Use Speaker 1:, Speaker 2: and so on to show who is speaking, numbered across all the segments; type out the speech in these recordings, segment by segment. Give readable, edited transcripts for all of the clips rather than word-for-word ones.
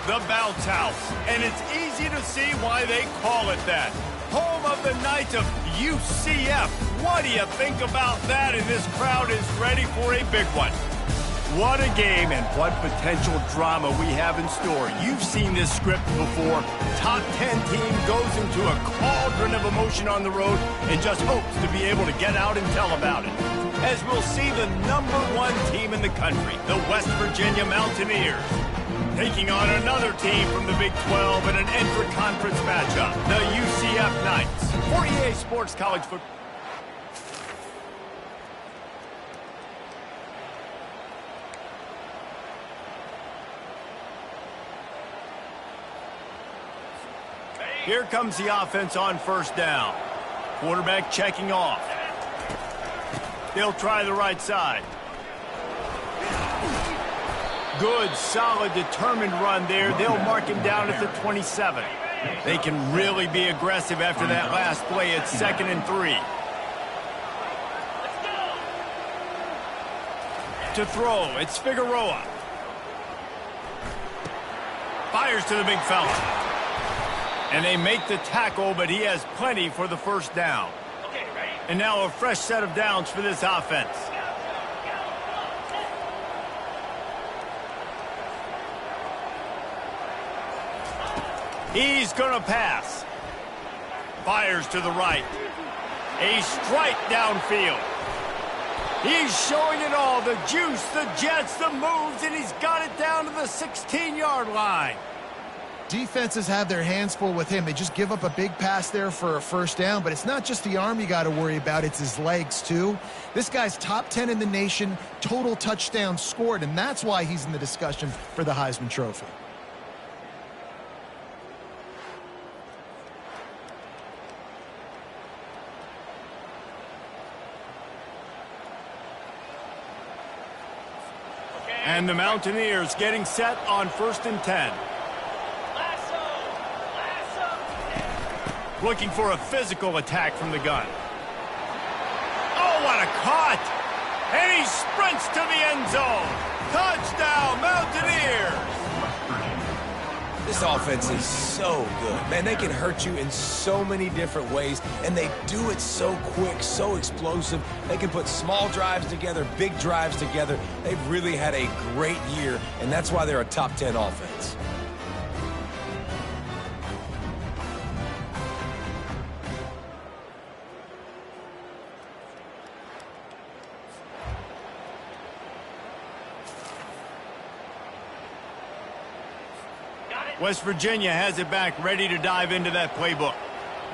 Speaker 1: The Bounce House, and it's easy to see why they call it that. Home of the Knights of UCF. What do you think about that? And this crowd is ready for a big one. What a game and what potential drama we have in store. You've seen this script before. Top 10 team goes into a cauldron of emotion on the road and just hopes to be able to get out and tell about it. As we'll see the #1 team in the country, the West Virginia Mountaineers, taking on another team from the Big 12 in an intra-conference matchup, the UCF Knights. For EA Sports College Football. Here comes the offense on first down. Quarterback checking off. They'll try the right side. Good, solid, determined run there. They'll mark him down at the 27. They can really be aggressive after that last play at 2nd and 3. To throw, it's Figueroa. Fires to the big fella. And they make the tackle, but he has plenty for the first down. And now a fresh set of downs for this offense. He's going to pass. Fires to the right. A strike downfield. He's showing it all. The juice, the jets, the moves, and he's got it down to the 16-yard line.
Speaker 2: Defenses have their hands full with him. They just give up a big pass there for a first down, but it's not just the arm you got to worry about, it's his legs too. This guy's top 10 in the nation, total touchdowns scored, and that's why he's in the discussion for the Heisman Trophy.
Speaker 1: And the Mountaineers getting set on 1st and 10. Looking for a physical attack from the gun. Oh, what a cut! And he sprints to the end zone. Touchdown, Mountaineers!
Speaker 3: This offense is so good. Man, they can hurt you in so many different ways, and they do it so quick, so explosive. They can put small drives together, big drives together. They've really had a great year, and that's why they're a top 10 offense.
Speaker 1: West Virginia has it back, ready to dive into that playbook.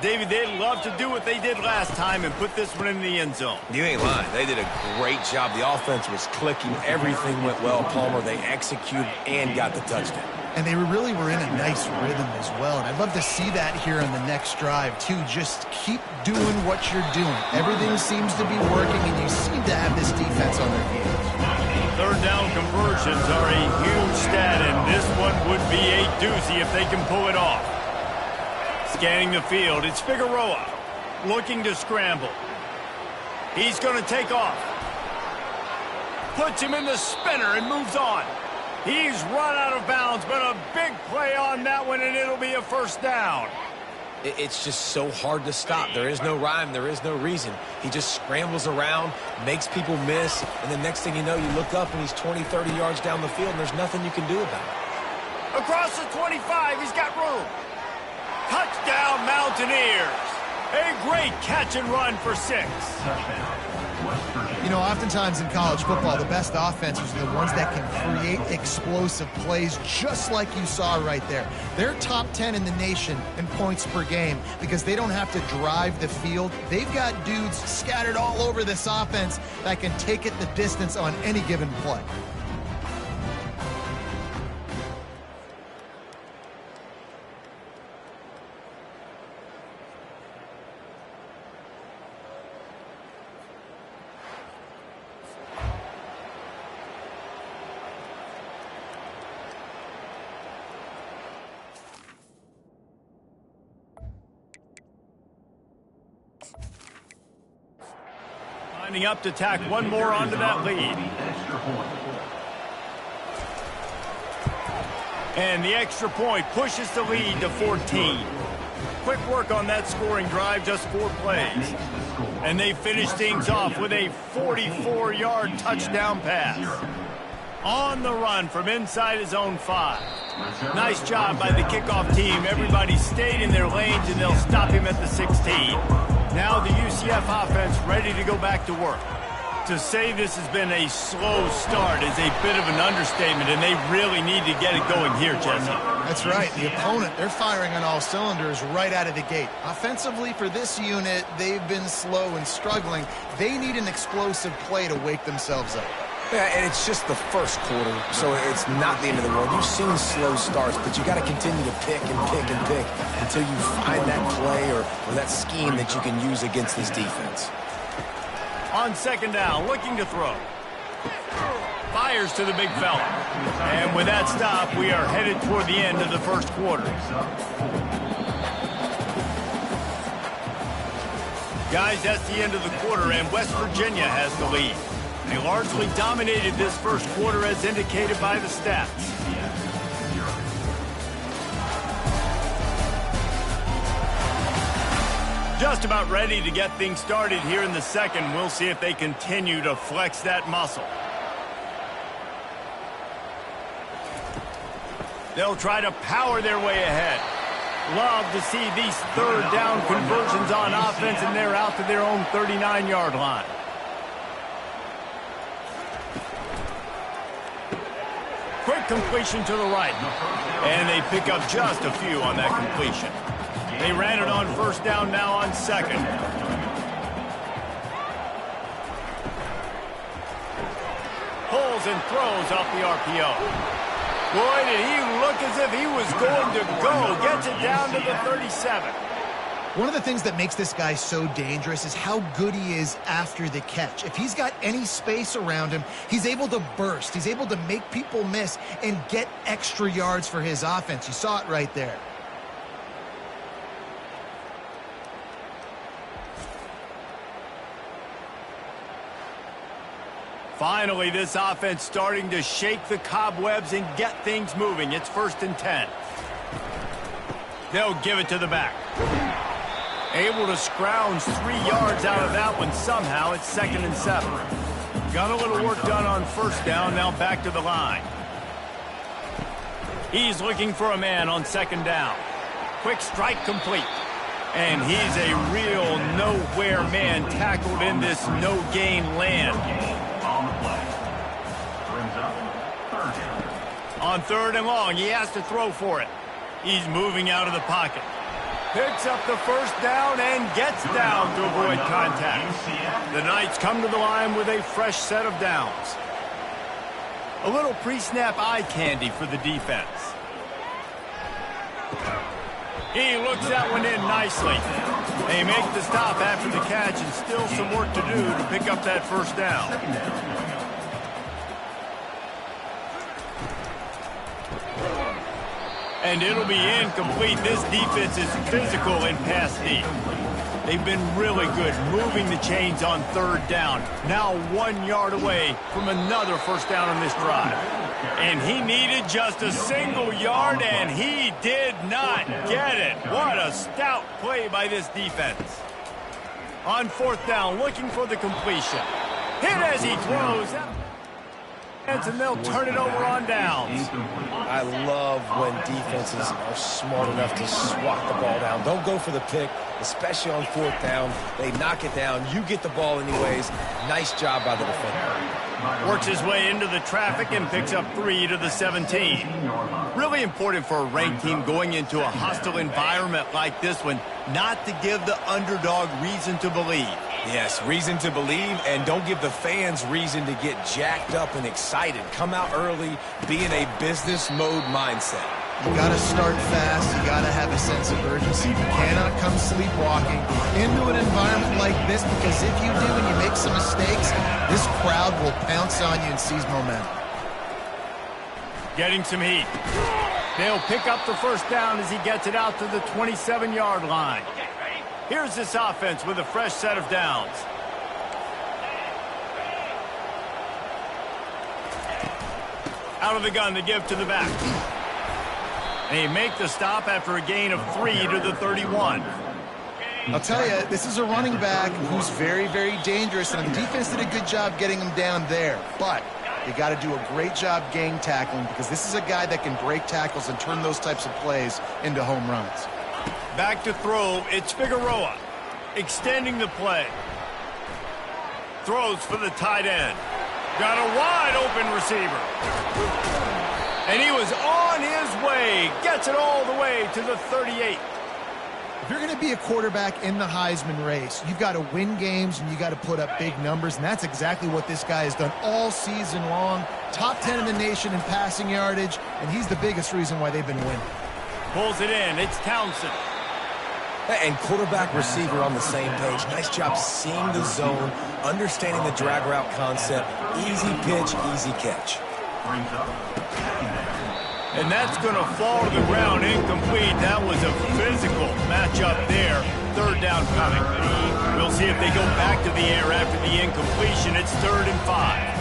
Speaker 1: David, they'd love to do what they did last time and put this one in the end zone.
Speaker 3: You ain't lying. They did a great job. The offense was clicking. Everything went well, Palmer. They executed and got the touchdown.
Speaker 2: And they really were in a nice rhythm as well. And I'd love to see that here on the next drive, too. Just keep doing what you're doing. Everything seems to be working, and you seem to have this defense on their heels.
Speaker 1: Third down conversions are a huge stat, and this one would be a doozy if they can pull it off. Scanning the field, it's Figueroa looking to scramble. He's going to take off. Puts him in the spinner and moves on. He's run out of bounds, but a big play on that one, and it'll be a first down.
Speaker 3: It's just so hard to stop. There is no rhyme. There is no reason. He just scrambles around, makes people miss, and the next thing you know, you look up and he's 20, 30 yards down the field, and there's nothing you can do about it.
Speaker 1: Across the 25, he's got room. Touchdown, Mountaineers. A great catch and run for 6.
Speaker 2: You know, oftentimes in college football, the best offenses are the ones that can create explosive plays, just like you saw right there. They're top 10 in the nation in points per game because they don't have to drive the field. They've got dudes scattered all over this offense that can take it the distance on any given play.
Speaker 1: Lining up to tack one more onto that lead. And the extra point pushes the lead to 14. Quick work on that scoring drive, just 4 plays. And they finish things off with a 44-yard touchdown pass. On the run from inside his own 5. Nice job by the kickoff team. Everybody stayed in their lanes, and they'll stop him at the 16. Now the UCF offense ready to go back to work. To say this has been a slow start is a bit of an understatement, and they really need to get it going here, Jesse.
Speaker 2: That's right. The opponent, they're firing on all cylinders right out of the gate. Offensively, for this unit, they've been slow and struggling. They need an explosive play to wake themselves up.
Speaker 3: Yeah, and it's just the first quarter, so it's not the end of the world. You've seen slow starts, but you got to continue to pick and pick and pick until you find that play or that scheme that you can use against this defense.
Speaker 1: On second down, looking to throw. Fires to the big fella. And with that stop, we are headed toward the end of the first quarter. Guys, that's the end of the quarter, and West Virginia has the lead. They largely dominated this first quarter as indicated by the stats. Just about ready to get things started here in the second. We'll see if they continue to flex that muscle. They'll try to power their way ahead. Love to see these third down conversions on offense, and they're out to their own 39-yard line. Quick completion to the right. And they pick up just a few on that completion. They ran it on first down, now on second. Pulls and throws off the RPO. Boy, did he look as if he was going to go. Gets it down to the 37.
Speaker 2: One of the things that makes this guy so dangerous is how good he is after the catch. If he's got any space around him, he's able to burst. He's able to make people miss and get extra yards for his offense. You saw it right there.
Speaker 1: Finally, this offense starting to shake the cobwebs and get things moving. It's 1st and 10. They'll give it to the back. Able to scrounge 3 yards out of that one somehow. It's 2nd and 7. Got a little work done on first down. Now back to the line. He's looking for a man on 2nd down. Quick strike complete. And he's a real nowhere man tackled in this no-gain land. On 3rd and long, he has to throw for it. He's moving out of the pocket. Picks up the first down and gets down to avoid contact. The Knights come to the line with a fresh set of downs. A little pre-snap eye candy for the defense. He looks that one in nicely. They make the stop after the catch, and still some work to do to pick up that first down. And it'll be incomplete. This defense is physical in pass deep. They've been really good moving the chains on 3rd down. Now 1 yard away from another first down on this drive. And he needed just a single yard, and he did not get it. What a stout play by this defense. On 4th down, looking for the completion. Hit as he throws. And they'll turn it over on downs.
Speaker 3: I love when defenses are smart enough to swat the ball down. Don't go for the pick, especially on 4th down. They knock it down. You get the ball anyways. Nice job by the defender.
Speaker 1: Works his way into the traffic and picks up 3 to the 17. Really important for a ranked team going into a hostile environment like this one, not to give the underdog reason to believe.
Speaker 3: Yes, reason to believe, and don't give the fans reason to get jacked up and excited. Come out early, be in a business mode mindset.
Speaker 2: You got to start fast. You got to have a sense of urgency. You cannot come sleepwalking into an environment like this, because if you do and you make some mistakes, this crowd will pounce on you and seize momentum.
Speaker 1: Getting some heat. They'll pick up the first down as he gets it out to the 27-yard line. Here's this offense with a fresh set of downs. Out of the gun, they give to the back. They make the stop after a gain of 3 to the 31.
Speaker 2: I'll tell you, this is a running back who's very, very dangerous, and the defense did a good job getting him down there. But you got to do a great job gang tackling, because this is a guy that can break tackles and turn those types of plays into home runs.
Speaker 1: Back to throw, it's Figueroa. Extending the play. Throws for the tight end. Got a wide open receiver. And he was on his way. Gets it all the way to the 38.
Speaker 2: If you're going to be a quarterback in the Heisman race, you've got to win games and you got to put up big numbers, and that's exactly what this guy has done all season long. Top 10 in the nation in passing yardage, and he's the biggest reason why they've been winning.
Speaker 1: Pulls it in. It's Townsend.
Speaker 3: And quarterback receiver on the same page. Nice job seeing the zone, understanding the drag route concept. Easy pitch, easy catch.
Speaker 1: And that's going to fall to the ground incomplete. That was a physical matchup there. Third down coming. We'll see if they go back to the air after the incompletion. It's 3rd and 5.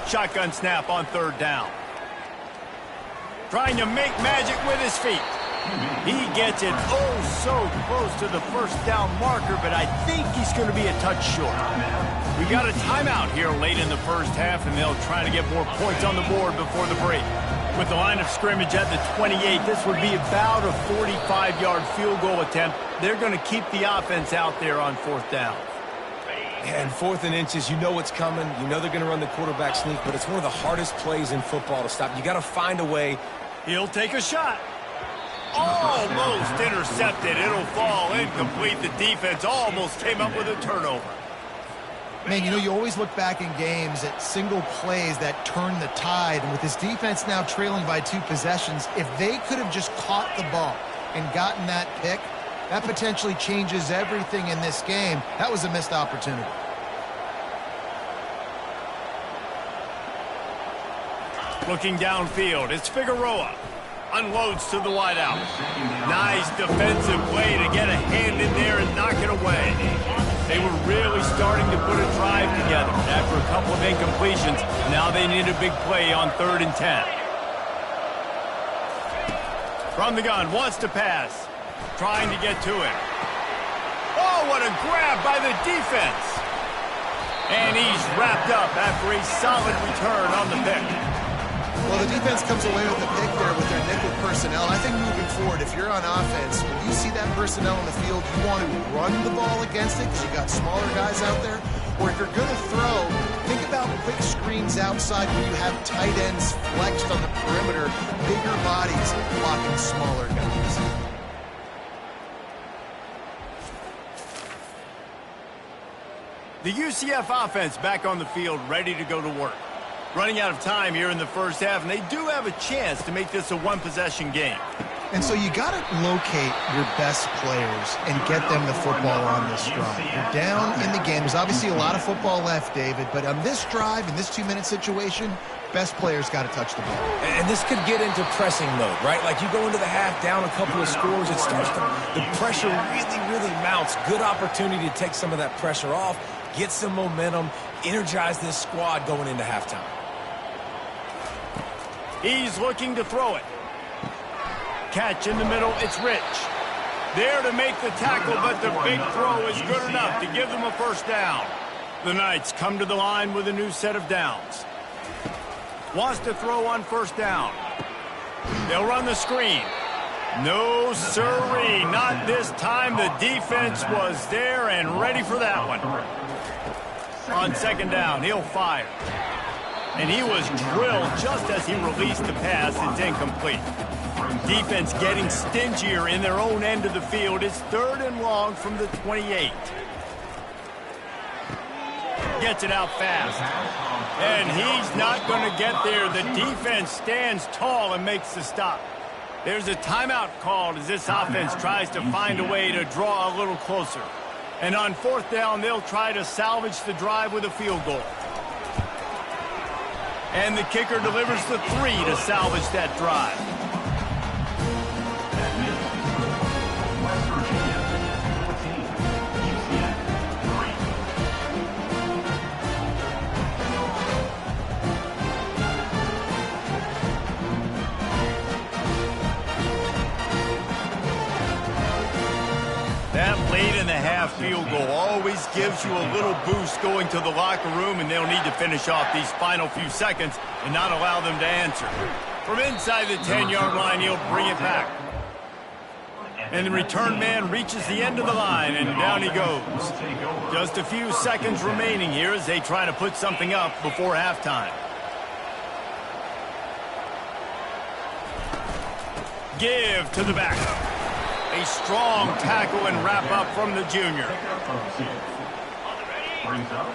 Speaker 1: Shotgun snap on 3rd down. Trying to make magic with his feet. He gets it so close to the 1st down marker, but I think he's going to be a touch short. We got a timeout here late in the 1st half, and they'll try to get more points on the board before the break. With the line of scrimmage at the 28, this would be about a 45-yard field goal attempt. They're going to keep the offense out there on 4th down.
Speaker 3: And 4th and inches, you know what's coming. You know they're going to run the quarterback sneak, but it's one of the hardest plays in football to stop. You got to find a way.
Speaker 1: He'll take a shot. Almost intercepted. It'll fall incomplete. The defense almost came up with a turnover.
Speaker 2: Man, you know, you always look back in games at single plays that turn the tide. And with this defense now trailing by 2 possessions, if they could have just caught the ball and gotten that pick, that potentially changes everything in this game. That was a missed opportunity.
Speaker 1: Looking downfield, it's Figueroa. Unloads to the wideout. Nice defensive play to get a hand in there and knock it away. They were really starting to put a drive together after a couple of incompletions. Now they need a big play on 3rd and 10. From the gun, wants to pass. Trying to get to it. Oh, what a grab by the defense. And he's wrapped up after a solid return on the pick.
Speaker 2: Well, the defense comes away with the pick there with their nickel personnel. And I think moving forward, if you're on offense, when you see that personnel in the field, you want to run the ball against it because you got smaller guys out there. Or if you're going to throw, think about quick screens outside where you have tight ends flexed on the perimeter, bigger bodies blocking smaller guys.
Speaker 1: The UCF offense back on the field, ready to go to work. Running out of time here in the 1st half, and they do have a chance to make this a 1-possession game.
Speaker 2: And so you got to locate your best players and get them the football on this drive. You're down in the game. There's obviously a lot of football left, David, but on this drive, in this 2-minute situation, best players got to touch the ball.
Speaker 3: And this could get into pressing mode, right? Like you go into the half down a couple of scores, it starts to, the pressure really mounts. Good opportunity to take some of that pressure off, get some momentum, energize this squad going into halftime.
Speaker 1: He's looking to throw it. Catch in the middle, it's Rich. There to make the tackle, but the big throw is good enough to give them a 1st down. The Knights come to the line with a new set of downs. Wants to throw on 1st down. They'll run the screen. No sirree, not this time. The defense was there and ready for that one. On 2nd down, he'll fire. And he was drilled just as he released the pass. It's incomplete. Defense getting stingier in their own end of the field. It's 3rd and long from the 28. Gets it out fast. And he's not going to get there. The defense stands tall and makes the stop. There's a timeout called as this offense tries to find a way to draw a little closer. And on 4th down, they'll try to salvage the drive with a field goal. And the kicker delivers the 3 to salvage that drive. field goal always gives you a little boost going to the locker room, and they'll need to finish off these final few seconds and not allow them to answer. From inside the 10-yard line, he'll bring it back. And the return man reaches the end of the line, and down he goes. Just a few seconds remaining here as they try to put something up before halftime. Give to the back. A strong tackle and wrap up from the junior.
Speaker 4: Brings up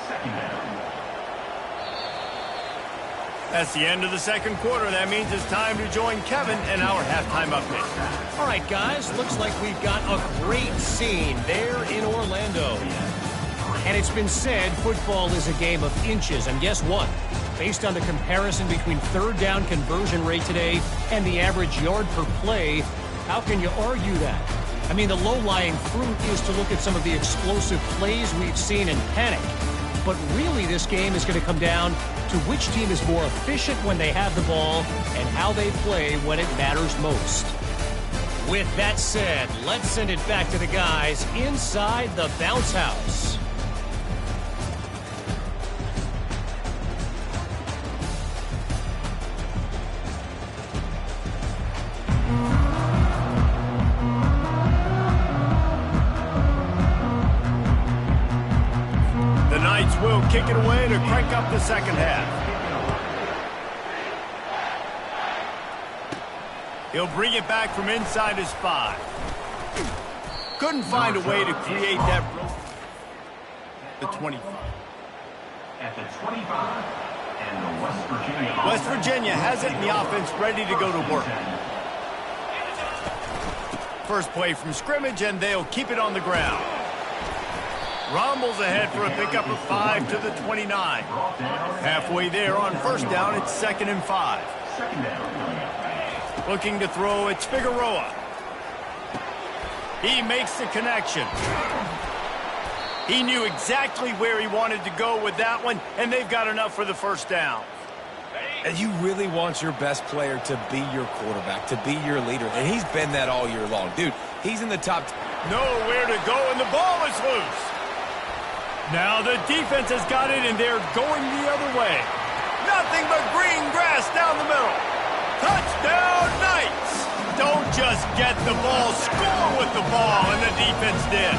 Speaker 4: second down.
Speaker 1: That's the end of the second quarter. That means it's time to join Kevin and our halftime update.
Speaker 5: All right, guys, looks like we've got a great scene there in Orlando. And it's been said football is a game of inches. And guess what? Based on the comparison between third down conversion rate today and the average yard per play, how can you argue that? I mean, the low-lying fruit is to look at some of the explosive plays we've seen and panic. But really, this game is going to come down to which team is more efficient when they have the ball and how they play when it matters most. With that said, let's send it back to the guys inside the bounce house.
Speaker 1: Will kick it away to crank up the second half. He'll bring it back from inside his 5. Couldn't find a way to create that. The 25.
Speaker 4: At the 25, and the
Speaker 1: West Virginia has it in the offense ready to go to work. First play from scrimmage, and they'll keep it on the ground. Rumbles ahead for a pickup of 5 to the 29. Halfway there on first down, it's 2nd and 5. Looking to throw, it's Figueroa. He makes the connection. He knew exactly where he wanted to go with that one, and they've got enough for the first down.
Speaker 3: And you really want your best player to be your quarterback, to be your leader. And he's been that all year long. Dude, he's in the top.
Speaker 1: Nowhere to go, and the ball is loose. Now the defense has got it, and they're going the other way. Nothing but green grass down the middle. Touchdown, Knights! Don't just get the ball, score with the ball, and the defense did.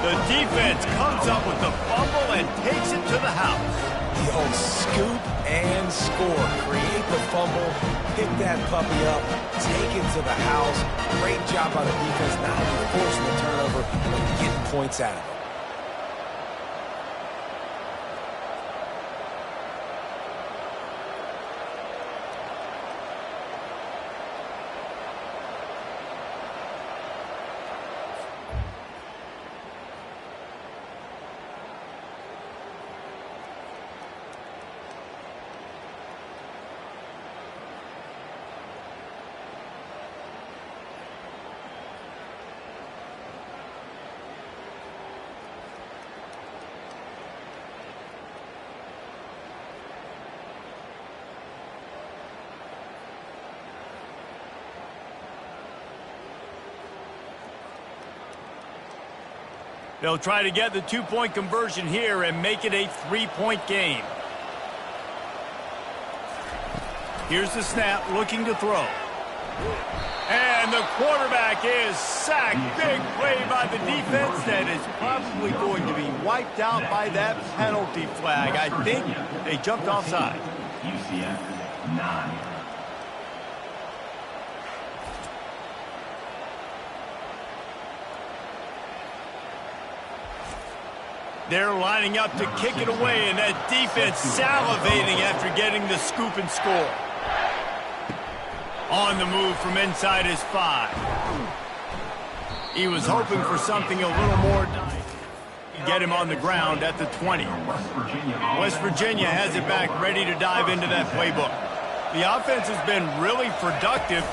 Speaker 1: The defense comes up with the fumble and takes it to the house.
Speaker 3: The old scoop and score. Create the fumble, pick that puppy up, take it to the house. Great job by the defense, not only forcing the turnover, but getting points out of it.
Speaker 1: They'll try to get the two-point conversion here and make it a three-point game. Here's the snap, looking to throw. And the quarterback is sacked. Big play by the defense that is probably going to be wiped out by that penalty flag. I think they jumped offside.
Speaker 4: UCF 9.
Speaker 1: They're lining up to kick it away, and that defense salivating after getting the scoop and score. On the move from inside his 5. He was hoping for something a little more to get him on the ground at the 20. West Virginia has it back, ready to dive into that playbook. The offense has been really productive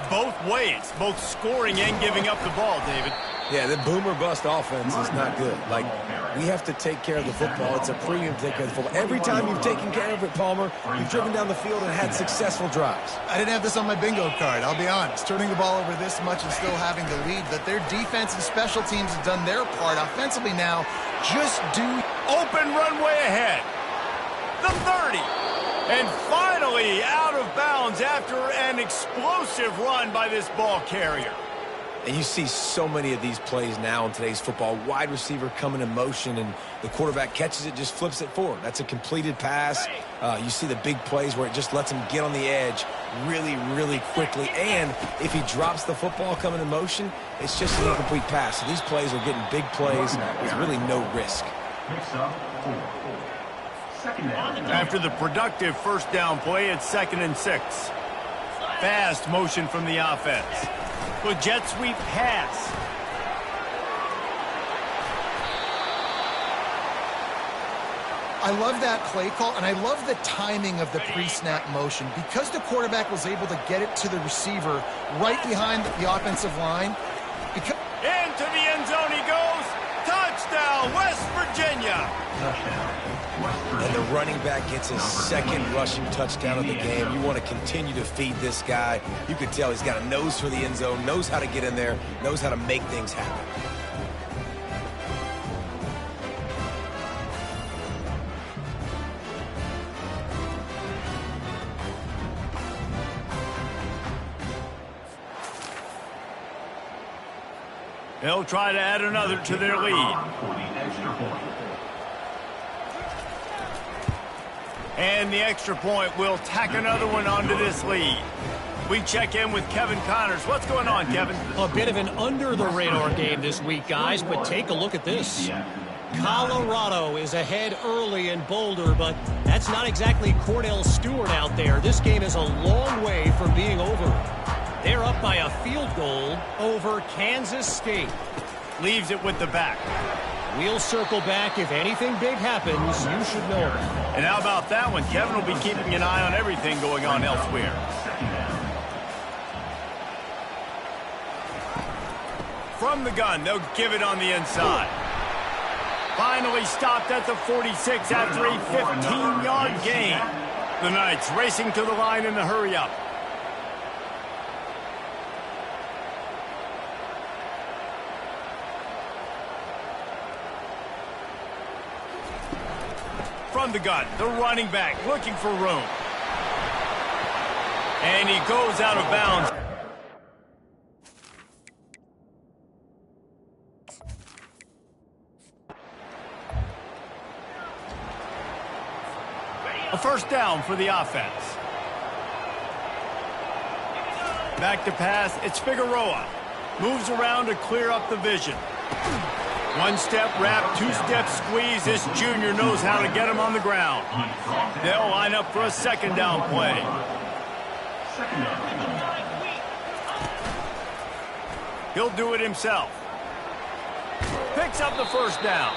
Speaker 1: both ways, both scoring and giving up the ball, David.
Speaker 3: Yeah, the boomer-bust offense is not good. Like, we have to take care of the football. It's a premium to take care of the football. Every time you've taken care of it, Palmer, you've driven down the field and had successful drives.
Speaker 2: I didn't have this on my bingo card, I'll be honest. Turning the ball over this much and still having the lead, but their defense and special teams have done their part. Offensively now, just do...
Speaker 1: Open runway ahead. The 30. And finally out of bounds after an explosive run by this ball carrier.
Speaker 3: And you see so many of these plays now in today's football. Wide receiver coming in motion, and the quarterback catches it, just flips it forward. That's a completed pass. You see the big plays where it just lets him get on the edge really, really quickly. And if he drops the football coming in motion, it's just an incomplete pass. So these plays are getting big plays with really no risk.
Speaker 1: After the productive first down play, it's 2nd and 6. Fast motion from the offense. With jet sweep pass.
Speaker 2: I love that play call, and I love the timing of the pre-snap motion. Because the quarterback was able to get it to the receiver right behind the offensive line.
Speaker 1: Into the end zone he goes. Touchdown, West Virginia.
Speaker 3: And the running back gets his 2nd rushing touchdown of the game. You want to continue to feed this guy. You can tell he's got a nose for the end zone, knows how to get in there, knows how to make things happen.
Speaker 1: They'll try to add another to their lead. And the extra point will tack another one onto this lead. We check in with Kevin Connors. What's going on, Kevin?
Speaker 5: A bit of an under-the-radar game this week, guys, but take a look at this. Colorado is ahead early in Boulder, but that's not exactly Cordell Stewart out there. This game is a long way from being over. They're up by a field goal over Kansas State.
Speaker 1: Leaves it with the back.
Speaker 5: We'll circle back. If anything big happens, you should know it.
Speaker 1: And how about that one? Kevin will be keeping an eye on everything going on elsewhere. From the gun, they'll give it on the inside. Finally stopped at the 46 after a 15-yard gain. The Knights racing to the line in the hurry-up. From the gun, the running back looking for room. And he goes out of bounds. A first down for the offense. Back to pass, it's Figueroa. Moves around to clear up the vision. One-step wrap, two-step squeeze. This junior knows how to get him on the ground. They'll line up for a second down play. He'll do it himself. Picks up the first down.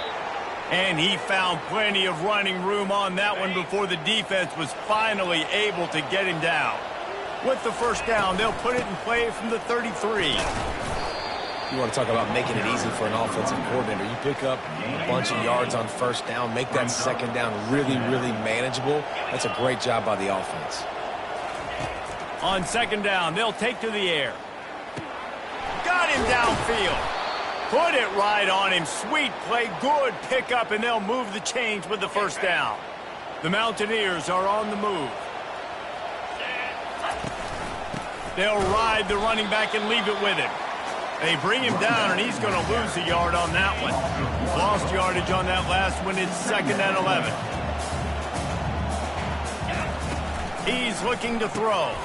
Speaker 1: And he found plenty of running room on that one before the defense was finally able to get him down. With the first down, they'll put it in play from the 33.
Speaker 3: You want to talk about making it easy for an offensive coordinator. You pick up a bunch of yards on first down, make that second down really, really manageable. That's a great job by the offense.
Speaker 1: On second down, they'll take to the air. Got him downfield. Put it right on him. Sweet play, good pickup, and they'll move the chains with the first down. The Mountaineers are on the move. They'll ride the running back and leave it with him. They bring him down, and he's going to lose a yard on that one. Lost yardage on that last one. It's 2nd and 11. He's looking to throw.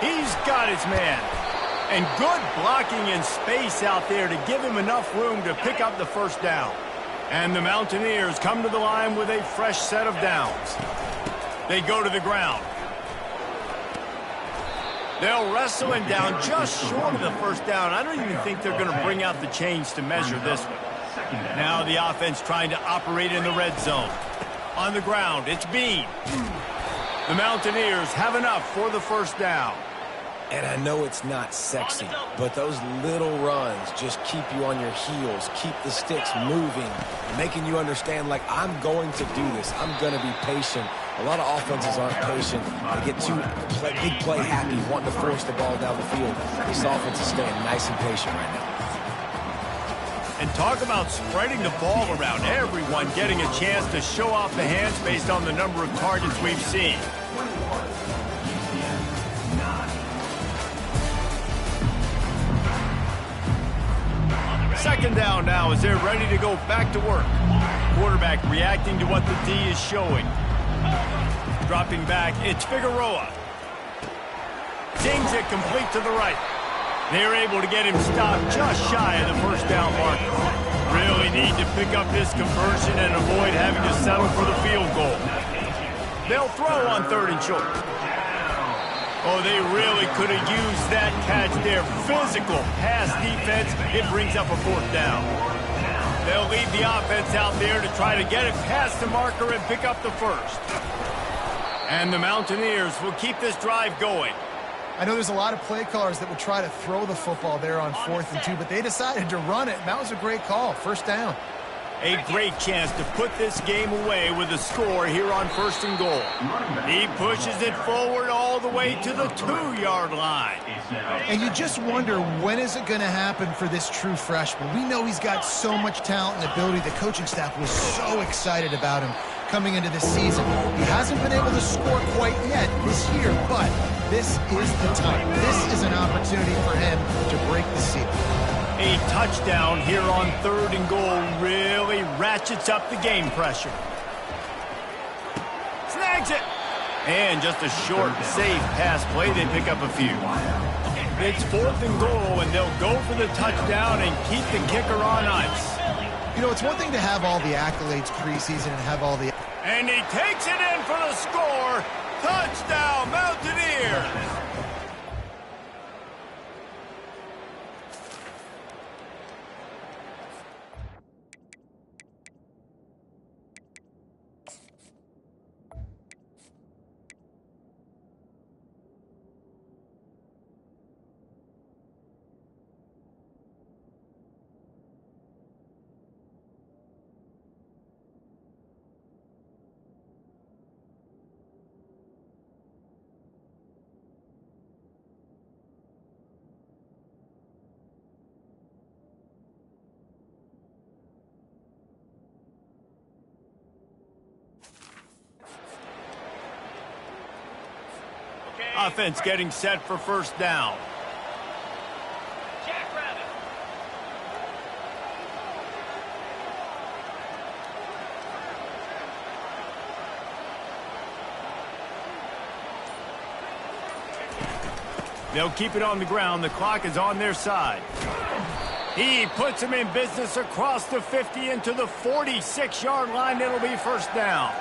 Speaker 1: He's got his man. And good blocking in space out there to give him enough room to pick up the first down. And the Mountaineers come to the line with a fresh set of downs. They go to the ground. They'll wrestle him down just short of the first down. I don't even think they're going to bring out the chains to measure this one. Now the offense trying to operate in the red zone. On the ground, it's Bean. The Mountaineers have enough for the first down.
Speaker 3: And I know it's not sexy, but those little runs just keep you on your heels, keep the sticks moving, making you understand, like, I'm going to do this. I'm going to be patient. A lot of offenses aren't patient. They get too big play happy, wanting to force the ball down the field. This offense is staying nice and patient right now.
Speaker 1: And talk about spreading the ball around. Everyone getting a chance to show off the hands based on the number of targets we've seen. Second down now as they're ready to go back to work. Quarterback reacting to what the D is showing. Dropping back, it's Figueroa. Dings it complete to the right. They're able to get him stopped just shy of the first down marker. Really need to pick up this conversion and avoid having to settle for the field goal. They'll throw on 3rd and short. Oh, they really could have used that catch there. Physical pass defense. It brings up a 4th down. They'll lead the offense out there to try to get it past the marker and pick up the first. And the Mountaineers will keep this drive going.
Speaker 2: I know there's a lot of play callers that would try to throw the football there on 4th and 2, but they decided to run it, and that was a great call. 1st down.
Speaker 1: A great chance to put this game away with a score here on 1st and goal. He pushes it forward all the way to the 2-yard line.
Speaker 2: And you just wonder, when is it going to happen for this true freshman? We know he's got so much talent and ability. The coaching staff was so excited about him coming into this season. He hasn't been able to score quite yet this year, but this is the time. This is an opportunity for him to break the seal.
Speaker 1: A touchdown here on 3rd and goal really ratchets up the game pressure. Snags it. And just a short, safe pass play. They pick up a few. It's 4th and goal, and they'll go for the touchdown and keep the kicker on ice.
Speaker 2: You know, it's one thing to have all the accolades preseason and have all the...
Speaker 1: And he takes it in for the score. Touchdown, Mountaineers. Offense getting set for 1st down. They'll keep it on the ground. The clock is on their side. He puts him in business across the 50 into the 46-yard line. It'll be 1st down.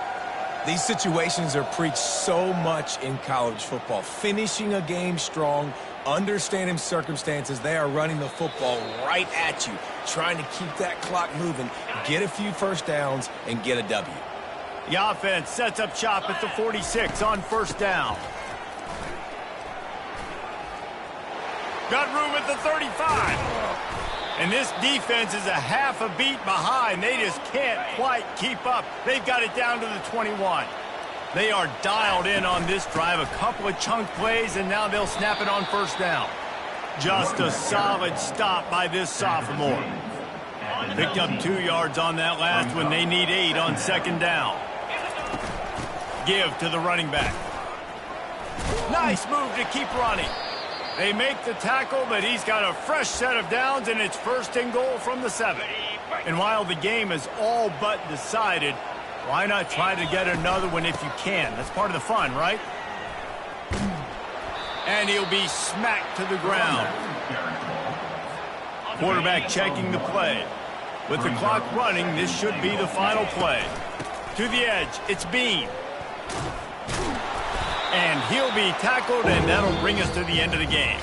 Speaker 3: These situations are preached so much in college football. Finishing a game strong, understanding circumstances. They are running the football right at you, trying to keep that clock moving, get a few 1st downs, and get a W.
Speaker 1: The offense sets up shop at the 46 on 1st down. Got room at the 35. And this defense is a half a beat behind. They just can't quite keep up. They've got it down to the 21. They are dialed in on this drive. A couple of chunk plays, and now they'll snap it on 1st down. Just a solid stop by this sophomore. Picked up 2 yards on that last one. They need 8 on 2nd down. Give to the running back. Nice move to keep running. They make the tackle, but he's got a fresh set of downs, and it's 1st and goal from the 7. And while the game is all but decided, why not try to get another one if you can? That's part of the fun, right? And he'll be smacked to the ground. Quarterback checking the play. With the clock running, this should be the final play. To the edge, it's Bean. And he'll be tackled, and that'll bring us to the end of the game.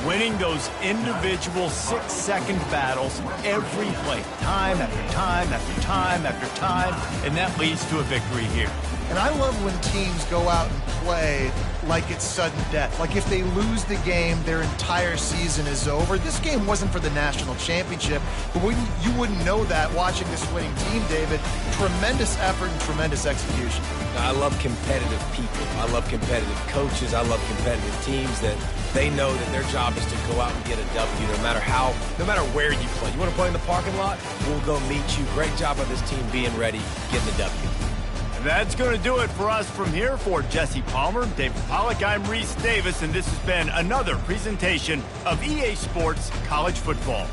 Speaker 1: winning those individual 6-second battles every play, time after time after time after time, and that leads to a victory here.
Speaker 2: And I love when teams go out and play like it's sudden death. Like if they lose the game, their entire season is over. This game wasn't for the national championship, but you wouldn't know that watching this winning team, David. Tremendous effort and tremendous execution.
Speaker 3: I love competitive people. I love competitive coaches. I love competitive teams that they know that their job is to go out and get a W no matter where you play. You want to play in the parking lot? We'll go meet you. Great job by this team being ready, getting the W.
Speaker 1: That's going to do it for us from here. For Jesse Palmer, David Pollack, I'm Reese Davis, and this has been another presentation of EA Sports College Football.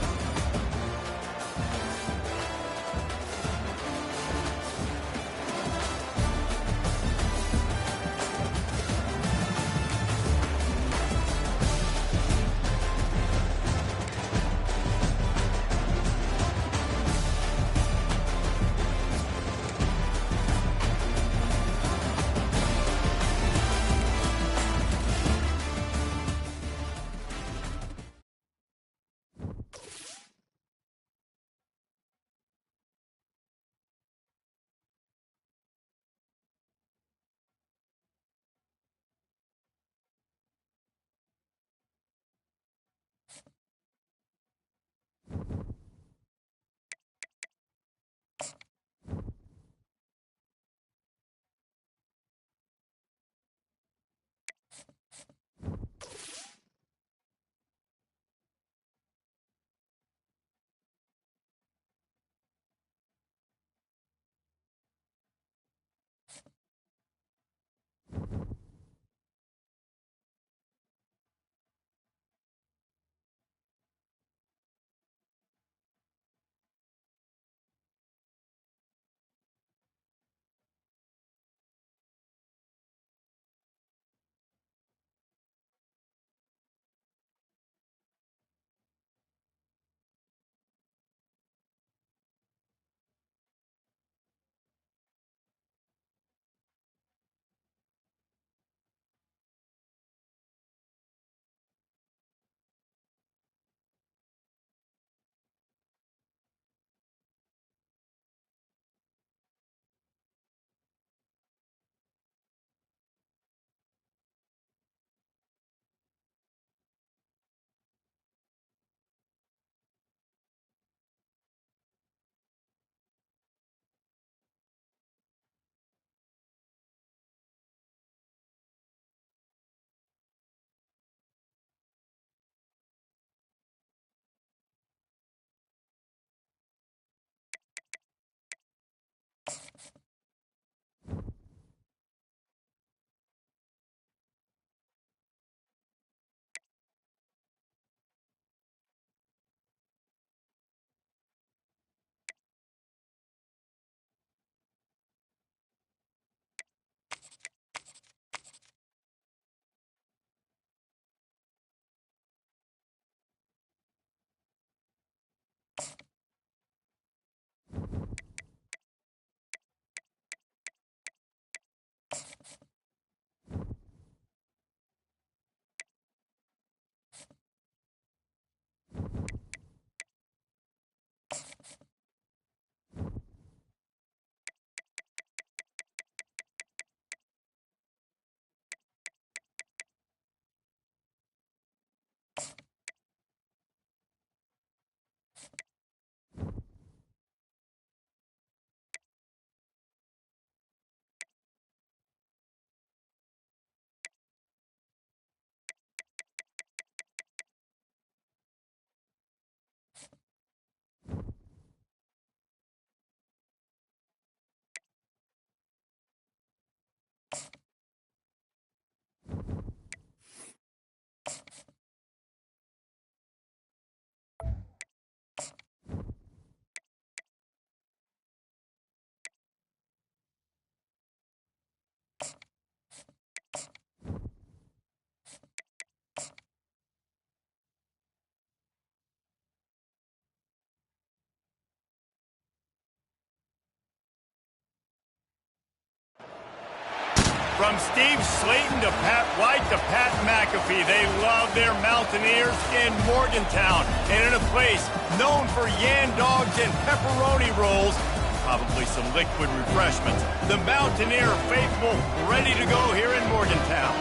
Speaker 1: From Steve Slayton to Pat White to Pat McAfee, they love their Mountaineers in Morgantown. And in a place known for yan dogs and pepperoni rolls, probably some liquid refreshments, the Mountaineer faithful ready to go here in Morgantown.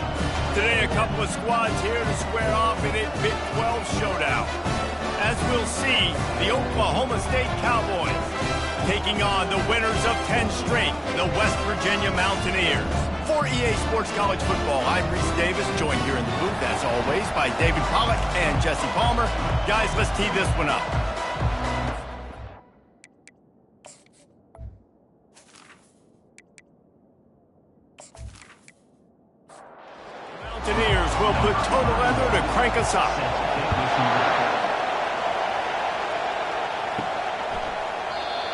Speaker 1: Today, a couple of squads here to square off in a Big 12 showdown. As we'll see, the Oklahoma State Cowboys taking on the winners of 10 straight, the West Virginia Mountaineers. For EA Sports College Football, I'm Reese Davis, joined here in the booth, as always, by David Pollack and Jesse Palmer. Guys, let's tee this one up. Mountaineers will put total leather to crank us up.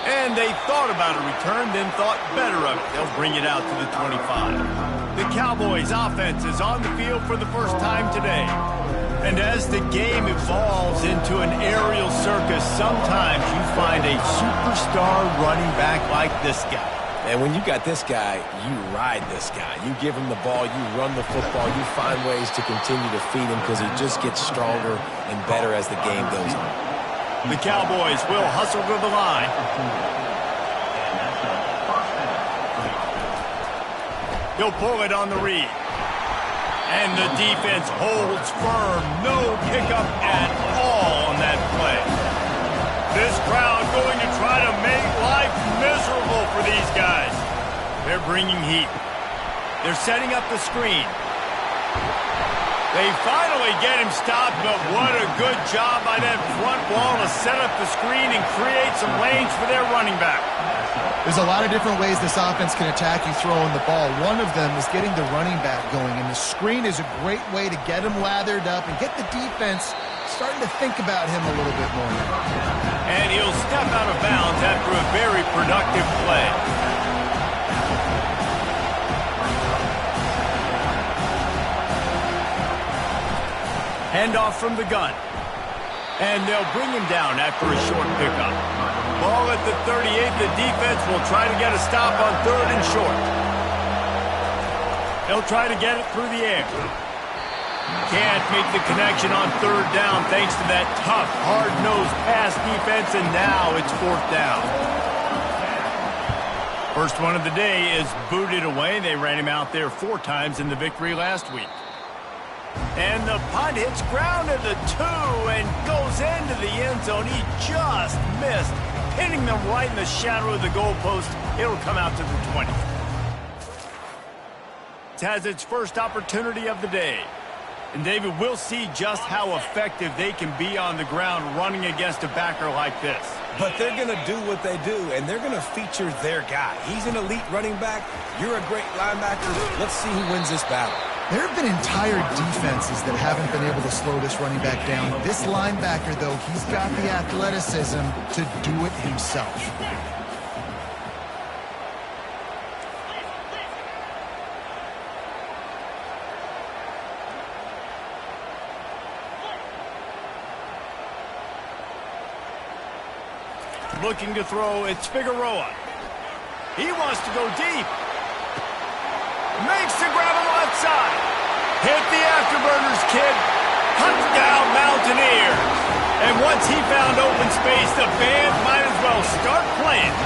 Speaker 1: And they thought about a return, then thought better of it. They'll bring it out to the 25. The Cowboys' offense is on the field for the first time today. And as the game evolves into an aerial circus, sometimes you find a superstar running back like this guy.
Speaker 3: And when you got this guy, you ride this guy. You give him the ball, you run the football, you find ways to continue to feed him because he just gets stronger and better as the game goes on.
Speaker 1: The Cowboys will hustle to the line. He'll pull it on the read. And the defense holds firm. No pickup at all on that play. This crowd going to try to make life miserable for these guys. They're bringing heat. They're setting up the screen. They finally get him stopped, but what a good job by that front wall to set up the screen and create some lanes for their running back.
Speaker 2: There's a lot of different ways this offense can attack you throwing the ball. One of them is getting the running back going, and the screen is a great way to get him lathered up and get the defense starting to think about him a little bit more.
Speaker 1: And he'll step out of bounds after a very productive play. Handoff from the gun. And they'll bring him down after a short pickup. Ball at the 38. The defense will try to get a stop on 3rd and short. They'll try to get it through the air. Can't make the connection on 3rd down thanks to that tough, hard-nosed pass defense, and now it's 4th down. First one of the day is booted away. They ran him out there 4 times in the victory last week. And the punt hits ground at the 2 and goes into the end zone. He just missed, hitting them right in the shadow of the goalpost. It'll come out to the 20. It has its first opportunity of the day. And David, we'll see just how effective they can be on the ground running against a backer like this.
Speaker 3: But they're going to do what they do, and they're going to feature their guy. He's an elite running back. You're a great linebacker. Let's see who wins this battle.
Speaker 2: There have been entire defenses that haven't been able to slow this running back down. This linebacker, though, he's got the athleticism to do it himself.
Speaker 1: Looking to throw, it's Figueroa. He wants to go deep. Makes the grab on the left side. Hit the afterburners, kid. Touchdown, Mountaineers. And once he found open space, the band might as well start playing.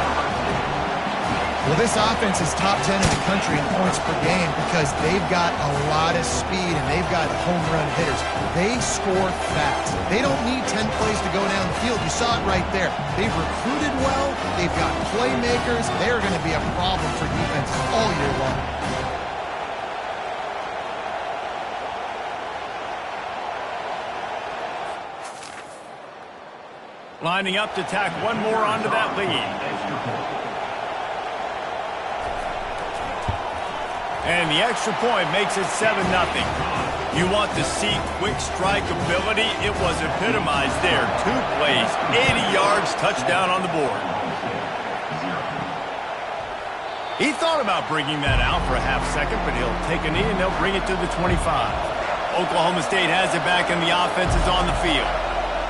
Speaker 2: Well, this offense is top 10 in the country in points per game because they've got a lot of speed and they've got home run hitters. They score fast. They don't need 10 plays to go down the field. You saw it right there. They've recruited well. They've got playmakers. They're going to be a problem for defenses all year long.
Speaker 1: Lining up to tack one more onto that lead. And the extra point makes it 7-0. You want to see quick strike ability? It was epitomized there. 2 plays, 80 yards, touchdown on the board. He thought about bringing that out for a half second, but he'll take a knee and they'll bring it to the 25. Oklahoma State has it back and the offense is on the field.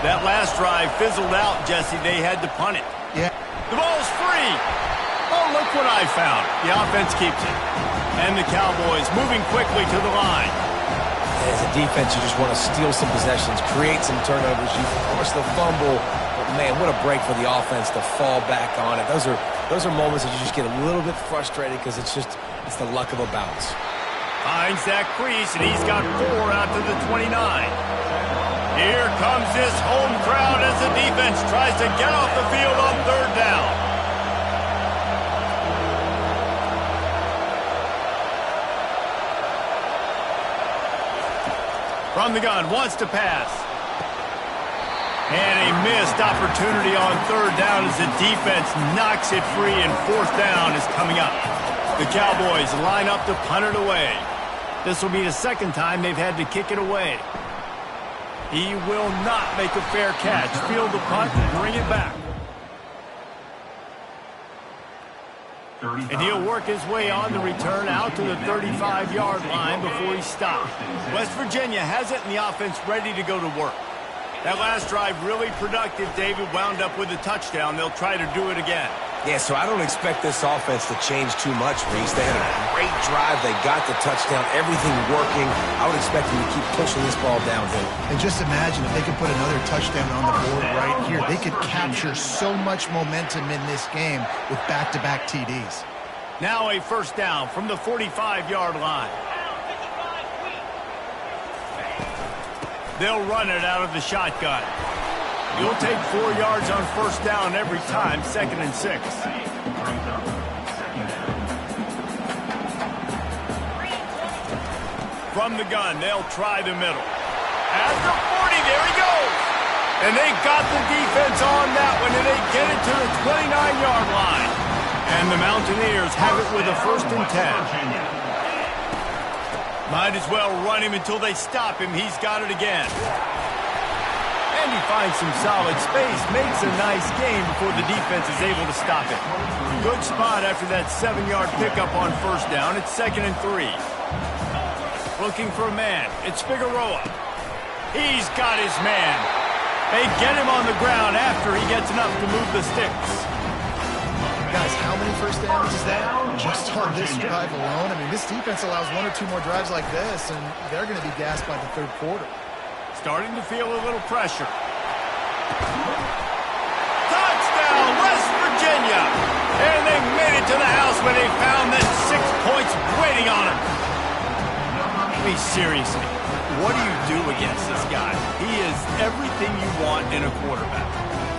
Speaker 1: That last drive fizzled out, Jesse. They had to punt it.
Speaker 2: Yeah.
Speaker 1: The ball's free. Oh, look Look what I found. The offense keeps it. And the Cowboys moving quickly to the line.
Speaker 3: As a defense, you just want to steal some possessions, create some turnovers. You force the fumble. But, man, what a break for the offense to fall back on it. Those are moments that you just get a little bit frustrated because it's the luck of a bounce.
Speaker 1: Finds that crease, and he's got 4 out to the 29. Here comes this home crowd as the defense tries to get off the field on 3rd down. From the gun, wants to pass. And a missed opportunity on 3rd down as the defense knocks it free, and 4th down is coming up. The Cowboys line up to punt it away. This will be the 2nd time they've had to kick it away. He will not make a fair catch. Field the punt and bring it back. And he'll work his way on the return out to the 35-yard line before he stops. West Virginia has it, and the offense ready to go to work. That last drive really productive. David wound up with a touchdown. They'll try to do it again.
Speaker 3: Yeah, so I don't expect this offense to change too much, Reese. They had a great drive. They got the touchdown. Everything working. I would expect them to keep pushing this ball downhill.
Speaker 2: And just imagine if they could put another touchdown on the board right here. They could capture so much momentum in this game with back-to-back TDs.
Speaker 1: Now a 1st down from the 45-yard line. They'll run it out of the shotgun. You'll take 4 yards on 1st down every time, 2nd and 6. From the gun, they'll try the middle. At the 40, there he goes. And they got the defense on that one, and they get it to the 29-yard line. And the Mountaineers have it with a 1st and 10. Might as well run him until they stop him. He's got it again. And he finds some solid space, makes a nice gain before the defense is able to stop it. Good spot after that 7-yard pickup on 1st down. It's 2nd and 3. Looking for a man. It's Figueroa. He's got his man. They get him on the ground after he gets enough to move the sticks.
Speaker 2: Guys, how many 1st downs is that? Just on this drive alone? I mean, this defense allows 1 or 2 more drives like this, and they're going to be gassed by the 3rd quarter.
Speaker 1: Starting to feel a little pressure. Touchdown, West Virginia! And they made it to the house when they found that 6 points waiting on them. I mean, seriously, what do you do against this guy? He is everything you want in a quarterback.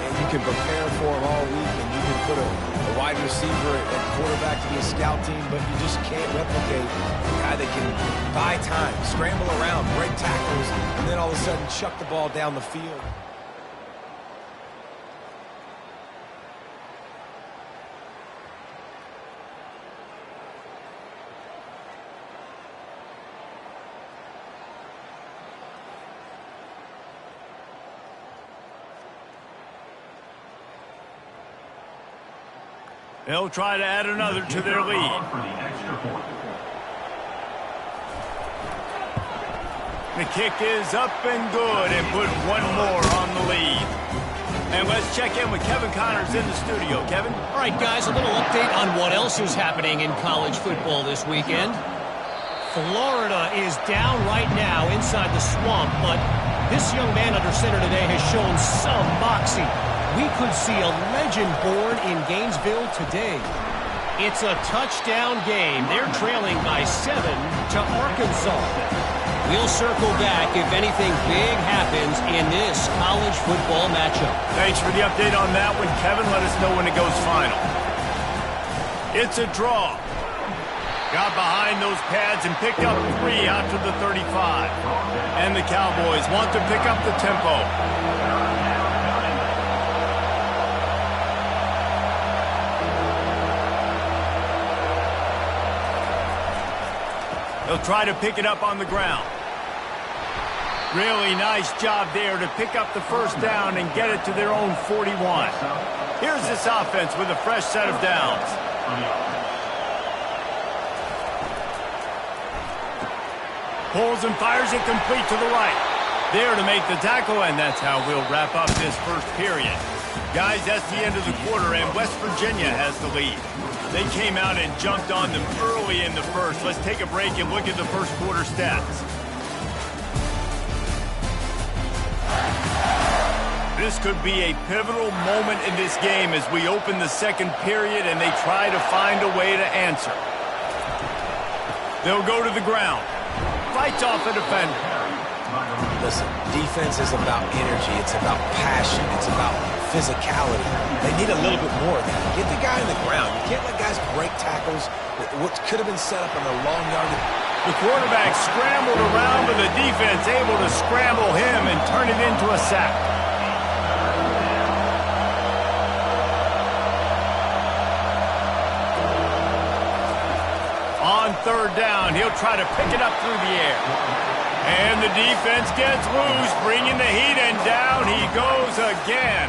Speaker 3: And you can prepare for him all week, and you can put a wide receiver at quarterback to be a scout team, but you just can't replicate a guy that can buy time, scramble around, break tackles, and then all of a sudden chuck the ball down the field.
Speaker 1: They'll try to add another to their lead. The kick is up and good and put 1 more on the lead. And let's check in with Kevin Connors in the studio. Kevin?
Speaker 5: All right, guys, a little update on what else is happening in college football this weekend. Florida is down right now inside the swamp, but this young man under center today has shown some moxie. We could see a legend born in Gainesville today. It's a touchdown game. They're trailing by 7 to Arkansas. We'll circle back if anything big happens in this college football matchup.
Speaker 1: Thanks for the update on that one, Kevin. Let us know when it goes final. It's a draw. Got behind those pads and picked up 3 out to the 35. And the Cowboys want to pick up the tempo. They'll try to pick it up on the ground. Really nice job there to pick up the 1st down and get it to their own 41. Here's this offense with a fresh set of downs. Pulls and fires it complete to the right. There to make the tackle, and that's how we'll wrap up this 1st period. Guys, that's the end of the quarter, and West Virginia has the lead. They came out and jumped on them early in the first. Let's take a break and look at the first quarter stats. This could be a pivotal moment in this game as we open the second period and they try to find a way to answer. They'll go to the ground. Fights off a defender.
Speaker 3: Listen, defense is about energy. It's about passion. It's about physicality. They need a little bit more of that. Get the guy on the ground. You can't let guys break tackles. What could have been set up on the long yard.
Speaker 1: The quarterback scrambled around, but the defense able to scramble him and turn it into a sack. On third down, he'll try to pick it up through the air. And the defense gets loose, bringing the heat, and down he goes again.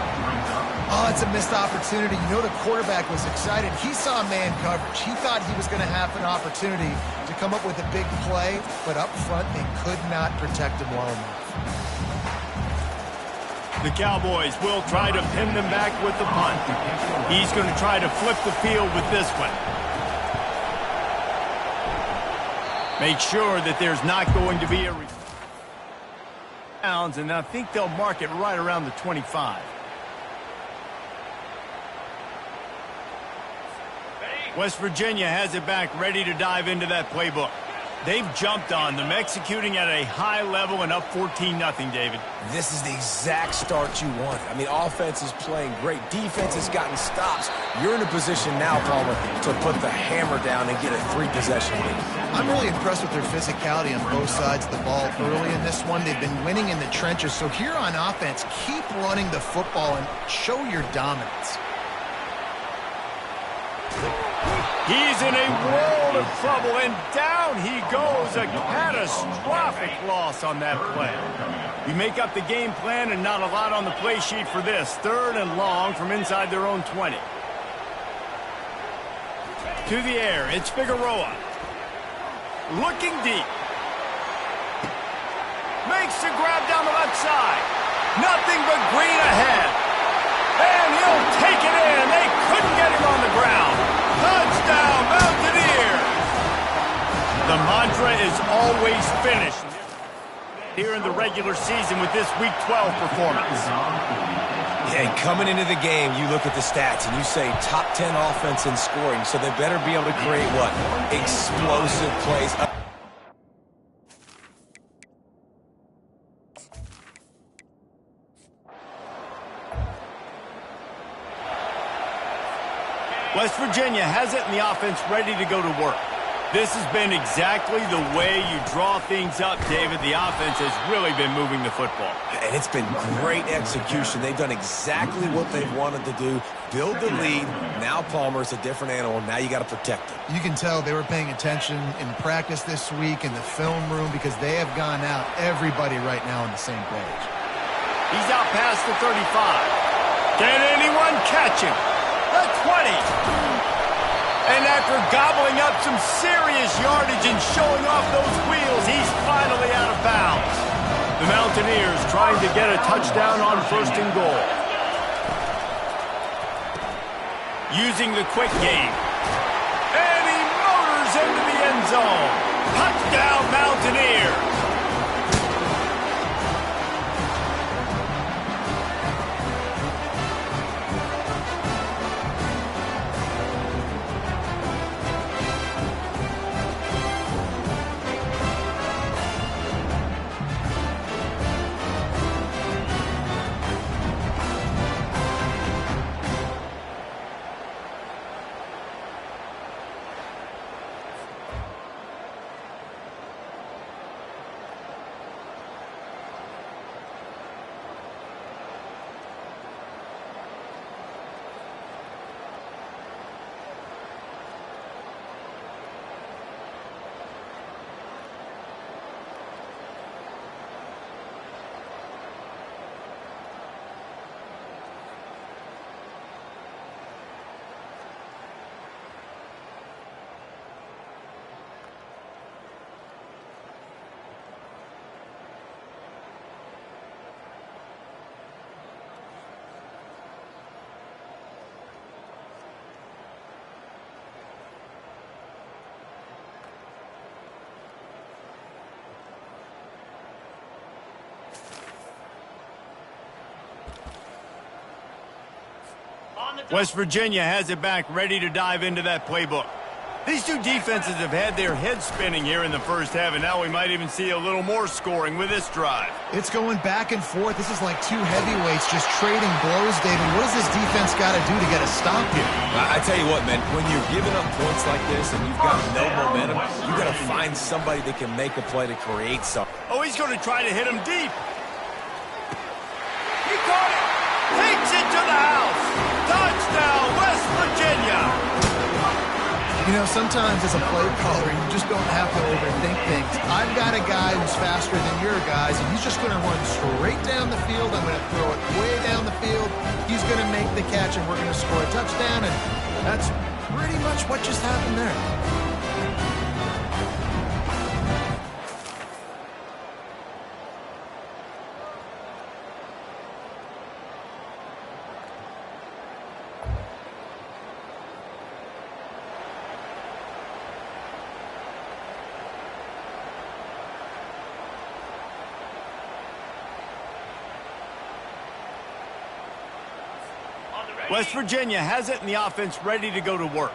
Speaker 2: Oh, it's a missed opportunity. You know the quarterback was excited. He saw man coverage. He thought he was going to have an opportunity to come up with a big play, but up front they could not protect him well enough.
Speaker 1: The Cowboys will try to pin them back with the punt. He's going to try to flip the field with this one. Make sure that there's not going to be a downs, and I think they'll mark it right around the 25. West Virginia has it back, ready to dive into that playbook. They've jumped on them, executing at a high level and up 14-0, David.
Speaker 3: This is the exact start you want. I mean, offense is playing great. Defense has gotten stops. You're in a position now, Palmer, to put the hammer down and get a 3-possession lead.
Speaker 2: I'm really impressed with their physicality on both sides of the ball early in this one. They've been winning in the trenches. So here on offense, keep running the football and show your dominance.
Speaker 1: He's in a world of trouble, and down he goes. A catastrophic loss on that play. We make up the game plan and not a lot on the play sheet for this. Third and long from inside their own 20. To the air, it's Figueroa. Looking deep. Makes the grab down the left side. Nothing but green ahead. And he'll take it in. They couldn't get him on the ground. Touchdown, Mountaineers! The mantra is always finished here in the regular season with this Week 12 performance.
Speaker 3: Yeah, and coming into the game, you look at the stats and you say top 10 offense in scoring, so they better be able to create what? Explosive plays.
Speaker 1: West Virginia has it and the offense ready to go to work. This has been exactly the way you draw things up, David. The offense has really been moving the football.
Speaker 3: And it's been great execution. They've done exactly what they've wanted to do. Build the lead. Now Palmer's a different animal. Now you got to protect him.
Speaker 2: You can tell they were paying attention in practice this week in the film room because they have gone out, everybody right now on the same page.
Speaker 1: He's out past the 35. Can anyone catch him? The 20. And after gobbling up some serious yardage and showing off those wheels, he's finally out of bounds. The Mountaineers trying to get a touchdown on first and goal. Using the quick game. And he motors into the end zone. Touchdown, Mountaineers. West Virginia has it back, ready to dive into that playbook. These two defenses have had their heads spinning here in the first half, and now we might even see a little more scoring with this drive.
Speaker 2: It's going back and forth. This is like two heavyweights just trading blows, David. What does this defense got to do to get a stop here?
Speaker 3: I tell you what, man, when you're giving up points like this and you've got no momentum, you got to find somebody that can make a play to create something.
Speaker 1: Oh, he's going to try to hit him deep. He caught it. Takes it to the house. Touchdown, West Virginia.
Speaker 2: You know, sometimes as a play caller, you just don't have to overthink things. I've got a guy who's faster than your guys, and he's just going to run straight down the field. I'm going to throw it way down the field. He's going to make the catch, and we're going to score a touchdown, and that's pretty much what just happened there.
Speaker 1: West Virginia has it, and the offense ready to go to work.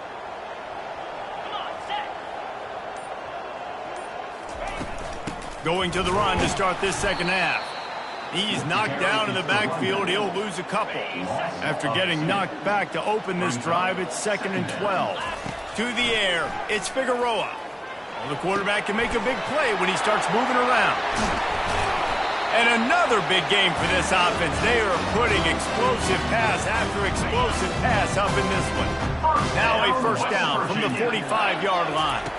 Speaker 1: Going to the run to start this second half. He's knocked down in the backfield. He'll lose a couple. After getting knocked back to open this drive, it's 2nd and 12. To the air, it's Figueroa. Well, the quarterback can make a big play when he starts moving around. And another big game for this offense. They are putting explosive pass after explosive pass up in this one. Now a first down from the 45-yard line.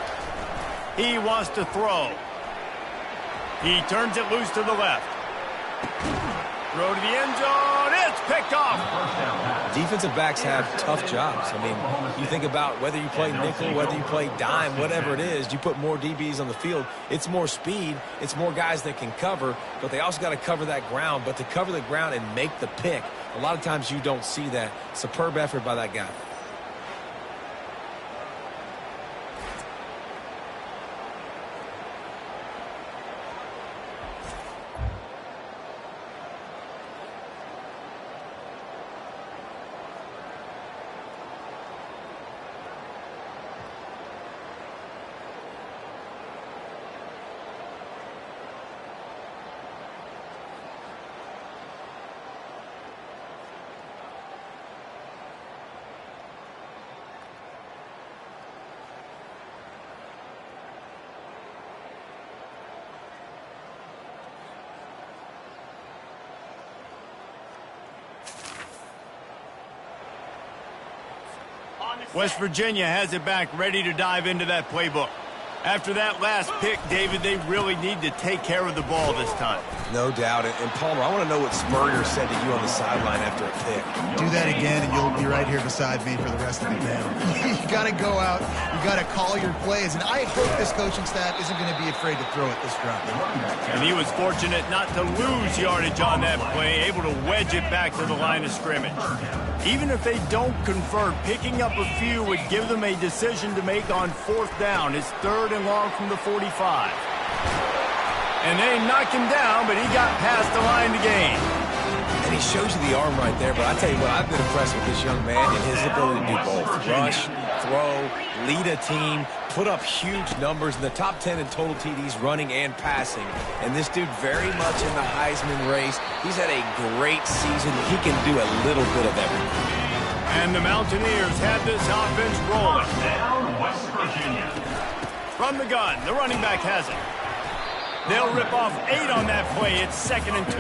Speaker 1: He wants to throw. He turns it loose to the left. Throw to the end zone. It's picked off.
Speaker 3: Defensive backs have tough jobs. I mean, you think about whether you play nickel, whether you play dime, whatever it is, you put more DBs on the field. It's more speed. It's more guys that can cover, but they also got to cover that ground. But to cover the ground and make the pick, a lot of times you don't see that. Superb effort by that guy.
Speaker 1: West Virginia has it back, ready to dive into that playbook. After that last pick, David, they really need to take care of the ball this time.
Speaker 3: No doubt. And Palmer, I want to know what Spurrier said to you on the sideline after a pick.
Speaker 2: Do that again, and you'll be right here beside me for the rest of the day. You got to go out. You got to call your plays. And I hope this coaching staff isn't going to be afraid to throw it this drive.
Speaker 1: And he was fortunate not to lose yardage on that play, able to wedge it back to the line of scrimmage. Even if they don't convert, picking up a few would give them a decision to make on 4th down. It's 3rd and long from the 45. And they knocked him down, but he got past the line to gain.
Speaker 3: And he shows you the arm right there, but I tell you what, I've been impressed with this young man and his ability to do both. Rush, throw, lead a team, put up huge numbers in the top 10 in total TDs running and passing. And this dude very much in the Heisman race. He's had a great season. He can do a little bit of everything.
Speaker 1: And the Mountaineers have this offense rolling.
Speaker 4: Down, West Virginia.
Speaker 1: From the gun, the running back has it. They'll rip off 8 on that play. It's 2nd and 2.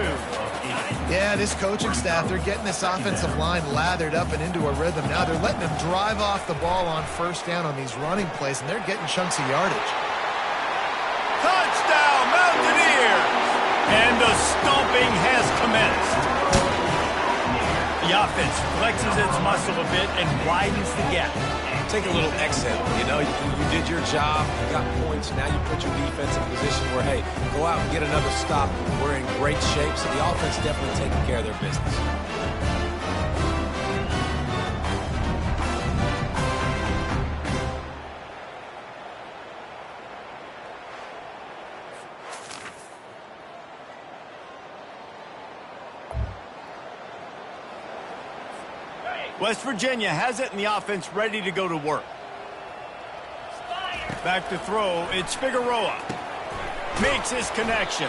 Speaker 2: Yeah, this coaching staff, they're getting this offensive line lathered up and into a rhythm. Now they're letting them drive off the ball on 1st down on these running plays, and they're getting chunks of yardage.
Speaker 1: Touchdown, Mountaineers! And the stomping has commenced. The offense flexes its muscle a bit and widens the gap.
Speaker 3: Take a little exhale. You know, you did your job, you got points, now you put your defense in a position where, hey, go out and get another stop. We're in great shape, so the offense definitely taking care of their business.
Speaker 1: West Virginia has it and the offense ready to go to work. Back to throw, it's Figueroa. Makes his connection.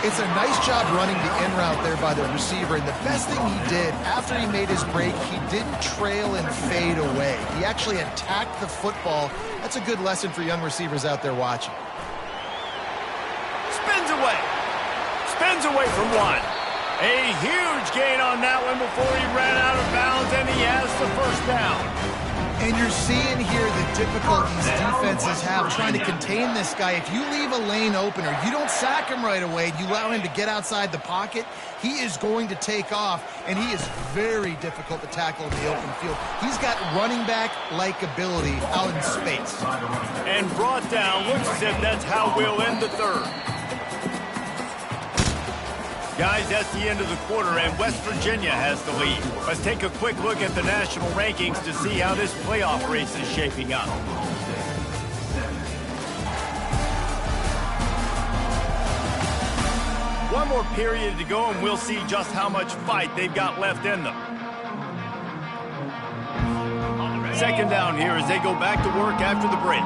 Speaker 2: It's a nice job running the in route there by the receiver, and the best thing he did after he made his break, he didn't trail and fade away. He actually attacked the football. That's a good lesson for young receivers out there watching.
Speaker 1: Spins away from one. A huge gain on that one before he ran out of bounds, and he has the first down.
Speaker 2: And you're seeing here the difficulties defenses have trying to contain this guy. If you leave a lane open or you don't sack him right away, you allow him to get outside the pocket, he is going to take off, and he is very difficult to tackle in the open field. He's got running back-like ability out in space.
Speaker 1: And brought down, looks as if that's how we'll end the third. Guys, that's the end of the quarter, and West Virginia has the lead. Let's take a quick look at the national rankings to see how this playoff race is shaping up. One more period to go, and we'll see just how much fight they've got left in them. Second down here as they go back to work after the break.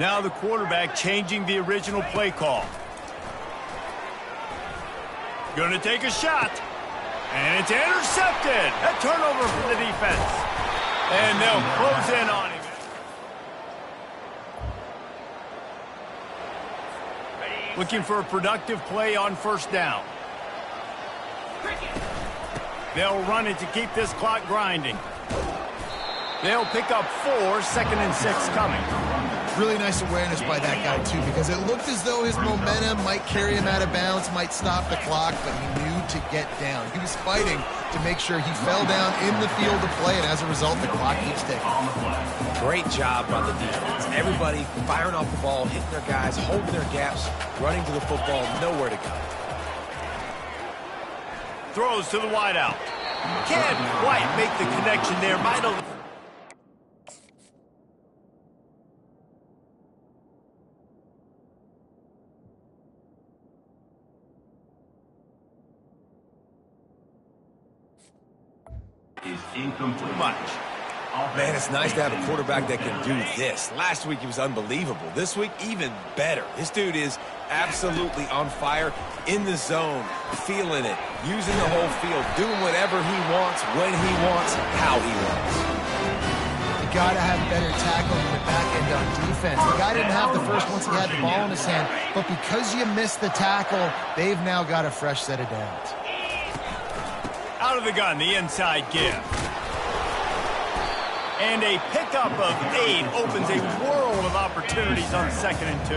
Speaker 1: Now the quarterback changing the original play call. Going to take a shot. And it's intercepted. A turnover for the defense. And they'll close in on him. Looking for a productive play on first down. They'll run it to keep this clock grinding. They'll pick up 4, 2nd and 6 coming.
Speaker 2: Really nice awareness by that guy, too, because it looked as though his momentum might carry him out of bounds, might stop the clock, but he knew to get down. He was fighting to make sure he fell down in the field of play, and as a result, the clock keeps ticking.
Speaker 3: Great job by the defense. Everybody firing off the ball, hitting their guys, holding their gaps, running to the football, nowhere to go.
Speaker 1: Throws to the wideout. Can't quite make the connection there.
Speaker 4: Is incomplete.
Speaker 1: Much.
Speaker 3: Man, it's nice to have a quarterback that can do this. Last week he was unbelievable. This week, even better. This dude is absolutely on fire, in the zone, feeling it, using the whole field, doing whatever he wants, when he wants, how he wants.
Speaker 2: You got to have better tackling in the back end on defense. The guy didn't have the first once he had the ball in his hand, but because you missed the tackle, they've now got a fresh set of downs.
Speaker 1: Out of the gun, the inside give. And a pickup of 8 opens a world of opportunities on 2nd and 2.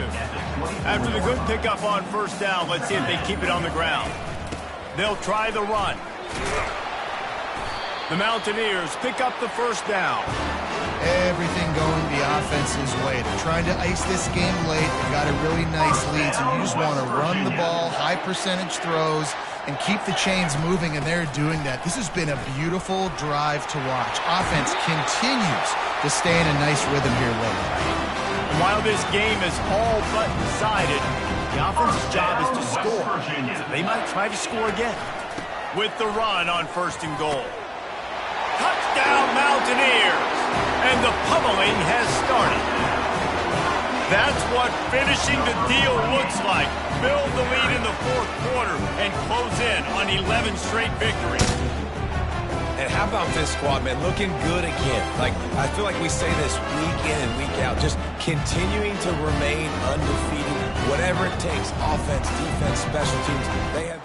Speaker 1: After the good pickup on first down, let's see if they keep it on the ground. They'll try the run. The Mountaineers pick up the first down.
Speaker 2: Everything going the offense's way. They're trying to ice this game late. They've got a really nice lead, so you just want to run the ball, high percentage throws, and keep the chains moving, and they're doing that. This has been a beautiful drive to watch. Offense continues to stay in a nice rhythm here late.
Speaker 1: And while this game is all but decided, the offense's job is to score. So they might try to score again. With the run on 1st and goal. Touchdown Mountaineers! And the pummeling has started. That's what finishing the deal looks like. Build the lead in the 4th quarter and close in on 11 straight victories.
Speaker 3: And how about this squad, man? Looking good again. Like, I feel like we say this week in and week out, just continuing to remain undefeated. Whatever it takes, offense, defense, special teams, they have...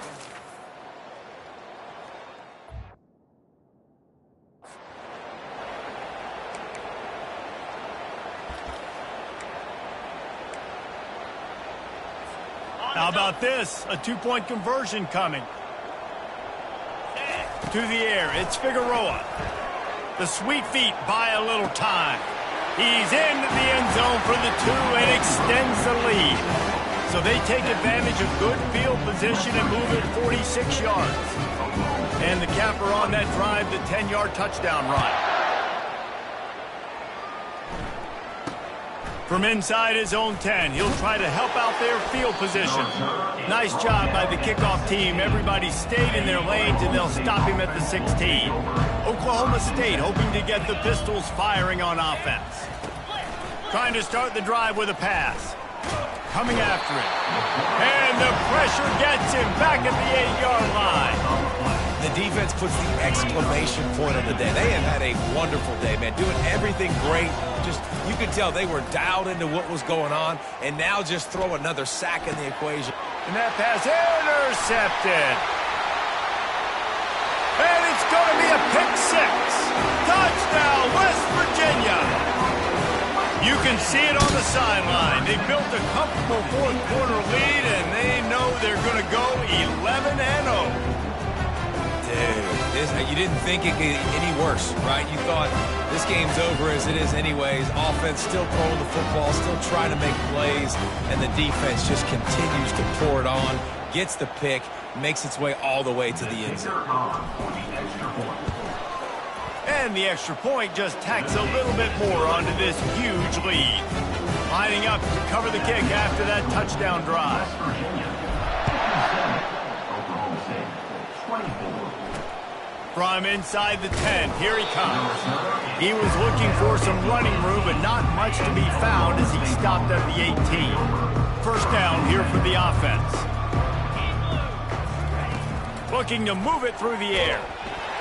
Speaker 1: How about this? A two-point conversion coming. To the air, it's Figueroa. The sweet feet buy a little time. He's into the end zone for the 2 and extends the lead. So they take advantage of good field position and move it 46 yards. And the capper on that drive, the 10-yard touchdown run. From inside his own 10, he'll try to help out their field position. Nice job by the kickoff team. Everybody stayed in their lanes, and they'll stop him at the 16. Oklahoma State hoping to get the Pistols firing on offense. Trying to start the drive with a pass. Coming after it. And the pressure gets him back at the 8-yard line.
Speaker 3: The defense puts the exclamation point on the day. They have had a wonderful day, man. Doing everything great. Just, you could tell they were dialed into what was going on, and now just throw another sack in the equation.
Speaker 1: And that pass intercepted. And it's going to be a pick 6. Touchdown, West Virginia. You can see it on the sideline. They built a comfortable fourth-quarter lead, and they know they're going to go 11-0.
Speaker 3: Dude, you didn't think it could get any worse, right? You thought this game's over as it is anyways. Offense still throwing the football, still trying to make plays, and the defense just continues to pour it on, gets the pick, makes its way all the way to the end zone.
Speaker 1: And the extra point just tacks a little bit more onto this huge lead. Lining up to cover the kick after that touchdown drive. From inside the 10, here he comes. He was looking for some running room, but not much to be found as he stopped at the 18. First down here for the offense. Looking to move it through the air.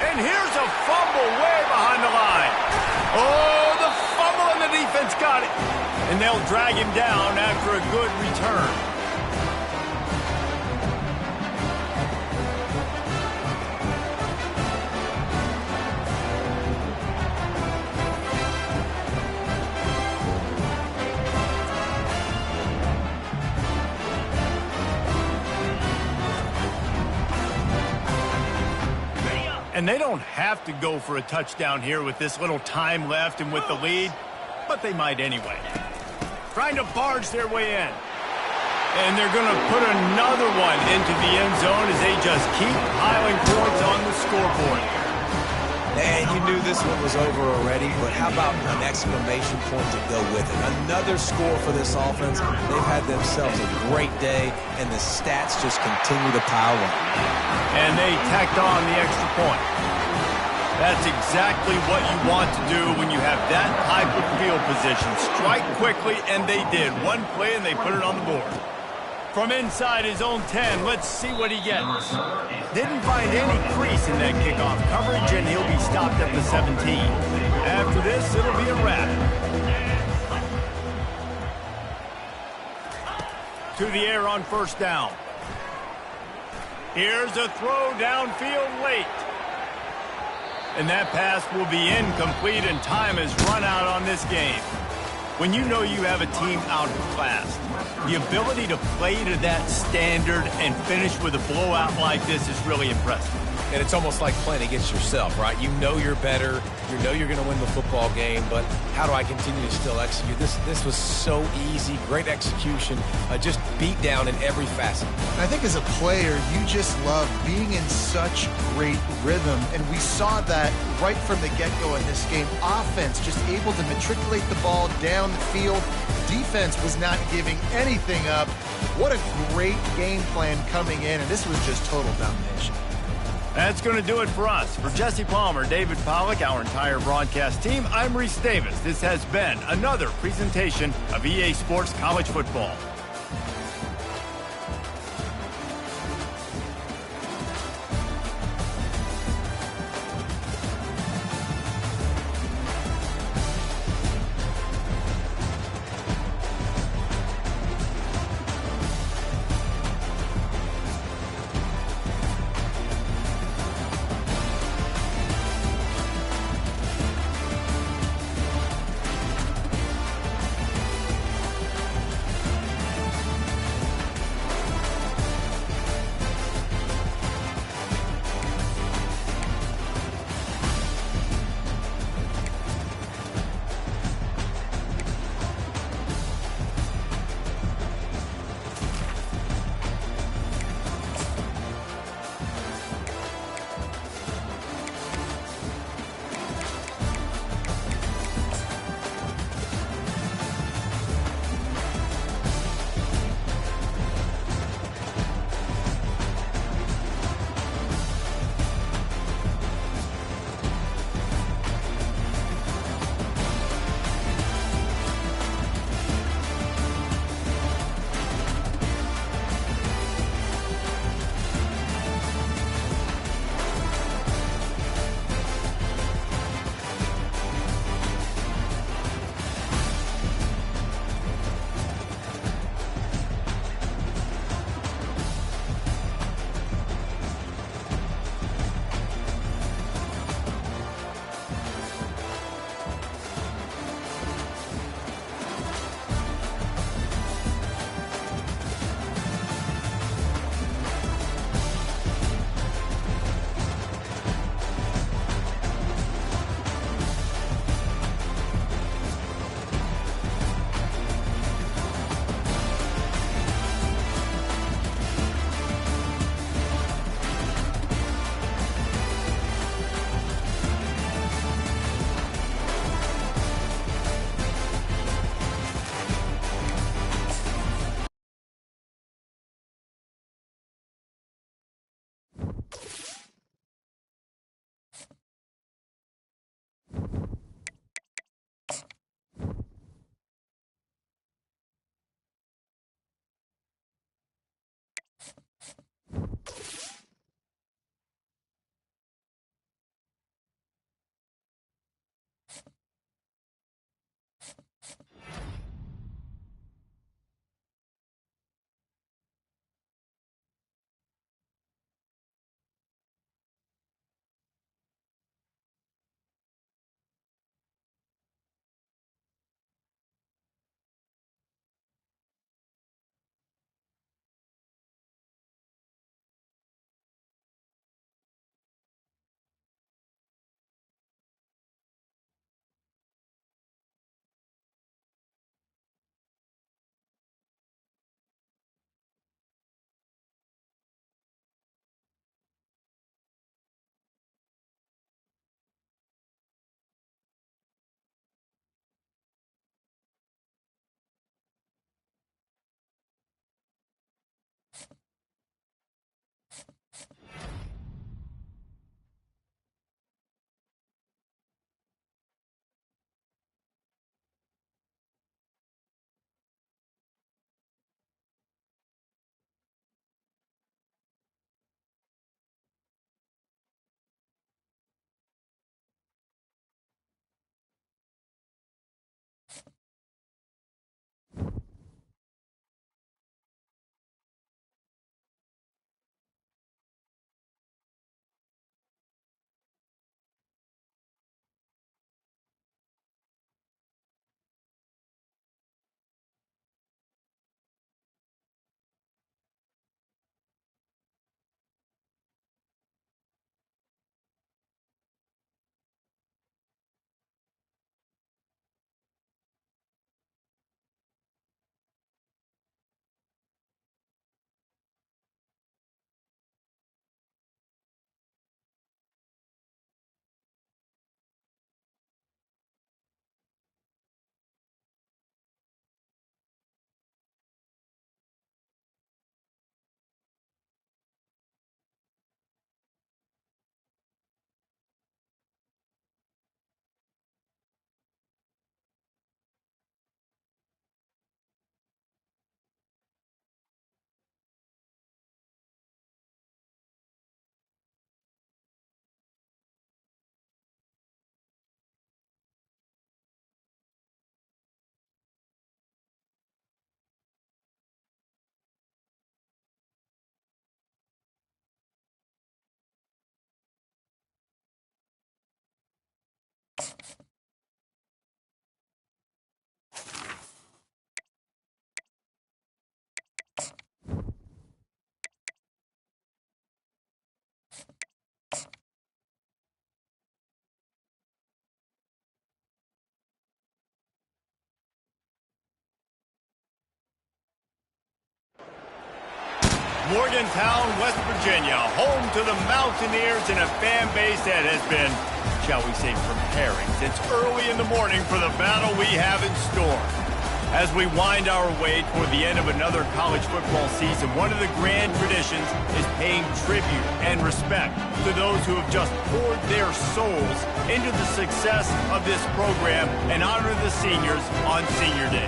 Speaker 1: And here's a fumble way behind the line. Oh, the fumble, and the defense got it. And they'll drag him down after a good return. And they don't have to go for a touchdown here with this little time left and with the lead, but they might anyway. Trying to barge their way in. And they're going to put another one into the end zone as they just keep piling points on the scoreboard.
Speaker 3: And you knew this one was over already, but how about an exclamation point to go with it? Another score for this offense. They've had themselves a great day, and the stats just continue to pile up.
Speaker 1: And they tacked on the extra point. That's exactly what you want to do when you have that type of field position. Strike quickly, and they did. One play, and they put it on the board. From inside his own 10, let's see what he gets. Didn't find any crease in that kickoff coverage, and he'll be stopped at the 17. After this, it'll be a wrap. To the air on first down. Here's a throw downfield late. And that pass will be incomplete, and time has run out on this game. When you know you have a team outclassed, the ability to play to that standard and finish with a blowout like this is really impressive.
Speaker 3: And it's almost like playing against yourself, right? You know you're better. You know you're going to win the football game, but how do I continue to still execute? This was so easy, great execution, just beat down in every facet.
Speaker 2: I think as a player, you just love being in such great rhythm, and we saw that right from the get-go in this game. Offense just able to matriculate the ball down the field. Defense was not giving anything up. What a great game plan coming in, and this was just total domination.
Speaker 1: That's going to do it for us. For Jesse Palmer, David Pollack, our entire broadcast team, I'm Reese Davis. This has been another presentation of EA Sports College Football. Morgantown, West Virginia, home to the Mountaineers and a fan base that has been, shall we say, preparing since early in the morning for the battle we have in store. As we wind our way toward the end of another college football season, one of the grand traditions is paying tribute and respect to those who have just poured their souls into the success of this program and honor the seniors on Senior Day.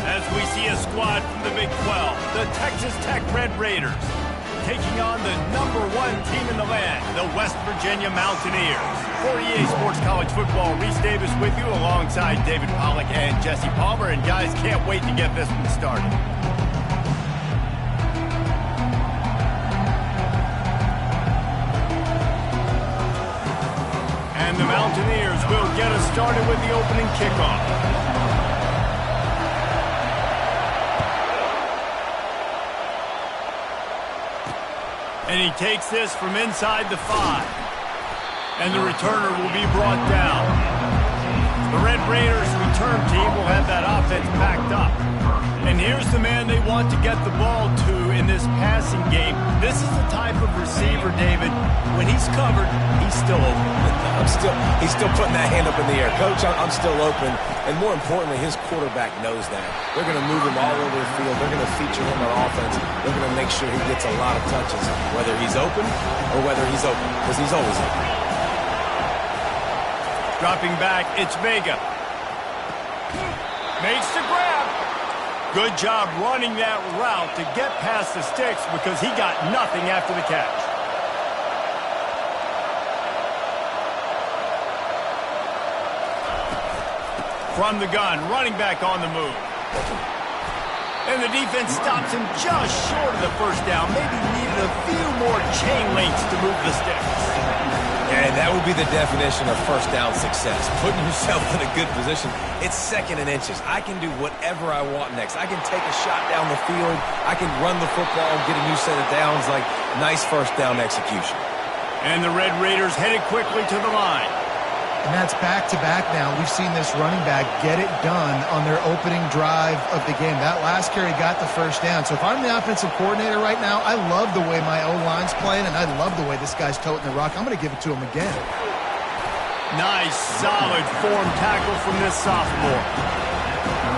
Speaker 1: As we see a squad from the Big 12, the Texas Tech Red Raiders, taking on the #1 team in the land, the West Virginia Mountaineers. For EA Sports College Football, Reese Davis with you alongside David Pollack and Jesse Palmer. And guys, can't wait to get this one started. And the Mountaineers will get us started with the opening kickoff. And he takes this from inside the 5. And the returner will be brought down. The Red Raiders return team will have that offense packed up. And here's the man they want to get the ball to in this passing game. This is the type of receiver, David, when he's covered, he's still open.
Speaker 3: He's still putting that hand up in the air. Coach, I'm still open. And more importantly, his quarterback knows that. They're going to move him all over the field. They're going to feature him on offense. They're going to make sure he gets a lot of touches, whether he's open or whether he's open, because he's always open.
Speaker 1: Dropping back, it's Vega. Makes the grab. Good job running that route to get past the sticks because he got nothing after the catch. From the gun, running back on the move. And the defense stops him just short of the first down. Maybe needed a few more chain links to move the sticks.
Speaker 3: And that would be the definition of first down success. Putting yourself in a good position. It's 2nd and inches. I can do whatever I want next. I can take a shot down the field. I can run the football and get a new set of downs. Like, nice first down execution.
Speaker 1: And the Red Raiders headed quickly to the line.
Speaker 2: And that's back-to-back now. We've seen this running back get it done on their opening drive of the game. That last carry got the first down. So if I'm the offensive coordinator right now, I love the way my O-line's playing, and I love the way this guy's toting the rock. I'm going to give it to him again.
Speaker 1: Nice, solid form tackle from this sophomore.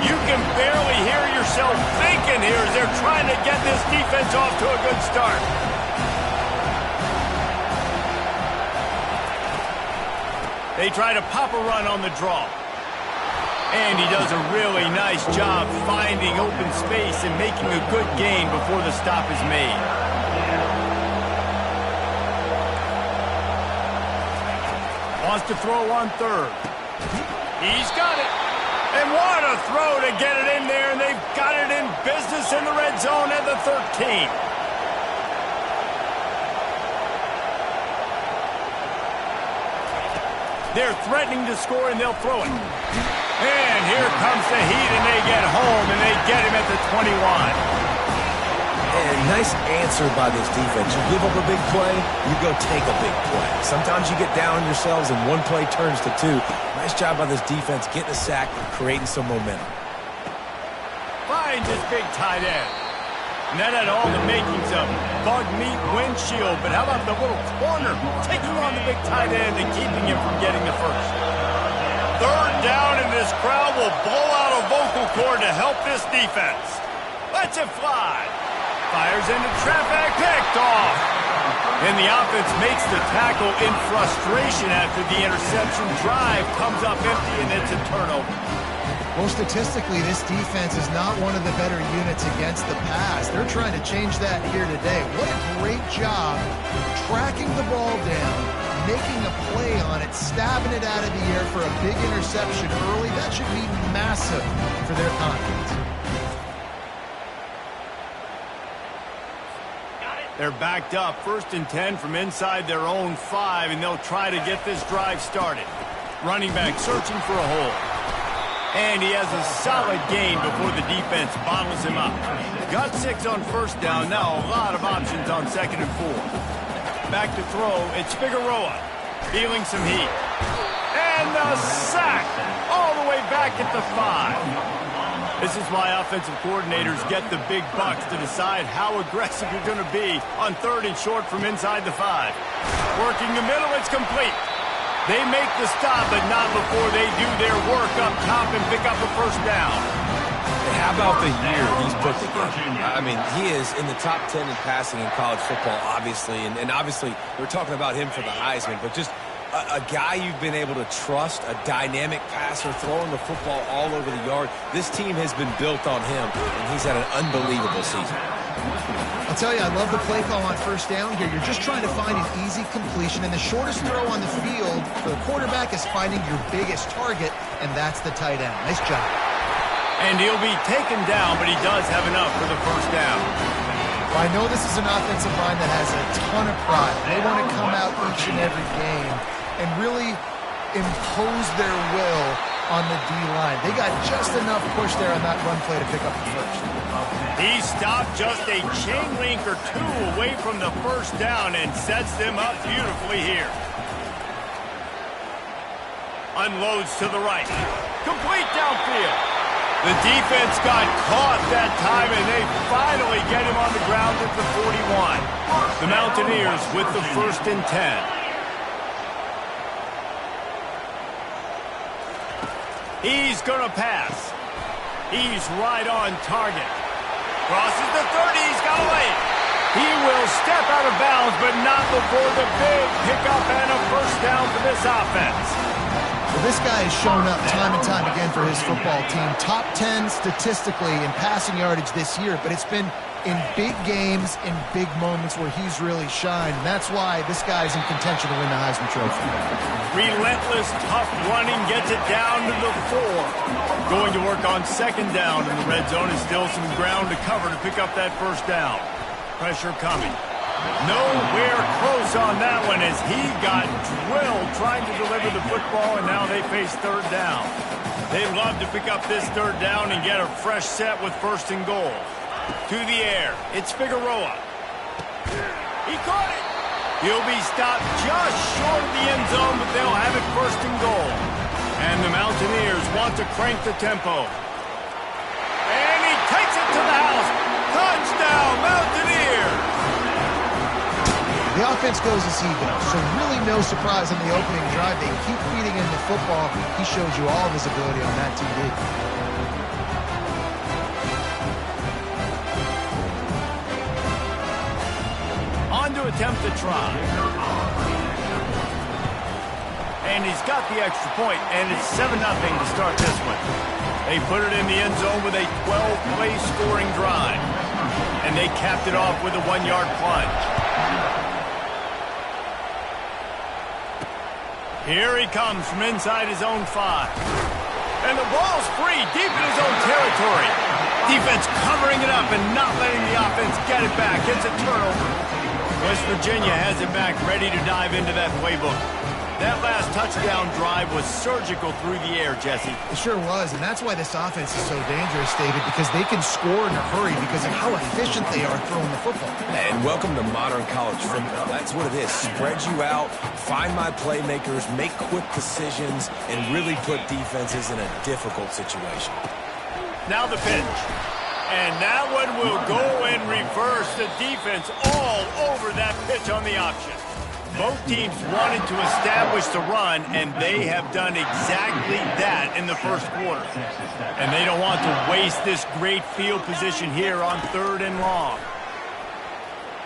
Speaker 1: You can barely hear yourself thinking here as they're trying to get this defense off to a good start. They try to pop a run on the draw. And he does a really nice job finding open space and making a good gain before the stop is made. Wants to throw on 3rd. He's got it. And what a throw to get it in there, and they've got it in business in the red zone at the 13. They're threatening to score, and they'll throw it. And here comes the heat, and they get home, and they get him at the 21.
Speaker 3: And nice answer by this defense. You give up a big play, you go take a big play. Sometimes you get down yourselves, and one play turns to 2. Nice job by this defense getting a sack and creating some momentum.
Speaker 1: Finds his big tight end. And that had all the makings of bug meat windshield. But how about the little corner taking on the big tight end and keeping him from getting the first? 3rd down, and this crowd will blow out a vocal cord to help this defense. Lets it fly. Fires into traffic, picked off. And the offense makes the tackle in frustration after the interception. Drive comes up empty, and it's a turnover.
Speaker 2: Well, statistically, this defense is not one of the better units against the pass. They're trying to change that here today. What a great job tracking the ball down, making a play on it, stabbing it out of the air for a big interception early. That should be massive for their confidence.
Speaker 1: They're backed up, 1st and 10 from inside their own 5, and they'll try to get this drive started. Running back searching for a hole. And he has a solid gain before the defense bottles him up. Got 6 on 1st down. Now a lot of options on 2nd and 4. Back to throw. It's Figueroa. Feeling some heat. And the sack all the way back at the 5. This is why offensive coordinators get the big bucks to decide how aggressive you're going to be on 3rd and short from inside the 5. Working the middle, it's complete. They make the stop, but not before they do their work up top and pick up a first down.
Speaker 3: And how about the year he's put together? I mean, he is in the top 10 in passing in college football, obviously. And obviously, we're talking about him for the Heisman, but just a guy you've been able to trust, a dynamic passer, throwing the football all over the yard. This team has been built on him, and he's had an unbelievable season.
Speaker 2: I'll tell you, I love the play call on first down here. You're just trying to find an easy completion, and the shortest throw on the field for the quarterback is finding your biggest target, and that's the tight end. Nice job.
Speaker 1: And he'll be taken down, but he does have enough for the first down.
Speaker 2: Well, I know this is an offensive line that has a ton of pride. They want to come out each and every game and really impose their will on the D-line. They got just enough push there on that run play to pick up the first.
Speaker 1: He stopped just a chain link or 2 away from the first down and sets them up beautifully here. Unloads to the right. Complete downfield. The defense got caught that time, and they finally get him on the ground at the 41. The Mountaineers with the 1st and 10. He's going to pass. He's right on target. Crosses the 30. He's got away. He will step out of bounds, but not before the big pickup and a first down for this offense.
Speaker 2: Well, this guy has shown up time and time again for his football team. Top 10 statistically in passing yardage this year, but it's been in big games, in big moments where he's really shined. And that's why this guy's in contention to win the Heisman Trophy.
Speaker 1: Relentless, tough running gets it down to the 4. Going to work on 2nd down in the red zone is still some ground to cover to pick up that first down. Pressure coming. Nowhere close on that one as he got drilled trying to deliver the football, and now they face 3rd down. They love to pick up this 3rd down and get a fresh set with 1st and goal. To the air, it's Figueroa. He caught it. He'll be stopped just short of the end zone, but they'll have it 1st and goal. And the Mountaineers want to crank the tempo. And he takes it to the house. Touchdown, Mountaineers!
Speaker 2: The offense goes as he goes, so really no surprise on the opening drive. They keep feeding him the football. He shows you all of his ability on that TV.
Speaker 1: On to attempt to try. And he's got the extra point, and it's 7-0 to start this one. They put it in the end zone with a 12-play scoring drive. And they capped it off with a 1-yard plunge. Here he comes from inside his own 5. And the ball's free deep in his own territory. Defense covering it up and not letting the offense get it back. It's a turnover. West Virginia has it back, ready to dive into that playbook. That last touchdown drive was surgical through the air, Jesse.
Speaker 2: It sure was, and that's why this offense is so dangerous, David, because they can score in a hurry because of how efficient they are throwing the football.
Speaker 3: And welcome to modern college football. That's what it is. Spread you out, find my playmakers, make quick decisions, and really put defenses in a difficult situation.
Speaker 1: Now the pitch. And that one will go in reverse. The defense all over that pitch on the option. Both teams wanted to establish the run, and they have done exactly that in the first quarter. And they don't want to waste this great field position here on 3rd and long.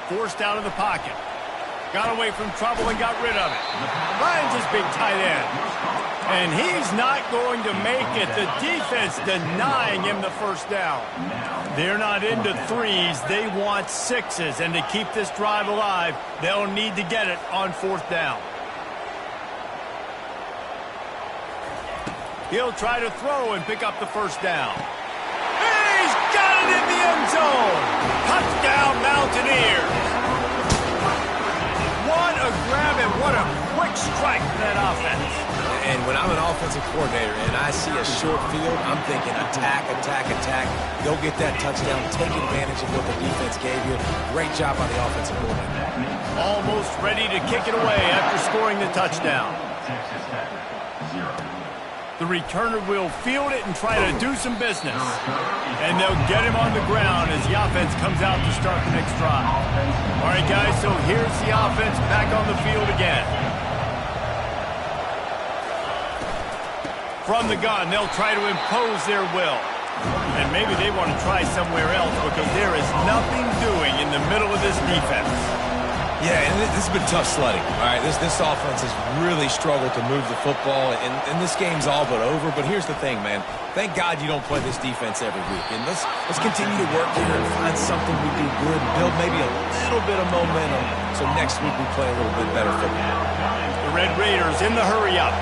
Speaker 1: Forced out of the pocket. Got away from trouble and got rid of it. Finds his big tight end. And he's not going to make it. The defense denying him the first down. They're not into 3s. They want 6s. And to keep this drive alive, they'll need to get it on 4th down. He'll try to throw and pick up the first down. He's got it in the end zone. Touchdown, Mountaineers. What a grab and what a quick strike for that offense.
Speaker 3: And when I'm an offensive coordinator and I see a short field, I'm thinking attack, attack, attack. Go get that touchdown. Take advantage of what the defense gave you. Great job by the offensive coordinator.
Speaker 1: Almost ready to kick it away after scoring the touchdown. The returner will field it and try to do some business. And they'll get him on the ground as the offense comes out to start the next drive. All right, guys, so here's the offense back on the field again. From the gun, they'll try to impose their will. And maybe they want to try somewhere else because there is nothing doing in the middle of this defense.
Speaker 3: Yeah, and this has been tough sledding. All right, this offense has really struggled to move the football, and this game's all but over. But here's the thing, man. Thank God you don't play this defense every week. And let's continue to work here and find something we do good and build maybe a little bit of momentum so next week we play a little bit better football.
Speaker 1: The Red Raiders in the hurry-up.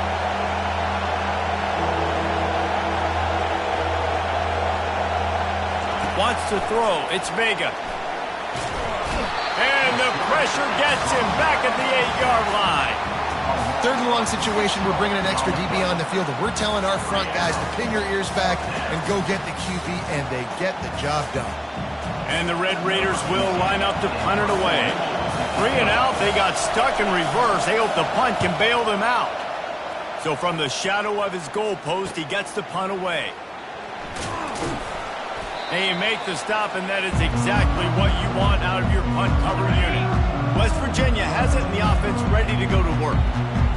Speaker 1: Wants to throw. It's Vega. And the pressure gets him back at the 8-yard line.
Speaker 2: 3rd and long situation, we're bringing an extra DB on the field, and we're telling our front guys to pin your ears back and go get the QB, and they get the job done.
Speaker 1: And the Red Raiders will line up to punt it away. 3 and out, they got stuck in reverse. They hope the punt can bail them out. So from the shadow of his goalpost, he gets the punt away. They make the stop, and that is exactly what you want out of your punt cover unit. West Virginia has it, and the offense ready to go to work.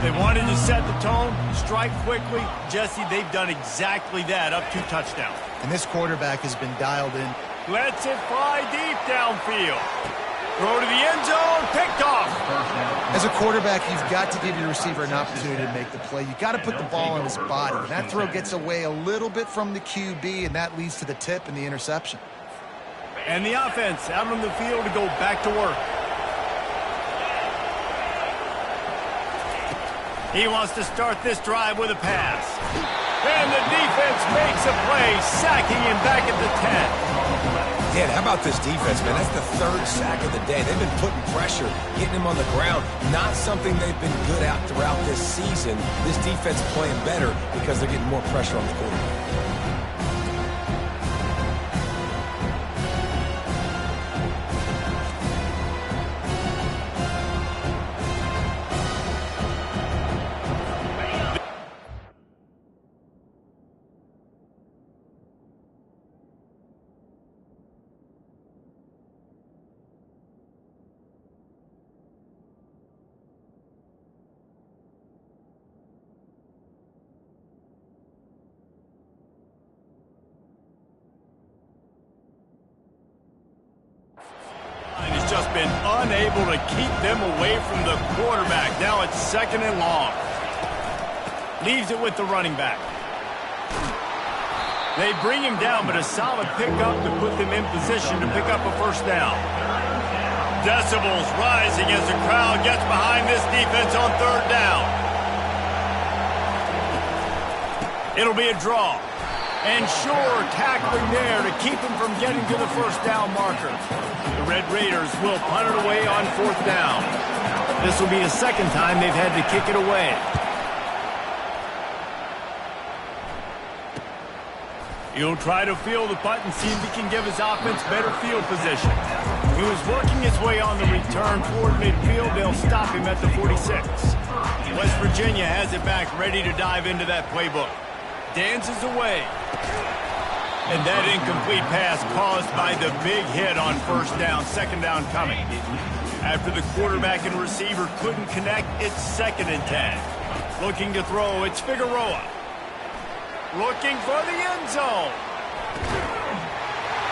Speaker 1: They wanted to set the tone, strike quickly. Jesse, they've done exactly that, up 2 touchdowns.
Speaker 2: And this quarterback has been dialed in.
Speaker 1: Lets it fly deep downfield. Throw to the end zone, picked off.
Speaker 2: As a quarterback, you've got to give your receiver an opportunity to make the play. You've got to put the ball on his body. And that throw gets away a little bit from the QB, and that leads to the tip and the interception.
Speaker 1: And the offense out on the field to go back to work. He wants to start this drive with a pass. And the defense makes a play, sacking him back at the 10.
Speaker 3: Dan, how about this defense, man? That's the 3rd sack of the day. They've been putting pressure, getting him on the ground. Not something they've been good at throughout this season. This defense playing better because they're getting more pressure on the quarterback.
Speaker 1: He's just been unable to keep them away from the quarterback. Now it's 2nd and long. Leaves it with the running back. They bring him down, but a solid pickup to put them in position to pick up a 1st down. Decibels rising as the crowd gets behind this defense on 3rd down. It'll be a draw. And sure, tackling there to keep him from getting to the 1st down marker. The Red Raiders will punt it away on 4th down. This will be the 2nd time they've had to kick it away. He'll try to field the punt and see if he can give his offense better field position. He was working his way on the return toward midfield. They'll stop him at the 46. West Virginia has it back, ready to dive into that playbook. Dances away. And that incomplete pass caused by the big hit on 1st down, 2nd down coming. After the quarterback and receiver couldn't connect, it's 2nd and 10. Looking to throw, it's Figueroa. Looking for the end zone.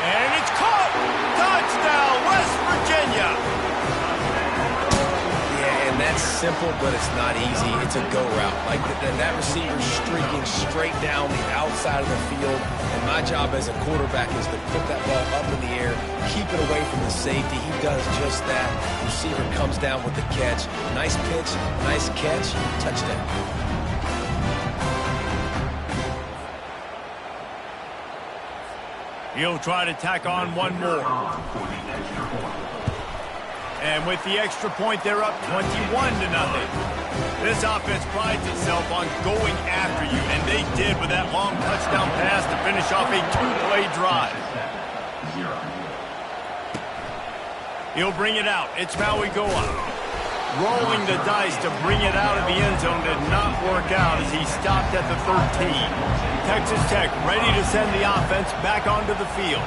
Speaker 1: And it's caught! Touchdown, West Virginia!
Speaker 3: Yeah, and that's simple, but it's not easy. It's a go route. Like that receiver streaking straight down the outside of the field. And my job as a quarterback is to put that ball up in the air, keep it away from the safety. He does just that. The receiver comes down with the catch. Nice pitch, nice catch, touchdown.
Speaker 1: He'll try to tack on one more. And with the extra point, they're up 21-0. This offense prides itself on going after you, and they did with that long touchdown pass to finish off a 2-play drive. He'll bring it out. It's Maui Goa. Rolling the dice to bring it out of the end zone did not work out as he stopped at the 13. Texas Tech ready to send the offense back onto the field.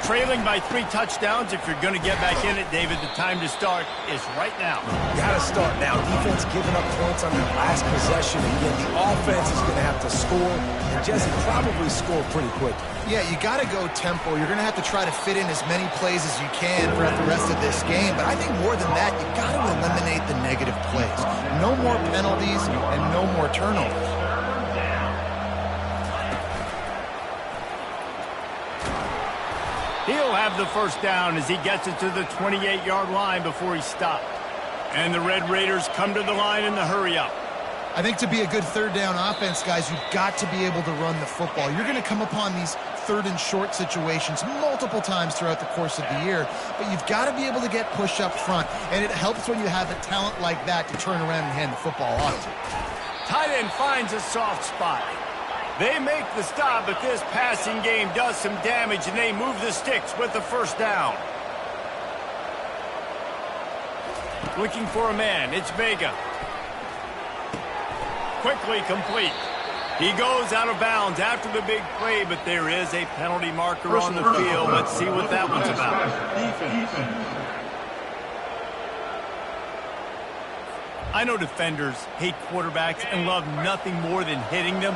Speaker 1: Trailing by 3 touchdowns. If you're going to get back in it, David, the time to start is right now.
Speaker 3: Got to start now. Defense giving up points on their last possession. Again, the offense is going to have to score, and Jesse probably score pretty quick.
Speaker 2: Yeah, you got to go tempo. You're going to have to try to fit in as many plays as you can throughout the rest of this game. But I think more than that, you got to eliminate the negative plays. No more penalties and no more turnovers.
Speaker 1: He'll have the first down as he gets it to the 28-yard line before he stopped. And the Red Raiders come to the line in the hurry-up.
Speaker 2: I think to be a good third down offense, guys, you've got to be able to run the football. You're going to come upon these third and short situations multiple times throughout the course of the year, but you've got to be able to get push up front, and it helps when you have a talent like that to turn around and hand the football off to.
Speaker 1: Tight end finds a soft spot. They make the stop, but this passing game does some damage, and they move the sticks with the first down. Looking for a man. It's Vega. Quickly complete. He goes out of bounds after the big play, but there is a penalty marker on the field. Let's see what that one's about. I know defenders hate quarterbacks and love nothing more than hitting them.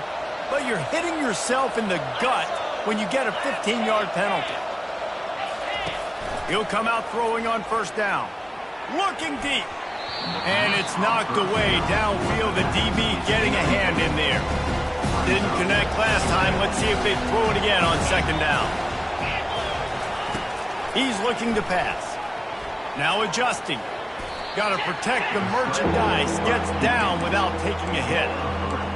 Speaker 1: But you're hitting yourself in the gut when you get a 15-yard penalty. He'll come out throwing on first down. Looking deep. And it's knocked away downfield. The DB getting a hand in there. Didn't connect last time. Let's see if they throw it again on second down. He's looking to pass. Now adjusting. Got to protect the merchandise. Gets down without taking a hit.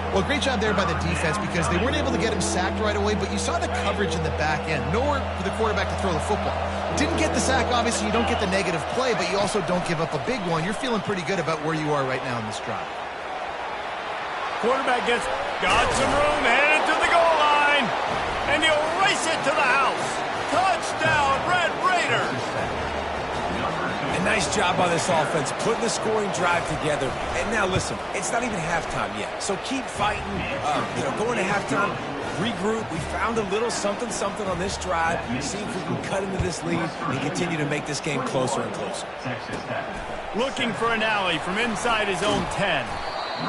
Speaker 2: Well, great job there by the defense because they weren't able to get him sacked right away, but you saw the coverage in the back end. Nowhere for the quarterback to throw the football. Didn't get the sack, obviously. You don't get the negative play, but you also don't give up a big one. You're feeling pretty good about where you are right now in this drive.
Speaker 1: Quarterback got some room, headed to the goal line, and he'll race it to the house. Touchdown, Red Raiders!
Speaker 3: A nice job by this offense, putting the scoring drive together. And now listen, it's not even halftime yet. So keep fighting, going to halftime, regroup. We found a little something on this drive. See if we can cut into this lead and continue to make this game closer and closer.
Speaker 1: Looking for an alley from inside his own 10.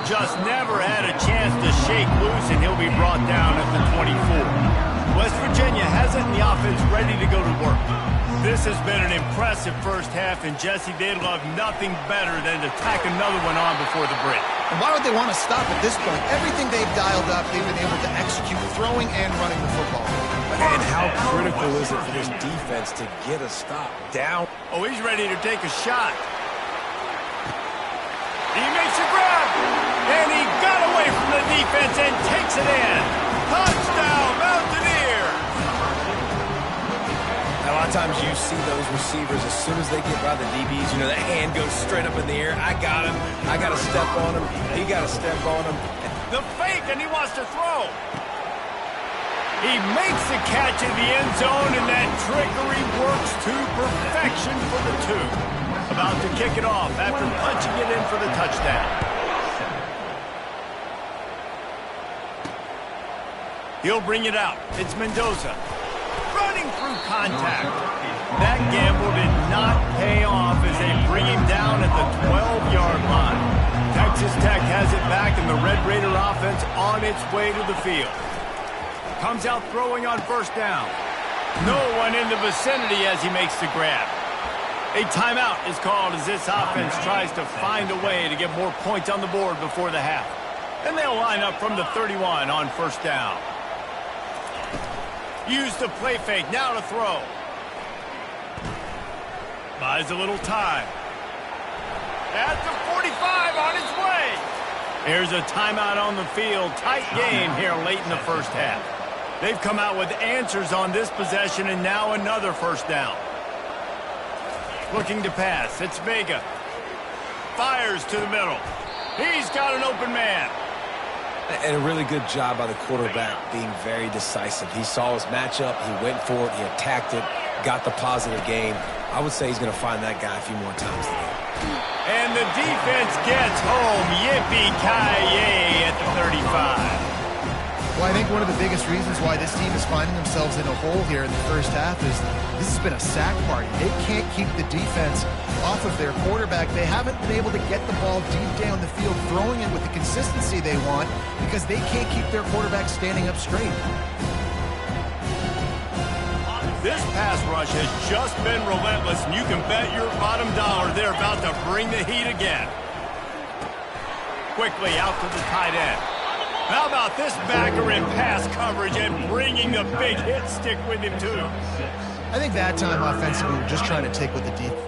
Speaker 1: Just never had a chance to shake loose, and he'll be brought down at the 24. West Virginia has it in the offense ready to go to work. This has been an impressive first half, and Jesse, they'd love nothing better than to tack another one on before the break.
Speaker 2: And why would they want to stop at this point? Everything they've dialed up, they've been able to execute, throwing and running the football.
Speaker 3: And how critical is it for this defense to get a stop down?
Speaker 1: Oh, he's ready to take a shot. He makes a grab, and he got away from the defense and takes it in. Touchdown, Mountaineers!
Speaker 3: A lot of times you see those receivers, as soon as they get by the DBs, that hand goes straight up in the air. I got him. I got to step on him. He got to step on him.
Speaker 1: The fake, and he wants to throw. He makes the catch in the end zone, and that trickery works to perfection for the two. About to kick it off after punching it in for the touchdown. He'll bring it out. It's Mendoza. Running through contact. That gamble did not pay off as they bring him down at the 12-yard line. Texas Tech has it back, and the Red Raider offense on its way to the field. Comes out throwing on first down. No one in the vicinity as he makes the grab. A timeout is called as this offense tries to find a way to get more points on the board before the half. And they'll line up from the 31 on first down. Use the play fake, now to throw. Buys a little time. At the 45 on his way. Here's a timeout on the field. Tight game here late in the first half. They've come out with answers on this possession, and now another first down. Looking to pass. It's Vega. Fires to the middle. He's got an open man.
Speaker 3: And a really good job by the quarterback being very decisive. He saw his matchup. He went for it. He attacked it. Got the positive gain. I would say he's going to find that guy a few more times today.
Speaker 1: And the defense gets home. Yippee-ki-yay at the 35.
Speaker 2: Well, I think one of the biggest reasons why this team is finding themselves in a hole here in the first half is this has been a sack party. They can't keep the defense off of their quarterback. They haven't been able to get the ball deep down the field, throwing it with the consistency they want because they can't keep their quarterback standing up straight.
Speaker 1: This pass rush has just been relentless, and you can bet your bottom dollar they're about to bring the heat again. Quickly out to the tight end. How about this backer in pass coverage and bringing the big hit stick with him, too?
Speaker 2: I think that time offensively, we're just trying to take what the defense.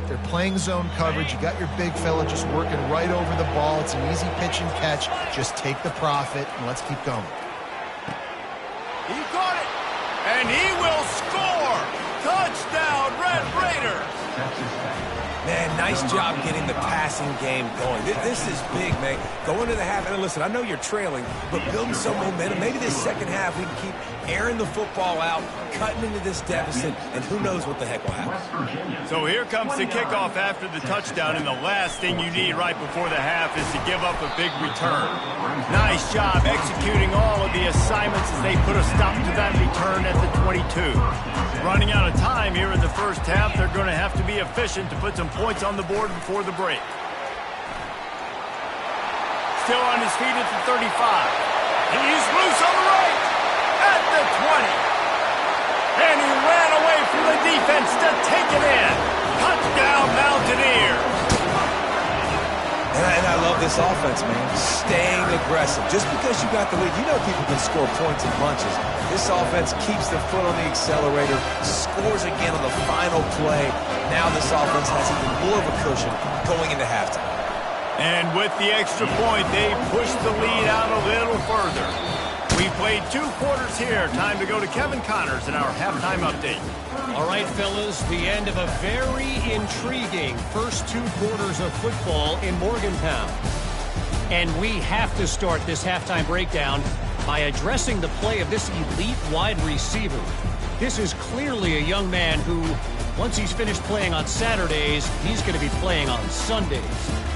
Speaker 2: They're playing zone coverage. You got your big fella just working right over the ball. It's an easy pitch and catch. Just take the profit and let's keep going.
Speaker 1: He got it, and he will score. Touchdown, Red Raiders.
Speaker 3: Man, nice job getting the passing game going. This is big, man. Going to the half, and listen, I know you're trailing, but building some momentum. Maybe this second half we can keep airing the football out, cutting into this deficit, and who knows what the heck will happen.
Speaker 1: So here comes the kickoff after the touchdown, and the last thing you need right before the half is to give up a big return. Nice job executing all of the assignments as they put a stop to that return at the 22. Running out of time here in the first half, they're going to have to be efficient to put some points on the board before the break. Still on his feet at the 35. He's loose on the right at the 20. And he ran away from the defense to take it in. Touchdown, Mountaineers.
Speaker 3: And I love this offense, man. Staying aggressive. Just because you got the lead, you know people can score points in bunches. This offense keeps their foot on the accelerator, scores again on the final play. Now this offense has even more of a cushion going into halftime.
Speaker 1: And with the extra point, they push the lead out a little further. We played 2 quarters here. Time to go to Kevin Connors in our halftime update.
Speaker 5: All right, fellas, the end of a very intriguing first 2 quarters of football in Morgantown. And we have to start this halftime breakdown by addressing the play of this elite wide receiver. This is clearly a young man who, once he's finished playing on Saturdays, he's going to be playing on Sundays.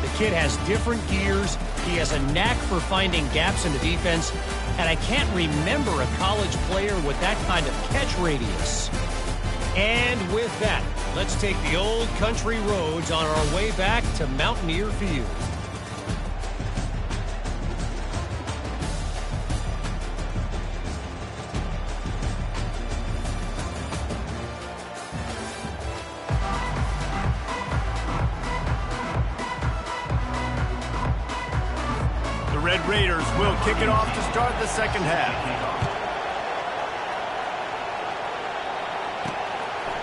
Speaker 5: The kid has different gears. He has a knack for finding gaps in the defense. And I can't remember a college player with that kind of catch radius. And with that, let's take the old country roads on our way back to Mountaineer Field.
Speaker 1: The Red Raiders will kick it off to start the second half.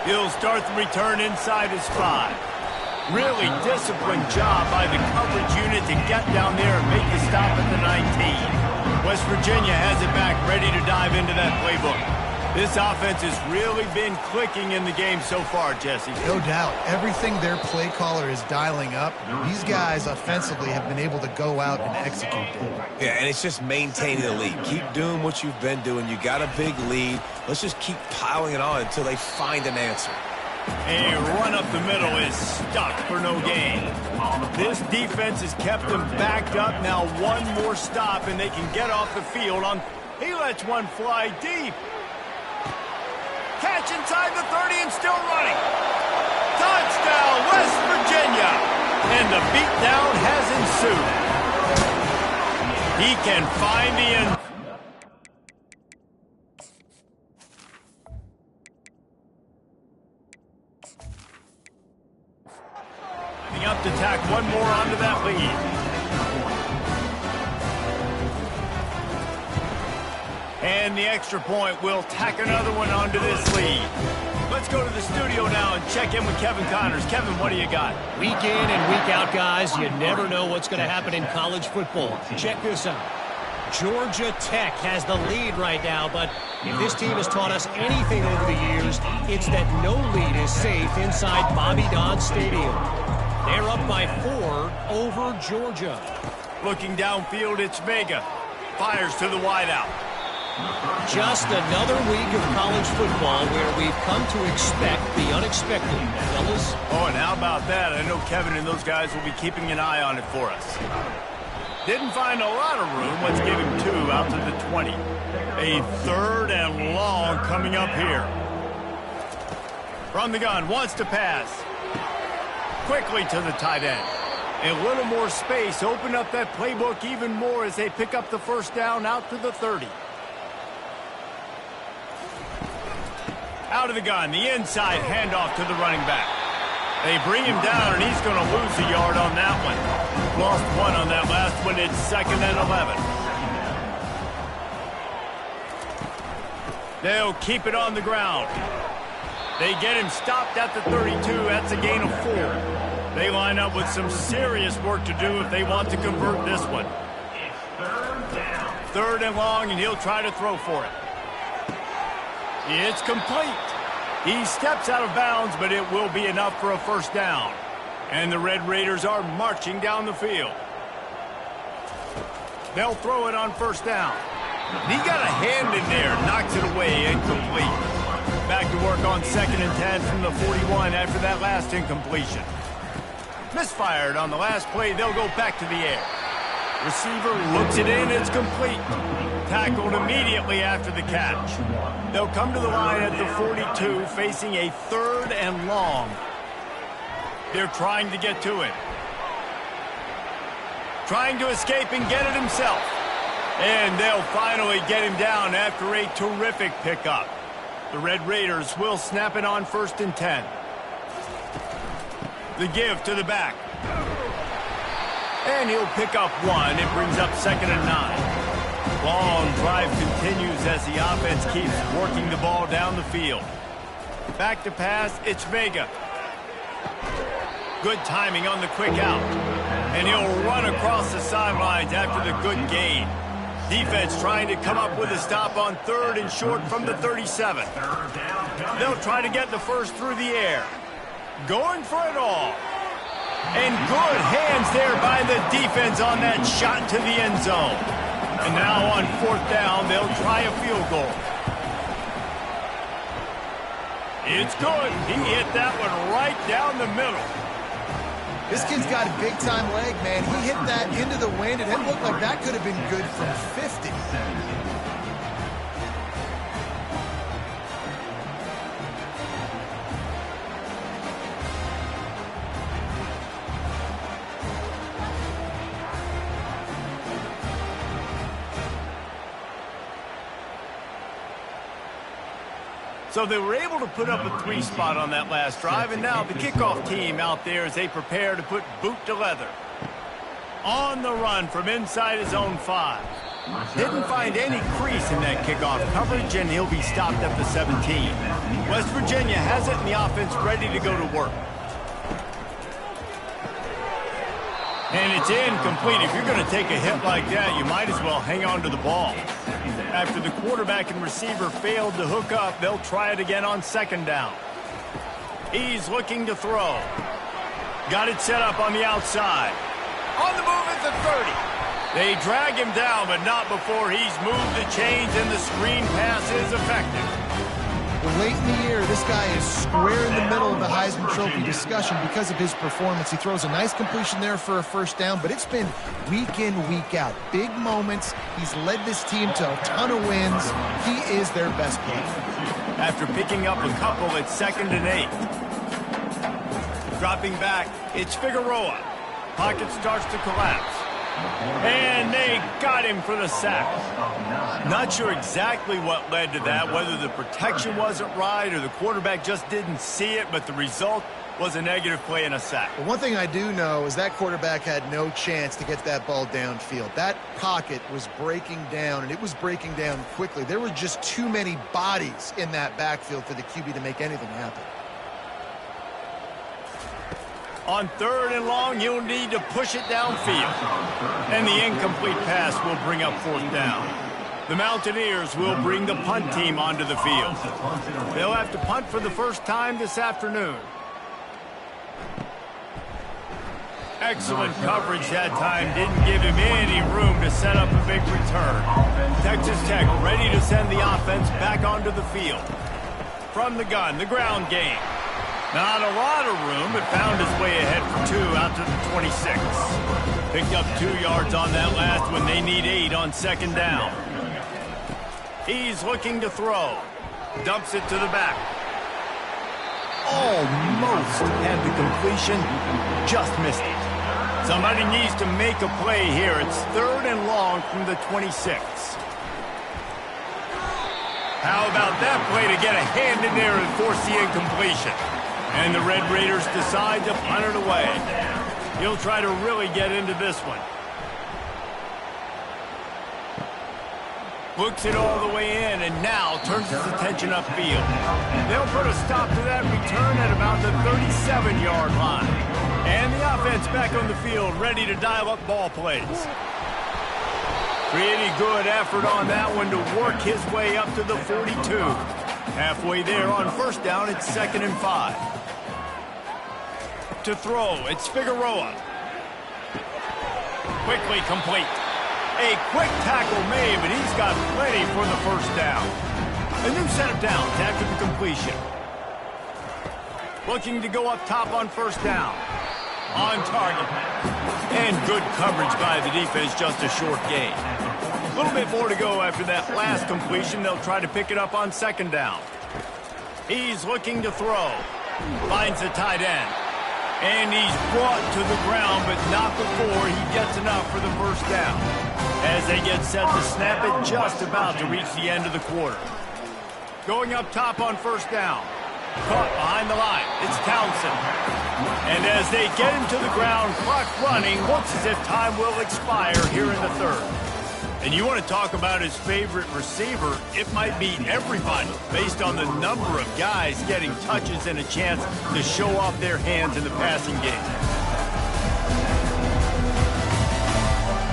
Speaker 1: He'll start the return inside his 5. Really disciplined job by the coverage unit to get down there and make the stop at the 19. West Virginia has it back, ready to dive into that playbook. This offense has really been clicking in the game so far, Jesse.
Speaker 2: No doubt. Everything their play caller is dialing up, these guys offensively have been able to go out and execute it.
Speaker 3: Yeah, and it's just maintaining the lead. Keep doing what you've been doing. You got a big lead. Let's just keep piling it on until they find an answer.
Speaker 1: A run up the middle is stuck for no gain. This defense has kept them backed up. Now one more stop and they can get off the field. He lets one fly deep. Catch inside the 30 and still running. Touchdown, West Virginia. And the beatdown has ensued. He can find the end. Up to tack one more onto that lead. And the extra point will tack another one onto this lead. Let's go to the studio now and check in with Kevin Connors. Kevin, what do you got?
Speaker 5: Week in and week out, guys, you never know what's going to happen in college football. Check this out. Georgia Tech has the lead right now, but if this team has taught us anything over the years, it's that no lead is safe inside Bobby Dodd Stadium. They're up by 4 over Georgia. Looking downfield, it's Vega. Fires to the wideout. Just another week of college football where we've come to expect the unexpected, fellas.
Speaker 1: Oh, and how about that? I know Kevin and those guys will be keeping an eye on it for us. Didn't find a lot of room. Let's give him 2 out to the 20. A 3rd and long coming up here. From the gun, wants to pass. Quickly to the tight end. A little more space. Open up that playbook even more as they pick up the first down out to the 30. Out of the gun. The inside handoff to the running back. They bring him down, and he's going to lose a yard on that one. Lost 1 on that last one. It's 2nd and 11. They'll keep it on the ground. They get him stopped at the 32. That's a gain of 4. They line up with some serious work to do if they want to convert this one. 3rd and long, and he'll try to throw for it. It's complete. He steps out of bounds, but it will be enough for a first down. And the Red Raiders are marching down the field. They'll throw it on first down. He got a hand in there, knocks it away, incomplete. Back to work on 2nd and 10 from the 41 after that last incompletion. Misfired on the last play. They'll go back to the air. Receiver looks it in. It's complete. Tackled immediately after the catch. They'll come to the line at the 42, facing a 3rd and long. They're trying to get to it. Trying to escape and get it himself. And they'll finally get him down after a terrific pickup. The Red Raiders will snap it on 1st and 10. The give to the back. And he'll pick up 1. It brings up 2nd and 9. Long drive continues as the offense keeps working the ball down the field. Back to pass, it's Vega. Good timing on the quick out. And he'll run across the sidelines after the good gain. Defense trying to come up with a stop on 3rd and short from the 37. They'll try to get the first through the air. Going for it all. And good hands there by the defense on that shot to the end zone. And now on 4th down, they'll try a field goal. It's good. He hit that one right down the middle.
Speaker 2: This kid's got a big-time leg, man. He hit that into the wind, and it looked like that could have been good from 50.
Speaker 1: So they were able to put up a 3 spot on that last drive, and now the kickoff team out there as they prepare to put boot to leather. On the run from inside his own 5. Didn't find any crease in that kickoff coverage, and he'll be stopped at the 17. West Virginia has it, and the offense ready to go to work. And it's incomplete. If you're going to take a hit like that, you might as well hang on to the ball. After the quarterback and receiver failed to hook up, they'll try it again on second down. He's looking to throw. Got it set up on the outside. On the move at the 30. They drag him down, but not before he's moved the chains, and the screen pass is effective.
Speaker 2: Late in the year, this guy is square in the middle of the Heisman Trophy discussion because of his performance. He throws a nice completion there for a first down, but it's been week in, week out. Big moments. He's led this team to a ton of wins. He is their best player.
Speaker 1: After picking up a couple at 2nd and 8. Dropping back, it's Figueroa. Pocket starts to collapse. And they got him for the sack. Not sure exactly what led to that, whether the protection wasn't right or the quarterback just didn't see it, but the result was a negative play and a sack.
Speaker 2: But one thing I do know is that quarterback had no chance to get that ball downfield. That pocket was breaking down, and it was breaking down quickly. There were just too many bodies in that backfield for the QB to make anything happen.
Speaker 1: On 3rd and long, you'll need to push it downfield. And the incomplete pass will bring up 4th down. The Mountaineers will bring the punt team onto the field. They'll have to punt for the first time this afternoon. Excellent coverage that time. Didn't give him any room to set up a big return. Texas Tech ready to send the offense back onto the field. From the gun, the ground game. Not a lot of room, but found his way ahead for 2 out to the 26. Picked up 2 yards on that last one. They need 8 on 2nd down. He's looking to throw. Dumps it to the back. Almost had the completion. Just missed it. Somebody needs to make a play here. It's 3rd and long from the 26. How about that play to get a hand in there and force the incompletion? And the Red Raiders decide to punt it away. He'll try to really get into this one. Looks it all the way in, and now turns his attention upfield. They'll put a stop to that return at about the 37-yard line. And the offense back on the field, ready to dial up ball plays. Pretty good effort on that one to work his way up to the 42. Halfway there on 1st down, it's 2nd and 5. To throw, it's Figueroa. Quickly complete. A quick tackle made, but he's got plenty for the 1st down. A new set of downs after the completion. Looking to go up top on 1st down. On target. And good coverage by the defense, just a short gain. A little bit more to go after that last completion. They'll try to pick it up on 2nd down. He's looking to throw. Finds the tight end. And he's brought to the ground, but not before he gets enough for the 1st down. As they get set to snap it, just about to reach the end of the quarter. Going up top on 1st down. Caught behind the line. It's Townsend. And as they get him to the ground, clock running, looks as if time will expire here in the 3rd. And you want to talk about his favorite receiver, it might be everybody, based on the number of guys getting touches and a chance to show off their hands in the passing game.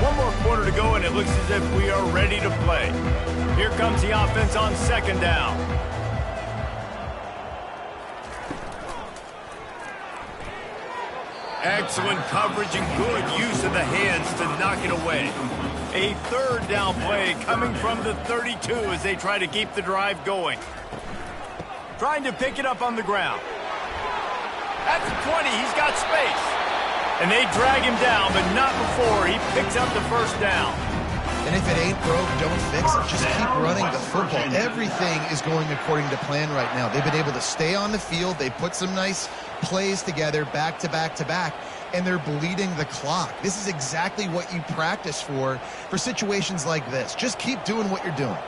Speaker 1: One more quarter to go, and it looks as if we are ready to play. Here comes the offense on 2nd down. Excellent coverage and good use of the hands to knock it away. A 3rd down play coming from the 32 as they try to keep the drive going. Trying to pick it up on the ground. At the 20, he's got space. And they drag him down, but not before he picks up the 1st down.
Speaker 2: And if it ain't broke, don't fix it. Just keep running the football. Everything is going according to plan right now. They've been able to stay on the field. They put some nice plays together back to back to back, and they're bleeding the clock. This is exactly what you practice for situations like this. Just keep doing what you're doing.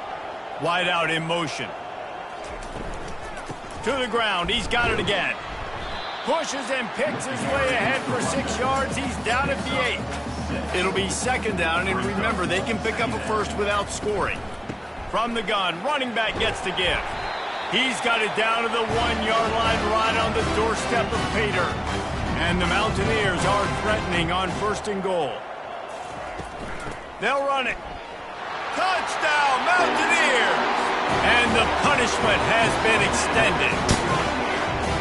Speaker 1: Wide out in motion. To the ground. He's got it again. Pushes and picks his way ahead for 6 yards. He's down at the 8. It'll be 2nd down, and remember, they can pick up a 1st without scoring. From the gun, running back gets the give. He's got it down to the 1-yard line right on the doorstep of Pater. And the Mountaineers are threatening on 1st and goal. They'll run it. Touchdown, Mountaineers! And the punishment has been extended.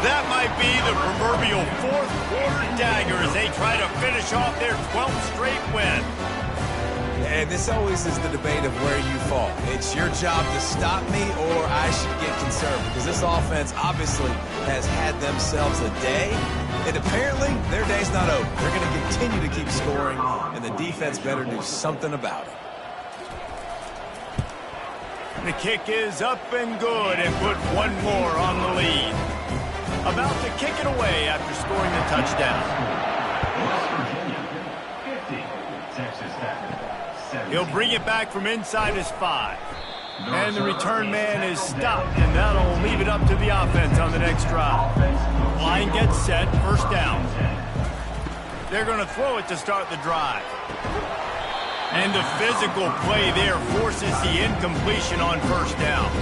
Speaker 1: That might be the proverbial fourth quarter dagger as they try to finish off their 12th straight win.
Speaker 3: And this always is the debate of where you fall. It's your job to stop me or I should get concerned because this offense obviously has had themselves a day. And apparently, their day's not over. They're going to continue to keep scoring, and the defense better do something about it.
Speaker 1: The kick is up and good and put one more on the lead. About to kick it away after scoring the touchdown.
Speaker 4: West Virginia, 50. Texas Tech, 7.
Speaker 1: He'll bring it back from inside his 5. And the return man is stopped, and that'll leave it up to the offense on the next drive. Line gets set, first down. They're going to throw it to start the drive. And the physical play there forces the incompletion on first down.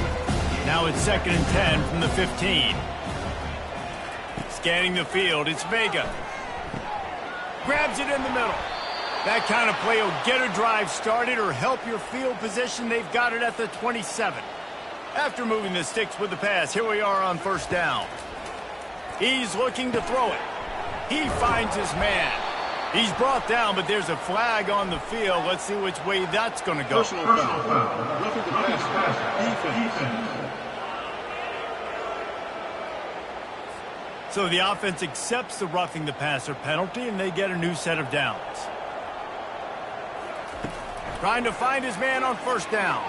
Speaker 1: Now it's 2nd and 10 from the 15. Scanning the field, it's Vega. Grabs it in the middle. That kind of play will get a drive started or help your field position. They've got it at the 27. After moving the sticks with the pass, here we are on first down. He's looking to throw it. He finds his man. He's brought down, but there's a flag on the field. Let's see which way that's going to go.
Speaker 6: Personal foul. Roughing the passer. Defense.
Speaker 1: So the offense accepts the roughing the passer penalty, and they get a new set of downs. Trying to find his man on first down.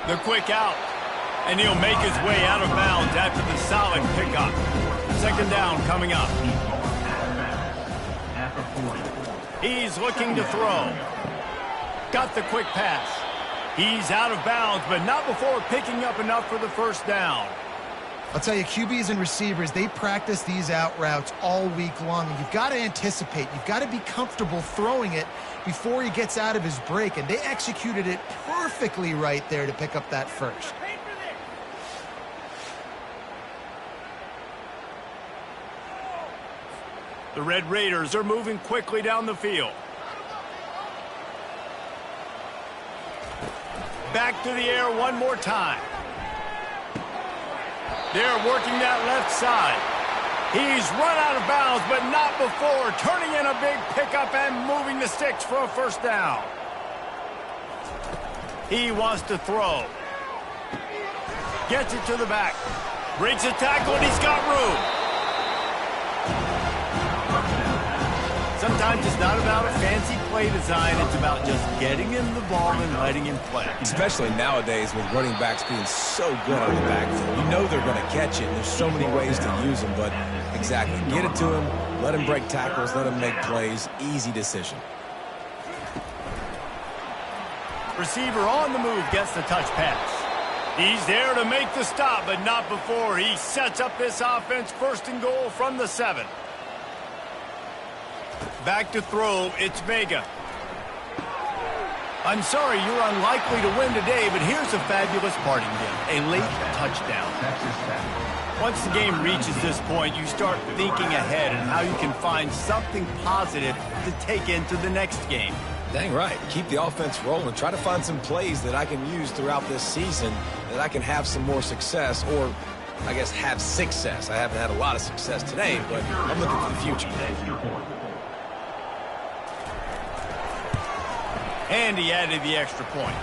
Speaker 1: The quick out. And he'll make his way out of bounds after the solid pickup. 2nd down coming up. He's looking to throw. Got the quick pass. He's out of bounds, but not before picking up enough for the first down.
Speaker 2: I'll tell you, QBs and receivers, they practice these out routes all week long, and you've got to anticipate. You've got to be comfortable throwing it before he gets out of his break, and they executed it perfectly right there to pick up that first.
Speaker 1: The Red Raiders are moving quickly down the field. Back to the air one more time. They're working that left side. He's run out of bounds, but not before turning in a big pickup and moving the sticks for a first down. He wants to throw. Gets it to the back. Breaks a tackle, and he's got room. Sometimes it's not about a fancy play design. It's about just getting him the ball and letting him play.
Speaker 3: Especially nowadays with running backs being so good on the backfield. You know they're going to catch it, and there's so many ways to use them, but exactly. Get it to him, let him break tackles, let him make plays. Easy decision.
Speaker 1: Receiver on the move gets the touch pass. He's there to make the stop, but not before he sets up this offense 1st and goal from the 7. Back to throw, it's Vega. I'm sorry, you're unlikely to win today, but here's a fabulous parting gift, a late touchdown. Once the game reaches this point, you start thinking ahead and how you can find something positive to take into the next game.
Speaker 3: Dang right. Keep the offense rolling. Try to find some plays that I can use throughout this season that I can have some more success, or I guess have success. I haven't had a lot of success today, but I'm looking for the future.
Speaker 1: And he added the extra point.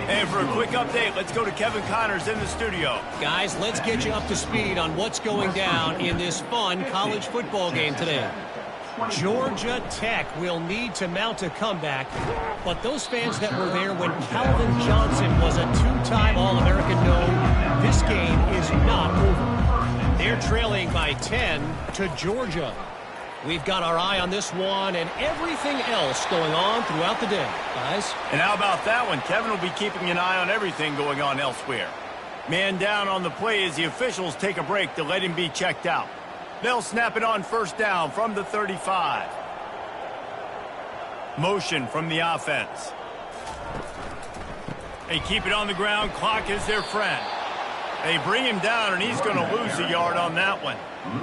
Speaker 1: And for a quick update, let's go to Kevin Connors in the studio.
Speaker 5: Guys, let's get you up to speed on what's going down in this fun college football game today. Georgia Tech will need to mount a comeback, but those fans that were there when Calvin Johnson was a 2-time All-American know this game is not over. They're trailing by 10 to Georgia. We've got our eye on this one and everything else going on throughout the day, guys.
Speaker 1: And how about that one? Kevin will be keeping an eye on everything going on elsewhere. Man down on the play as the officials take a break to let him be checked out. They'll snap it on first down from the 35. Motion from the offense. They keep it on the ground. Clock is their friend. They bring him down, and he's going to lose a yard on that one.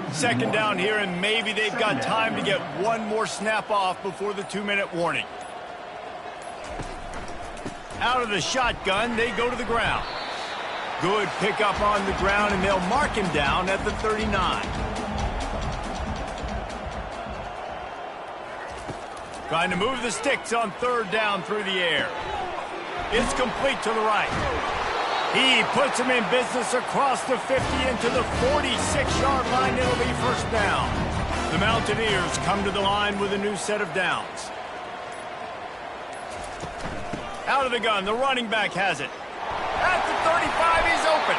Speaker 1: 2nd down here, and maybe they've got time to get one more snap off before the 2-minute warning. Out of the shotgun, they go to the ground. Good pickup on the ground, and they'll mark him down at the 39. Trying to move the sticks on third down through the air. It's complete to the right. He puts him in business across the 50 into the 46-yard line. It'll be first down. The Mountaineers come to the line with a new set of downs. Out of the gun, the running back has it. At the 35, he's open.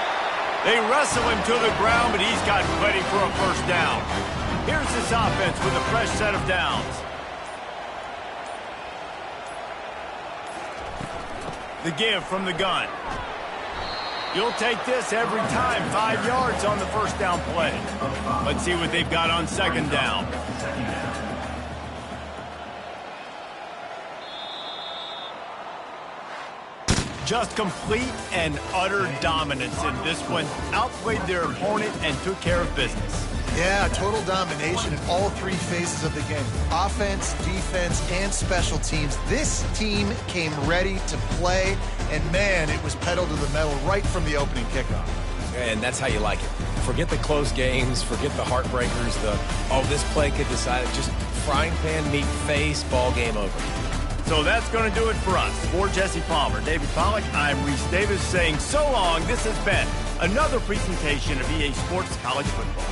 Speaker 1: They wrestle him to the ground, but he's got plenty for a first down. Here's this offense with a fresh set of downs. The give from the gun. You'll take this every time. 5 yards on the first down play. Let's see what they've got on second down. Just complete and utter dominance in this one. Outplayed their opponent and took care of business.
Speaker 2: Yeah, total domination in all three phases of the game. Offense, defense, and special teams. This team came ready to play, and man, it was pedal to the metal right from the opening kickoff.
Speaker 3: And that's how you like it. Forget the close games, forget the heartbreakers, this play could decide it. Just frying pan, meet face, ball game over.
Speaker 1: So that's going to do it for us. For Jesse Palmer, David Pollack, I'm Reese Davis saying so long. This has been another presentation of EA Sports College Football.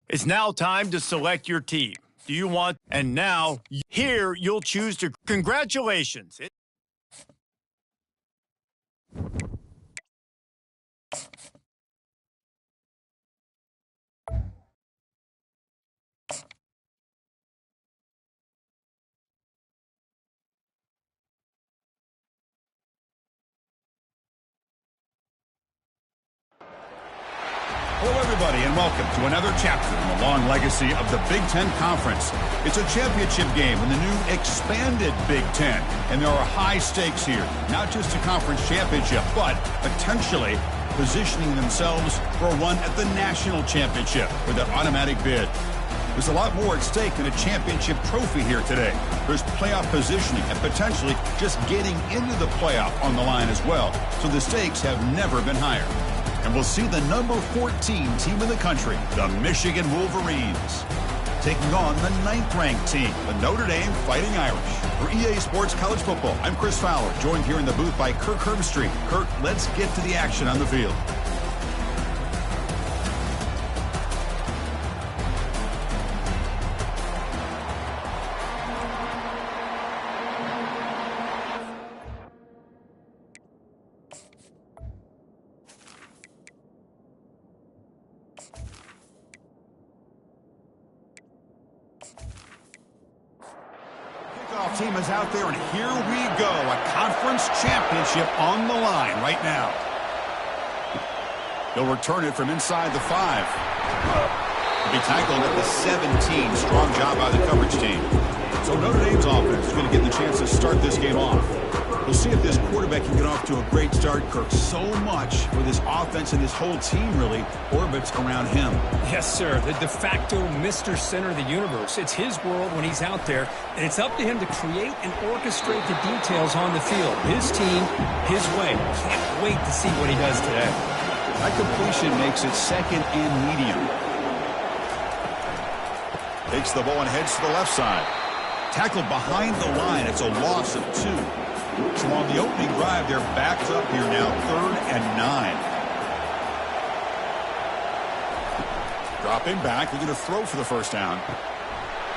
Speaker 1: It's now time to select your team. Do you want? And now, here you'll choose to. Congratulations.
Speaker 7: Hello, everybody, and welcome to another chapter in the long legacy of the Big Ten Conference. It's a championship game in the new expanded Big Ten, and there are high stakes here, not just a conference championship, but potentially positioning themselves for a run at the national championship with an automatic bid. There's a lot more at stake than a championship trophy here today. There's playoff positioning and potentially just getting into the playoff on the line as well, so the stakes have never been higher. And we'll see the number 14 team in the country, the Michigan Wolverines, taking on the 9th-ranked team, the Notre Dame Fighting Irish. For EA Sports College Football, I'm Chris Fowler, joined here in the booth by Kirk Herbstreit. Kirk, let's get to the action on the field. Team is out there, and here we go. A conference championship on the line right now. He'll return it from inside the 5. He'll be tackled at the 17. Strong job by the coverage team. So Notre Dame's offense is going to get the chance to start this game off. We'll see if this quarterback can get off to a great start. Kirk, so much for this offense and this whole team really orbits around him.
Speaker 5: Yes, sir. The de facto Mr. Center of the universe. It's his world when he's out there, and it's up to him to create and orchestrate the details on the field. His team, his way. Can't wait to see what he does today.
Speaker 7: That completion makes it second and medium. Takes the ball and heads to the left side. Tackled behind the line. It's a loss of 2. So on the opening drive, they're backed up here now, 3rd and 9. Dropping back, they're going to throw for the first down.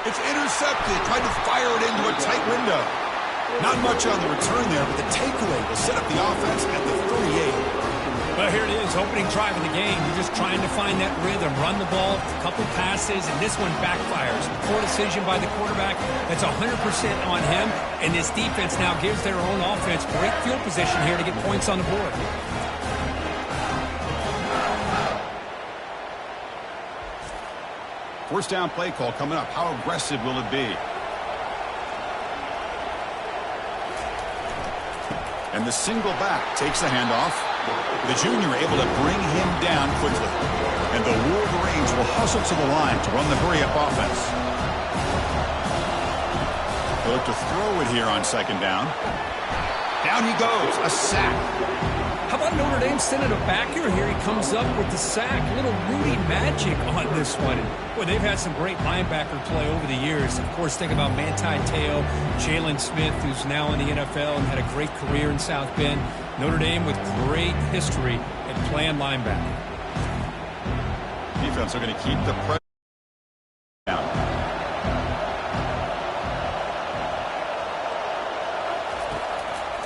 Speaker 7: It's intercepted, trying to fire it into a tight window. Not much on the return there, but the takeaway will set up the offense at the 38.
Speaker 5: Well, here it is, opening drive of the game. You're just trying to find that rhythm, run the ball, a couple passes, and this one backfires. Poor decision by the quarterback. That's 100% on him, and this defense now gives their own offense great field position here to get points on the board.
Speaker 7: First down play call coming up. How aggressive will it be? And the single back takes the handoff. The junior able to bring him down quickly. And the Wolverines will hustle to the line to run the hurry-up offense. They'll look to throw it here on second down. Down he goes. A sack.
Speaker 5: How about Notre Dame sending a backer here? He comes up with the sack. A little Rudy magic on this one. Boy, they've had some great linebacker play over the years. Of course, think about Manti Te'o, Jalen Smith, who's now in the NFL and had a great career in South Bend. Notre Dame with great history at playing linebacker.
Speaker 7: Defense are going to keep the pressure down.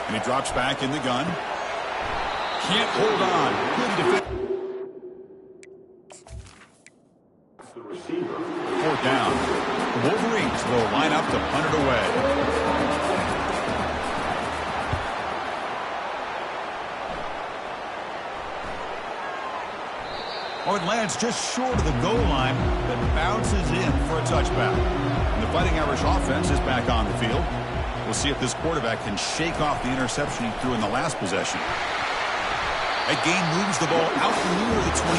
Speaker 7: And he drops back in the gun. Can't hold on. Good defense. 4th down. The Wolverines will line up to punt it away. Oh, it lands just short of the goal line, but bounces in for a touchback. And the Fighting Irish offense is back on the field. We'll see if this quarterback can shake off the interception he threw in the last possession. That gain moves the ball out near the 25.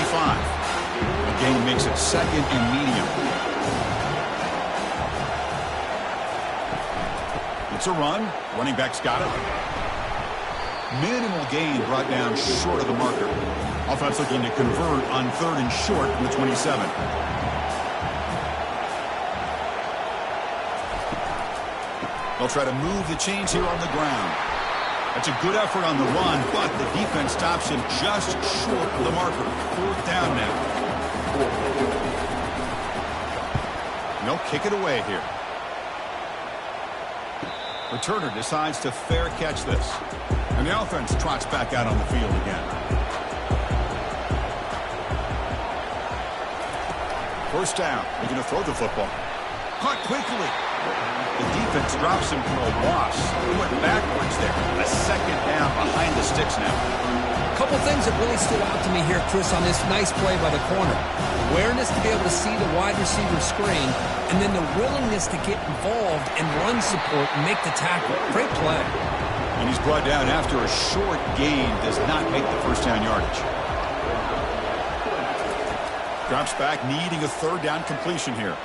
Speaker 7: The gain makes it second and medium. It's a run. Running back's got it. Minimal gain brought down short of the marker. Offense looking to convert on 3rd and short from the 27. They'll try to move the chains here on the ground. That's a good effort on the run, but the defense stops him just short of the marker. 4th down now. And they'll kick it away here. Returner decides to fair catch this. And the offense trots back out on the field again. First down. They're going to throw the football. Caught quickly. The defense drops him for a loss. He went backwards there. A second down behind the sticks now.
Speaker 8: A couple things that really stood out to me here, Chris, on this nice play by the corner. Awareness to be able to see the wide receiver screen, and then the willingness to get involved and run support and make the tackle. Great play.
Speaker 7: And he's brought down after a short gain. Does not make the first down yardage. Drops back, needing a third down completion here.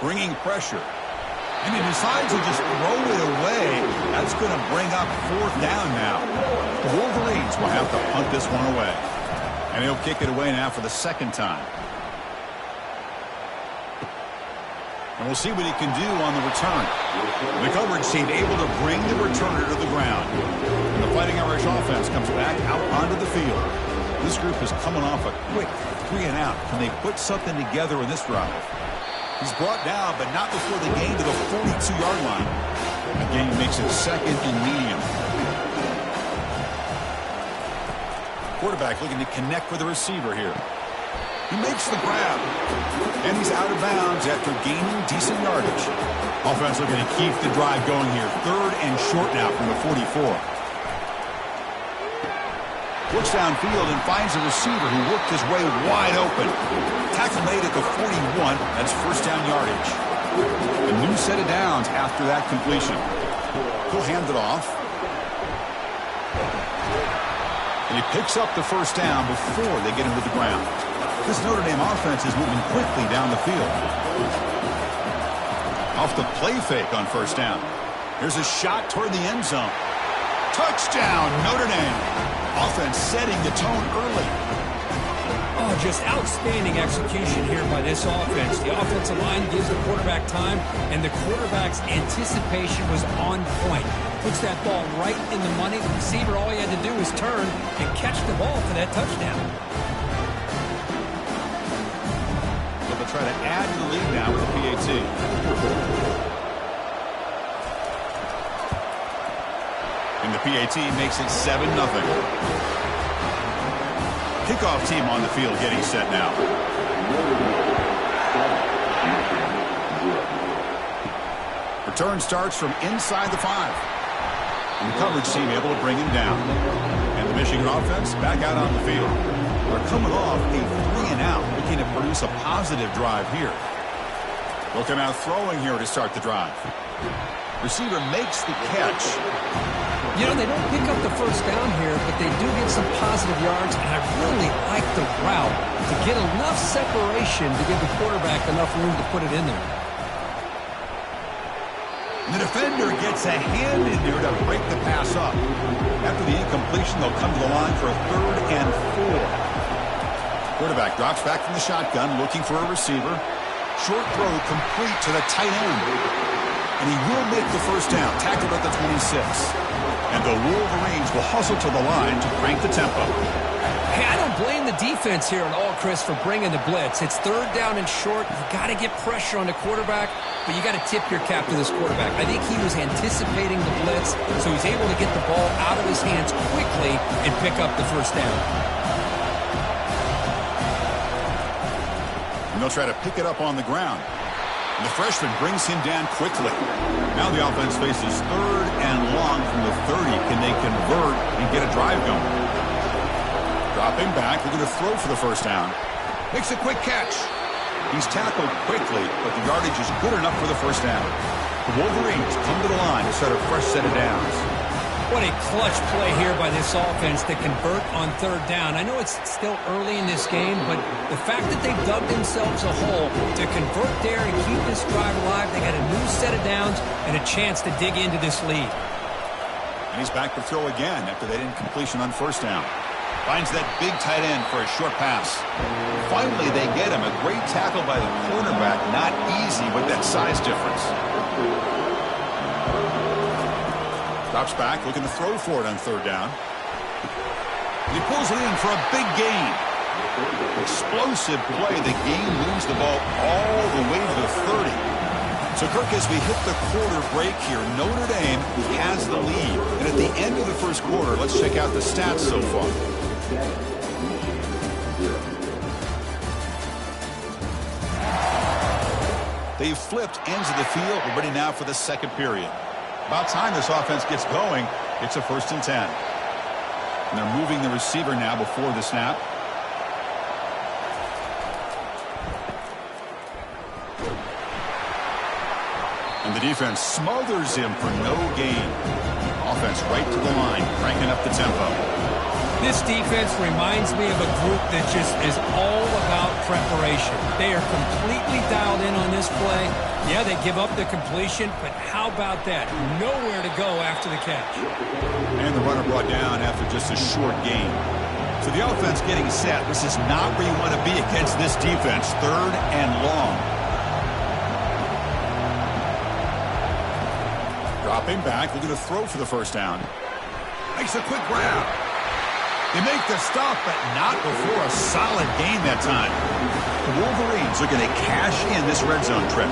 Speaker 7: Bringing pressure. And he decides to just throw it away. That's going to bring up fourth down now. The Wolverines will have to punt this one away. And he'll kick it away now for the second time. And we'll see what he can do on the return. The coverage team able to bring the returner to the ground. And the Fighting Irish offense comes back out onto the field. This group is coming off a quick 3 and out. Can they put something together in this drive? He's brought down, but not before the gain to the 42-yard line. The gain makes it second and medium. Quarterback looking to connect with the receiver here. He makes the grab. And he's out of bounds after gaining decent yardage. Offense looking to keep the drive going here. Third and short now from the 44. Looks downfield and finds a receiver who worked his way wide open. Tackle made at the 41. That's first down yardage. A new set of downs after that completion. He'll hand it off. And he picks up the first down before they get him to the ground. This Notre Dame offense is moving quickly down the field. Off the play fake on first down. Here's a shot toward the end zone. Touchdown, Notre Dame. Offense setting the tone early.
Speaker 8: Oh, just outstanding execution here by this offense. The offensive line gives the quarterback time, and the quarterback's anticipation was on point. Puts that ball right in the money. The receiver, all he had to do was turn and catch the ball for that touchdown.
Speaker 7: So they'll try to add to the lead now with the PAT. And the PAT makes it 7-0. Kickoff team on the field getting set now. Return starts from inside the 5. And the coverage team able to bring him down. And the Michigan offense back out on the field. They're coming off a 3 and out, looking to produce a positive drive here. They'll come out throwing here to start the drive. Receiver makes the catch.
Speaker 8: You know, they don't pick up the first down here, but they do get some positive yards, and I really like the route to get enough separation to give the quarterback enough room to put it in there.
Speaker 7: And the defender gets a hand in there to break the pass up. After the incompletion, they'll come to the line for a 3rd and 4. Quarterback drops back from the shotgun, looking for a receiver. Short throw complete to the tight end. And he will make the first down, tackled at the 26. And the Wolverines will hustle to the line to crank the tempo.
Speaker 8: Hey, I don't blame the defense here at all, Chris, for bringing the blitz. It's 3rd down and short. You got to get pressure on the quarterback, but you got to tip your cap to this quarterback. I think he was anticipating the blitz, so he's able to get the ball out of his hands quickly and pick up the first down.
Speaker 7: And they'll try to pick it up on the ground. And the freshman brings him down quickly. Now the offense faces 3rd and long from the 30. Can they convert and get a drive going? Dropping back, looking to throw for the first down. Makes a quick catch. He's tackled quickly, but the yardage is good enough for the first down. The Wolverines come to the line to start a fresh set of downs.
Speaker 8: What a clutch play here by this offense to convert on 3rd down. I know it's still early in this game, but the fact that they've dug themselves a hole to convert there and keep this drive alive, they got a new set of downs and a chance to dig into this lead.
Speaker 7: And he's back to throw again after that incompletion on first down. Finds that big tight end for a short pass. Finally, they get him. A great tackle by the cornerback. Not easy with that size difference. Drops back, looking to throw for it on 3rd down. And he pulls it in for a big gain. Explosive play. The game moves the ball all the way to the 30. So, Kirk, as we hit the quarter break here, Notre Dame has the lead. And at the end of the first quarter, let's check out the stats so far. They've flipped ends of the field. We're ready now for the second period. About time this offense gets going. It's a 1st and 10. And they're moving the receiver now before the snap. And the defense smothers him for no gain. Offense right to the line, cranking up the tempo.
Speaker 8: This defense reminds me of a group that just is all about preparation. They are completely dialed in on this play. Yeah, they give up the completion, but how about that? Nowhere to go after the catch.
Speaker 7: And the runner brought down after just a short gain. So the offense getting set. This is not where you want to be against this defense. 3rd and long. Dropping back, looking to throw for the first down. Makes a quick grab. They make the stop, but not before a solid gain that time. The Wolverines are going to cash in this red zone trip.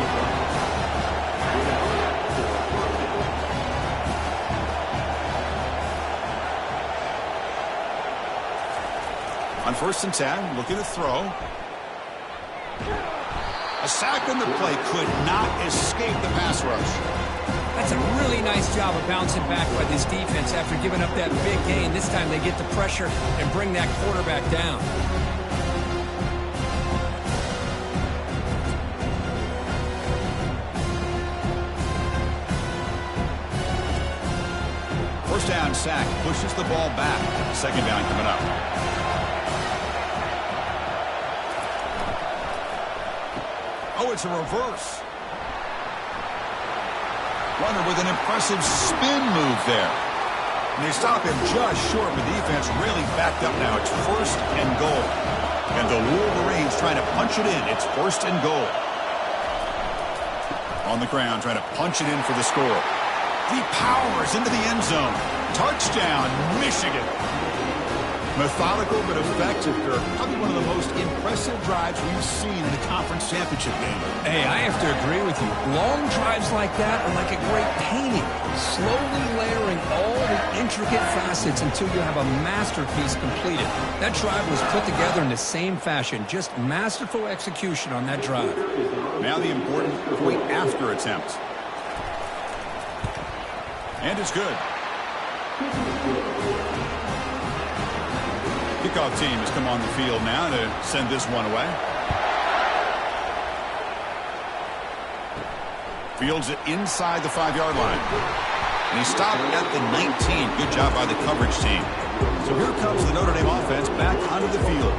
Speaker 7: On 1st and 10, looking to throw. A sack on the play, could not escape the pass rush.
Speaker 8: That's a really nice job of bouncing back by this defense after giving up that big gain. This time they get the pressure and bring that quarterback down.
Speaker 7: First down sack, pushes the ball back. 2nd down coming up. Oh, it's a reverse. Runner with an impressive spin move there. And they stop him just short, but the defense really backed up now. It's 1st and goal. And the Wolverines trying to punch it in. It's 1st and goal. On the ground, trying to punch it in for the score. He powers into the end zone. Touchdown, Michigan. Methodical but effective, Kirk. Probably one of the most impressive drives we've seen in a conference championship game.
Speaker 8: Hey, I have to agree with you. Long drives like that are like a great painting. Slowly layering all the intricate facets until you have a masterpiece completed. That drive was put together in the same fashion. Just masterful execution on that drive.
Speaker 7: Now the important point after attempt. And it's good. Kickoff team has come on the field now to send this one away. Fields it inside the 5-yard line. And he stopped at the 19. Good job by the coverage team. So here comes the Notre Dame offense back onto the field.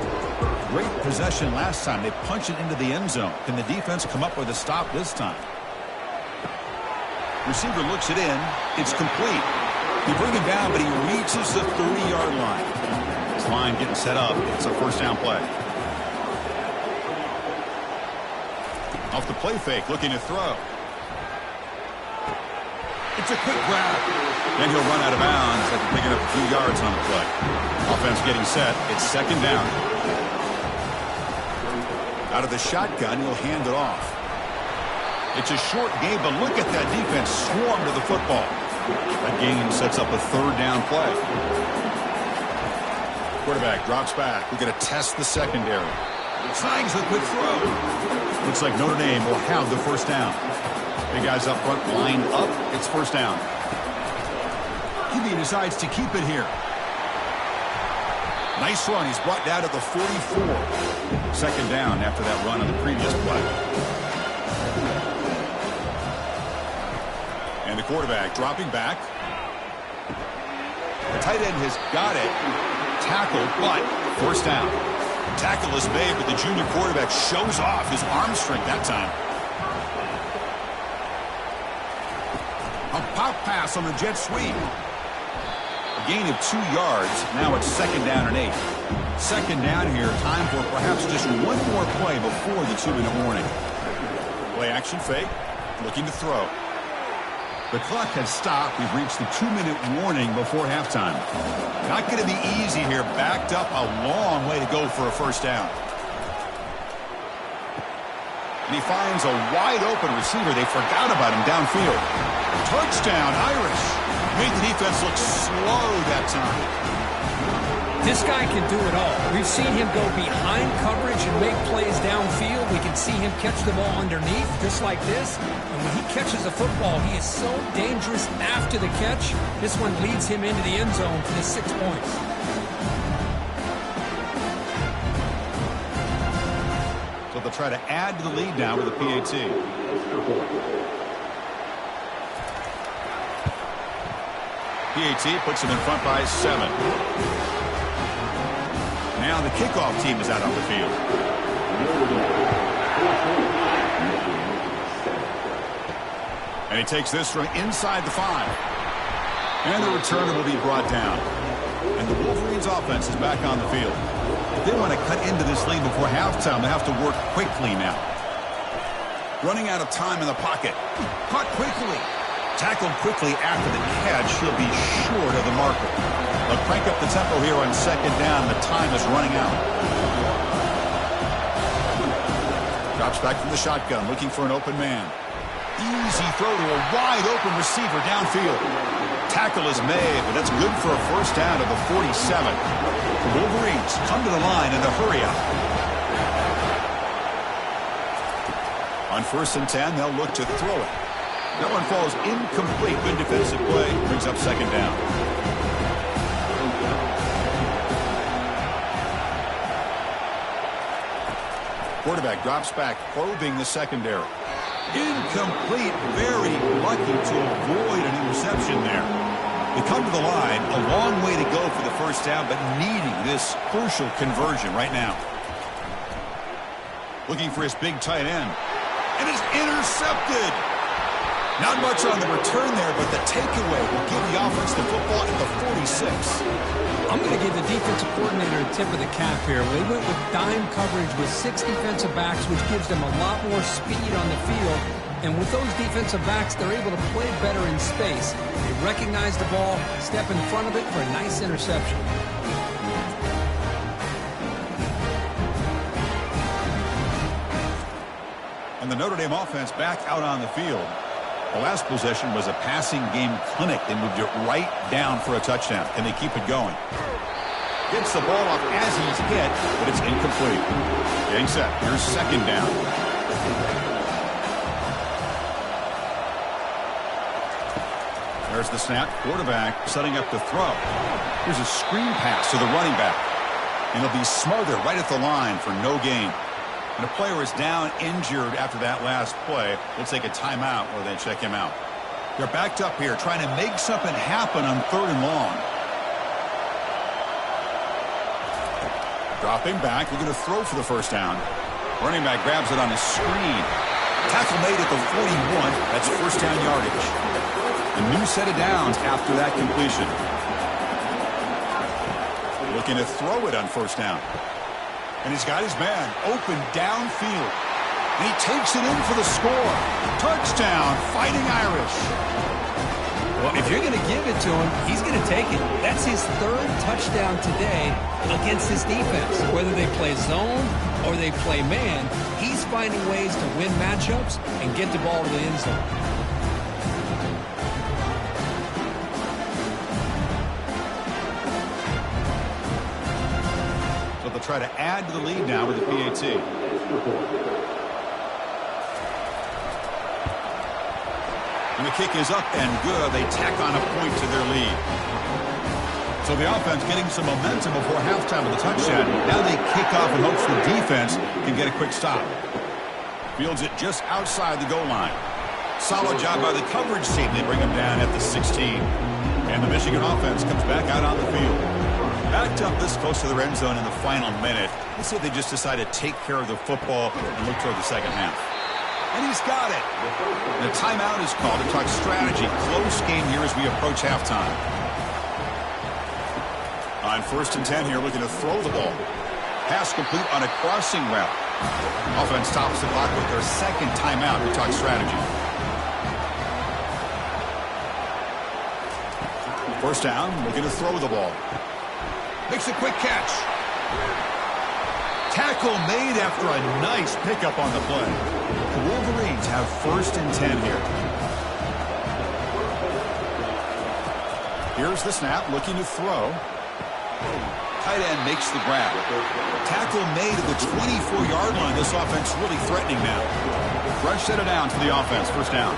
Speaker 7: Great possession last time. They punch it into the end zone. Can the defense come up with a stop this time? Receiver looks it in. It's complete. They bring him down, but he reaches the 30-yard line. This line getting set up. It's a 1st down play. Off the play fake, looking to throw. It's a quick grab. Then he'll run out of bounds after picking up a few yards on the play. Offense getting set. It's 2nd down. Out of the shotgun, he'll hand it off. It's a short game, but look at that defense swarm to the football. That gain sets up a 3rd down play. Quarterback drops back. We're going to test the secondary. Signs the quick throw. Looks like Notre Dame will have the 1st down. Big guys up front lined up. It's 1st down. He decides to keep it here. Nice run. He's brought down to the 44. 2nd down after that run on the previous play. And the quarterback dropping back. The tight end has got it. Tackled, but 1st down. Tackle is made, but the junior quarterback shows off his arm strength that time. A pop pass on the jet sweep. A gain of 2 yards. Now it's 2nd down and 8. 2nd down here. Time for perhaps just one more play before the 2-minute warning. Play action fake. Looking to throw. The clock has stopped. We've reached the 2-minute warning before halftime. Not going to be easy here. Backed up a long way to go for a first down. And he finds a wide-open receiver. They forgot about him downfield. Touchdown, Irish. Made the defense look slow that time.
Speaker 8: This guy can do it all. We've seen him go behind coverage and make plays downfield. We can see him catch the ball underneath, just like this. And when he catches a football, he is so dangerous after the catch. This one leads him into the end zone for the 6 points.
Speaker 7: So they'll try to add to the lead now with a PAT. PAT puts him in front by 7. Now the kickoff team is out on the field. And he takes this from inside the 5. And the returner will be brought down. And the Wolverines offense is back on the field. If they want to cut into this lead before halftime, they have to work quickly now. Running out of time in the pocket. Caught quickly. Tackled quickly after the catch. He'll be short of the marker. They'll crank up the tempo here on second down. The time is running out. Drops back from the shotgun, looking for an open man. Easy throw to a wide-open receiver downfield. Tackle is made, but that's good for a first down to the 47. The Wolverines come to the line in a hurry up. On 1st and 10, they'll look to throw it. That one falls incomplete. Good defensive play. Brings up second down. Quarterback drops back, probing the secondary. Incomplete. Very lucky to avoid an interception there. They come to the line. A long way to go for the first down, but needing this crucial conversion right now. Looking for his big tight end. And it's intercepted. Not much on the return there, but the takeaway will give the offense the football at the 46.
Speaker 8: I'm going to give the defensive coordinator a tip of the cap here. They went with dime coverage with 6 defensive backs, which gives them a lot more speed on the field. And with those defensive backs, they're able to play better in space. They recognize the ball, step in front of it for a nice interception.
Speaker 7: And the Notre Dame offense back out on the field. The last possession was a passing game clinic. They moved it right down for a touchdown. Can they keep it going? Gets the ball off as he's hit, but it's incomplete. Getting set. Here's second down. There's the snap. Quarterback setting up the throw. Here's a screen pass to the running back. And he'll be smothered right at the line for no gain. And a player is down injured after that last play. They'll take a timeout or they check him out. They're backed up here trying to make something happen on 3rd and long. Dropping back. We're going to throw for the first down. Running back grabs it on his screen. Tackle made at the 41. That's first down yardage. A new set of downs after that completion. Looking to throw it on first down. And he's got his man open downfield. And he takes it in for the score. Touchdown, Fighting Irish.
Speaker 8: Well, if you're going to give it to him, he's going to take it. That's his 3rd touchdown today against his defense. Whether they play zone or they play man, he's finding ways to win matchups and get the ball to the end zone.
Speaker 7: They'll try to add to the lead now with the PAT. And the kick is up and good. They tack on a point to their lead. So the offense getting some momentum before halftime with a touchdown. Now they kick off in hopes the defense can get a quick stop. Fields it just outside the goal line. Solid job by the coverage team. They bring him down at the 16. And the Michigan offense comes back out on the field. Backed up this close to the end zone in the final minute. Let's see if they just decide to take care of the football and look toward the second half. And he's got it. The timeout is called to talk strategy. Close game here as we approach halftime. On 1st and 10 here, looking to throw the ball. Pass complete on a crossing route. Offense stops the clock with their second timeout to talk strategy. First down, looking to throw the ball. Makes a quick catch. Tackle made after a nice pickup on the play. The Wolverines have 1st and 10 here. Here's the snap, looking to throw. Tight end makes the grab. Tackle made at the 24-yard line. This offense really threatening now. Rush set it down for the offense. First down.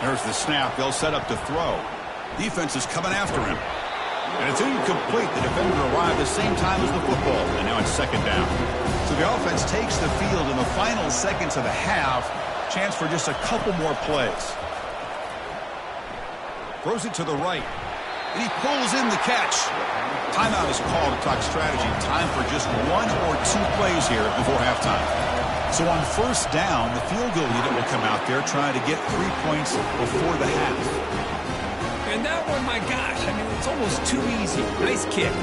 Speaker 7: There's the snap. They'll set up to throw. Defense is coming after him. And it's incomplete. The defender arrived the same time as the football. And now it's 2nd down. So the offense takes the field in the final seconds of the half. Chance for just a couple more plays. Throws it to the right. And he pulls in the catch. Timeout is called to talk strategy. Time for just 1 or 2 plays here before halftime. So on first down, the field goal unit will come out there trying to get 3 points before the half.
Speaker 8: And that one, my gosh, I mean, it's almost too easy. Nice kick.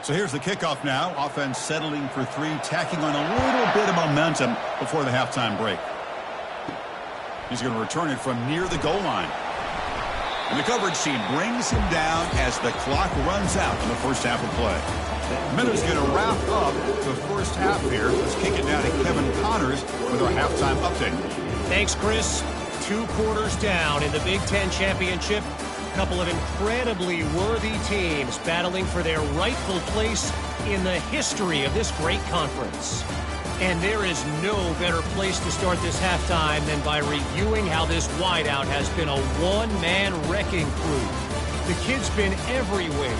Speaker 7: So here's the kickoff now. Offense settling for 3, tacking on a little bit of momentum before the halftime break. He's going to return it from near the goal line. And the coverage team brings him down as the clock runs out in the first half of play. Miller's going to wrap up the first half here. Let's kick it down to Kevin Connors with our halftime update.
Speaker 5: Thanks, Chris. 2 quarters down in the Big Ten Championship. Couple of incredibly worthy teams battling for their rightful place in the history of this great conference. And there is no better place to start this halftime than by reviewing how this wideout has been a one-man wrecking crew. The kid's been everywhere,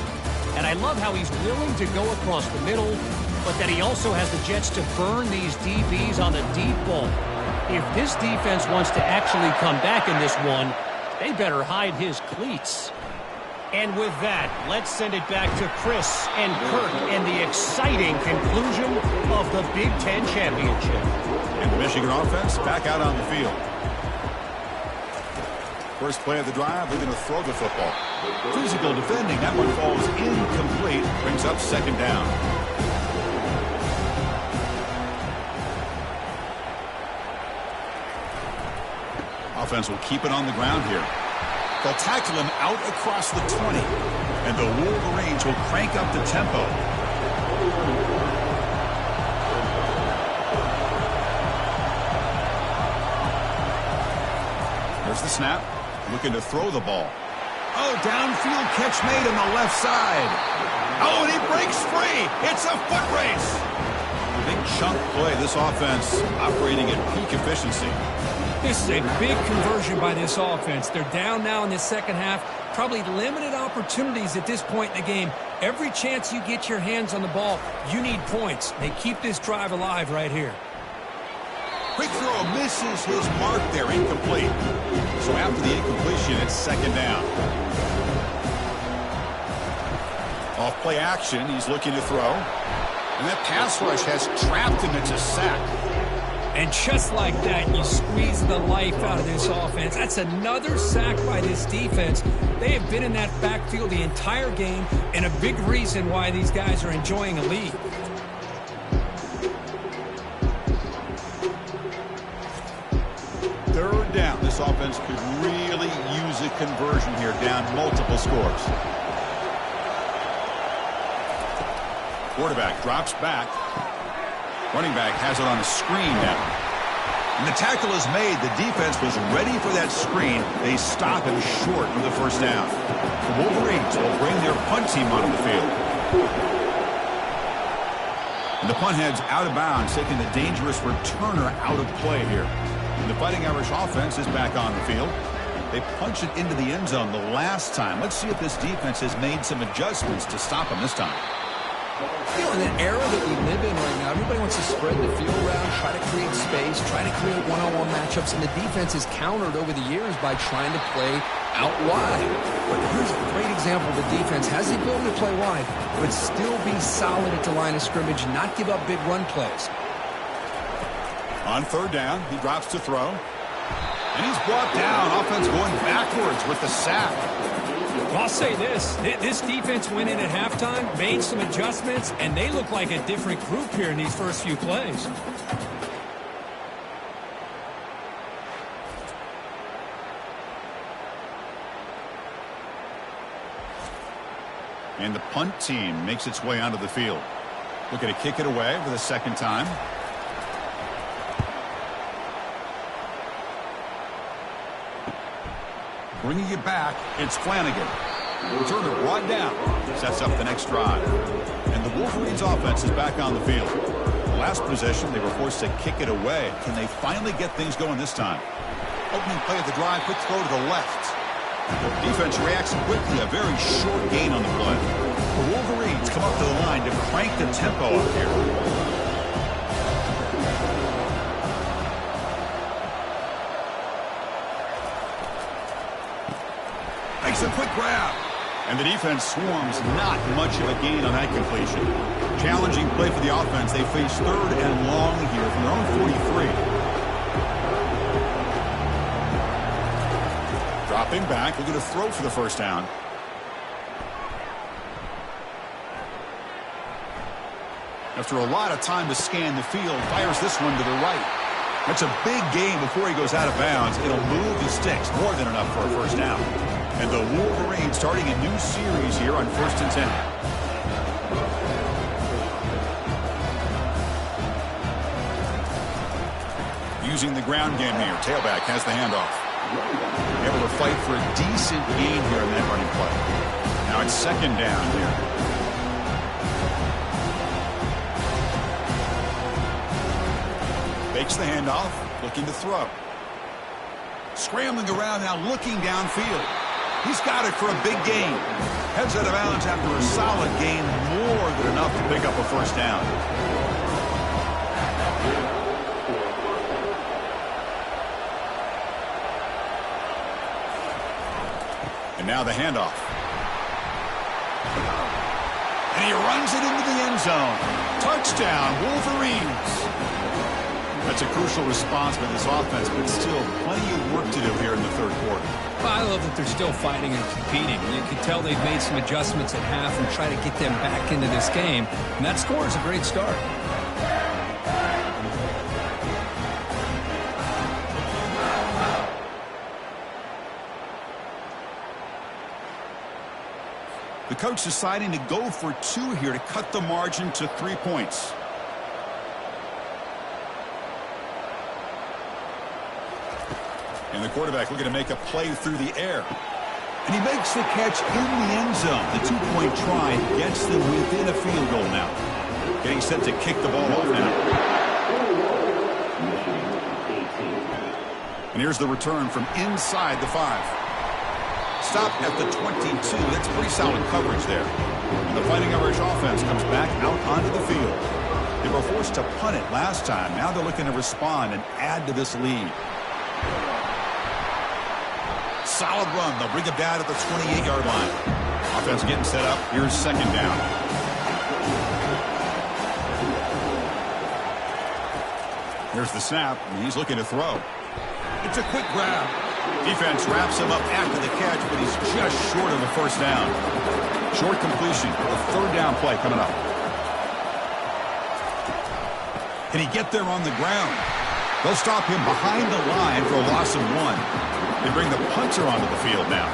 Speaker 5: and I love how he's willing to go across the middle, but that he also has the jets to burn these DBs on the deep ball. If this defense wants to actually come back in this one, they better hide his cleats. And with that, let's send it back to Chris and Kirk and the exciting conclusion of the Big Ten Championship.
Speaker 7: And the Michigan offense back out on the field. First play of the drive, they're going to throw the football. Physical defending, that one falls incomplete, brings up 2nd down. Offense will keep it on the ground here. They'll tackle him out across the 20. And the Wolverines will crank up the tempo. There's the snap. Looking to throw the ball. Oh, downfield catch made on the left side. Oh, and he breaks free. It's a foot race. Big chunk play. This offense operating at peak efficiency.
Speaker 8: This is a big conversion by this offense. They're down now in the second half. Probably limited opportunities at this point in the game. Every chance you get your hands on the ball, you need points. They keep this drive alive right here.
Speaker 7: Quick throw misses his mark there, incomplete. So after the incompletion, it's 2nd down. Off play action, he's looking to throw. And that pass rush has trapped him. It's a sack.
Speaker 8: And just like that, you squeeze the life out of this offense. That's another sack by this defense. They have been in that backfield the entire game, and a big reason why these guys are enjoying a lead.
Speaker 7: Third down. This offense could really use a conversion here, down multiple scores. Quarterback drops back. Running back has it on a screen now. And the tackle is made. The defense was ready for that screen. They stop him short of the first down. The Wolverines will bring their punt team onto the field. And the punt heads out of bounds, taking the dangerous returner out of play here. And the Fighting Irish offense is back on the field. They punched it into the end zone the last time. Let's see if this defense has made some adjustments to stop them this time.
Speaker 8: You know, in an era that we live in right now, everybody wants to spread the field around, try to create space, try to create one-on-one matchups, and the defense is countered over the years by trying to play out wide. But here's a great example. The defense has the ability to play wide, but still be solid at the line of scrimmage, not give up big run plays.
Speaker 7: On third down, he drops to throw. And he's brought down. Offense going backwards with the sack.
Speaker 8: Well, I'll say this. This defense went in at halftime, made some adjustments, and they look like a different group here in these first few plays.
Speaker 7: And the punt team makes its way onto the field. Looking to kick it away for the second time. Bringing it back, it's Flanagan. Turner brought down. Sets up the next drive. And the Wolverines offense is back on the field. Last possession, they were forced to kick it away. Can they finally get things going this time? Opening play of the drive, quick throw to the left. The defense reacts quickly, a very short gain on the play. The Wolverines come up to the line to crank the tempo up here. Makes a quick grab. And the defense swarms, not much of a gain on that completion. Challenging play for the offense. They face third and long here from their own 43. Dropping back, looking to throw for the first down. After a lot of time to scan the field, fires this one to the right. That's a big gain before he goes out of bounds. It'll move the sticks, more than enough for a first down. And the Wolverines starting a new series here on 1st and 10. Using the ground game here. Tailback has the handoff. Able to fight for a decent gain here in that running play. Now it's second down here. Fakes the handoff, looking to throw. Scrambling around now, looking downfield. He's got it for a big gain. Heads out of bounds after a solid gain, more than enough to pick up a first down. And now the handoff. And he runs it into the end zone. Touchdown, Wolverines. That's a crucial response by this offense, but still plenty of work to do here in the third quarter.
Speaker 8: I love that they're still fighting and competing. You can tell they've made some adjustments at half and try to get them back into this game. And that score is a great start.
Speaker 7: The coach deciding to go for 2 here to cut the margin to 3 points. And the quarterback looking to make a play through the air. And he makes the catch in the end zone. The 2-point try gets them within a field goal now. Getting set to kick the ball off now. And here's the return from inside the 5. Stopped at the 22. That's pretty solid coverage there. And the Fighting Irish offense comes back out onto the field. They were forced to punt it last time. Now they're looking to respond and add to this lead. Solid run. They'll bring it down at the 28-yard line. Offense getting set up. Here's second down. Here's the snap, and he's looking to throw. It's a quick grab. Defense wraps him up after the catch, but he's just short of the first down. Short completion for the third down play coming up. Can he get there on the ground? They'll stop him behind the line for a loss of 1. They bring the punter onto the field now.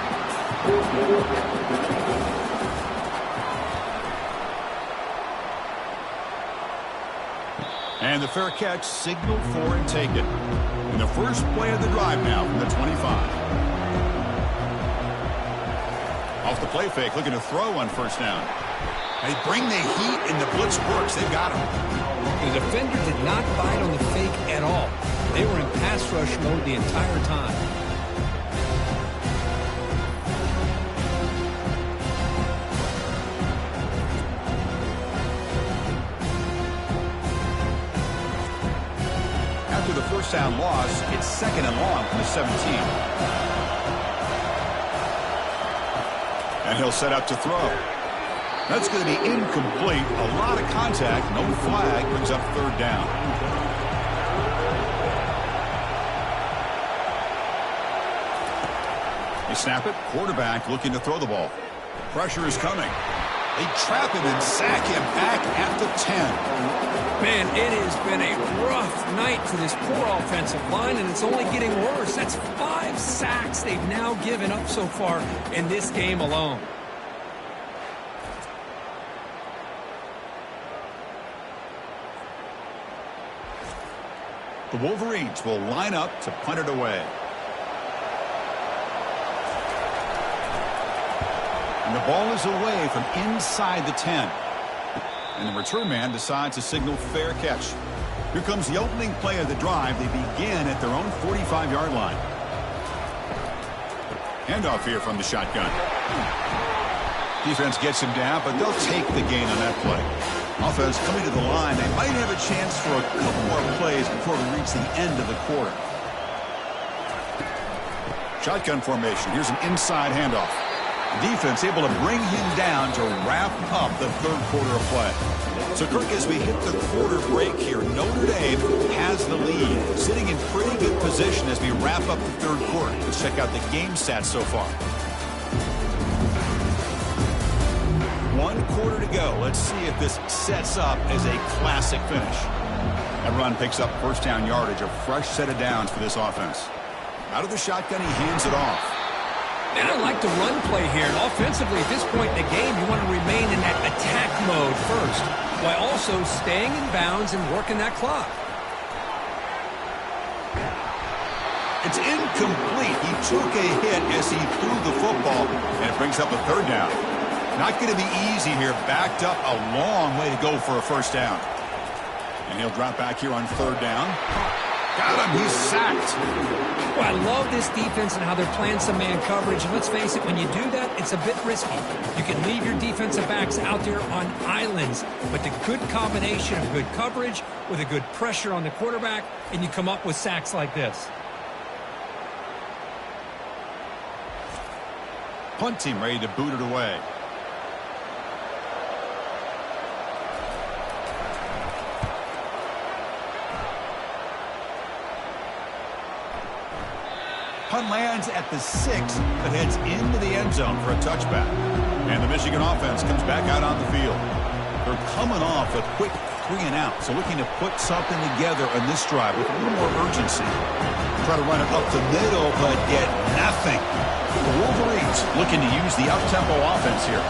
Speaker 7: And the fair catch signaled for and taken. And the first play of the drive now from the 25. Off the play fake, looking to throw on first down. They bring the heat and the blitz works. They've got him.
Speaker 8: The defender did not bite on the fake at all. They were in pass rush mode the entire time.
Speaker 7: After the first down loss, it's second and long from the 17. And he'll set up to throw. That's going to be incomplete. A lot of contact. No flag. Brings up third down. They snap it. Quarterback looking to throw the ball. Pressure is coming. They trap him and sack him back at the 10.
Speaker 8: Man, it has been a rough night for this poor offensive line, and it's only getting worse. That's 5 sacks they've now given up so far in this game alone.
Speaker 7: The Wolverines will line up to punt it away. And the ball is away from inside the 10. And the return man decides to signal fair catch. Here comes the opening play of the drive. They begin at their own 45-yard line. Handoff here from the shotgun. Defense gets him down, but they'll take the gain on that play. Offense coming to the line. They might have a chance for a couple more plays before we reach the end of the quarter. Shotgun formation. Here's an inside handoff. Defense able to bring him down to wrap up the third quarter of play. So, Kirk, as we hit the quarter break here, Notre Dame has the lead, sitting in pretty good position as we wrap up the third quarter. Let's check out the game stats so far. 1 quarter to go. Let's see if this sets up as a classic finish. That run picks up first down yardage, a fresh set of downs for this offense. Out of the shotgun, he hands it off.
Speaker 8: And I like the run play here. And offensively, at this point in the game, you want to remain in that attack mode first, while also staying in bounds and working that clock.
Speaker 7: It's incomplete. He took a hit as he threw the football, and it brings up a third down. Not going to be easy here. Backed up a long way to go for a first down. And he'll drop back here on third down. Got him. He's sacked.
Speaker 8: Well, I love this defense and how they're playing some man coverage. And let's face it, when you do that, it's a bit risky. You can leave your defensive backs out there on islands. But the good combination of good coverage with a good pressure on the quarterback, and you come up with sacks like this.
Speaker 7: Punt team ready to boot it away. Punt lands at the 6, but heads into the end zone for a touchback. And the Michigan offense comes back out on the field. They're coming off a quick 3 and out, so looking to put something together on this drive with a little more urgency. Try to run it up the middle, but get nothing. The Wolverines looking to use the up-tempo offense here.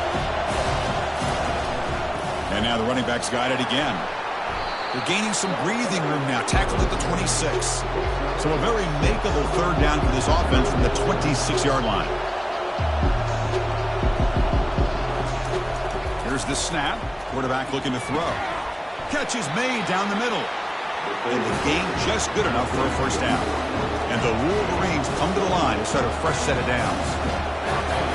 Speaker 7: And now the running back's got it again. They're gaining some breathing room now. Tackled at the 26. So a very makeable third down for this offense from the 26-yard line. Here's the snap. Quarterback looking to throw. Catch is made down the middle. And the gain just good enough for a first down. And the Wolverines come to the line to start a fresh set of downs.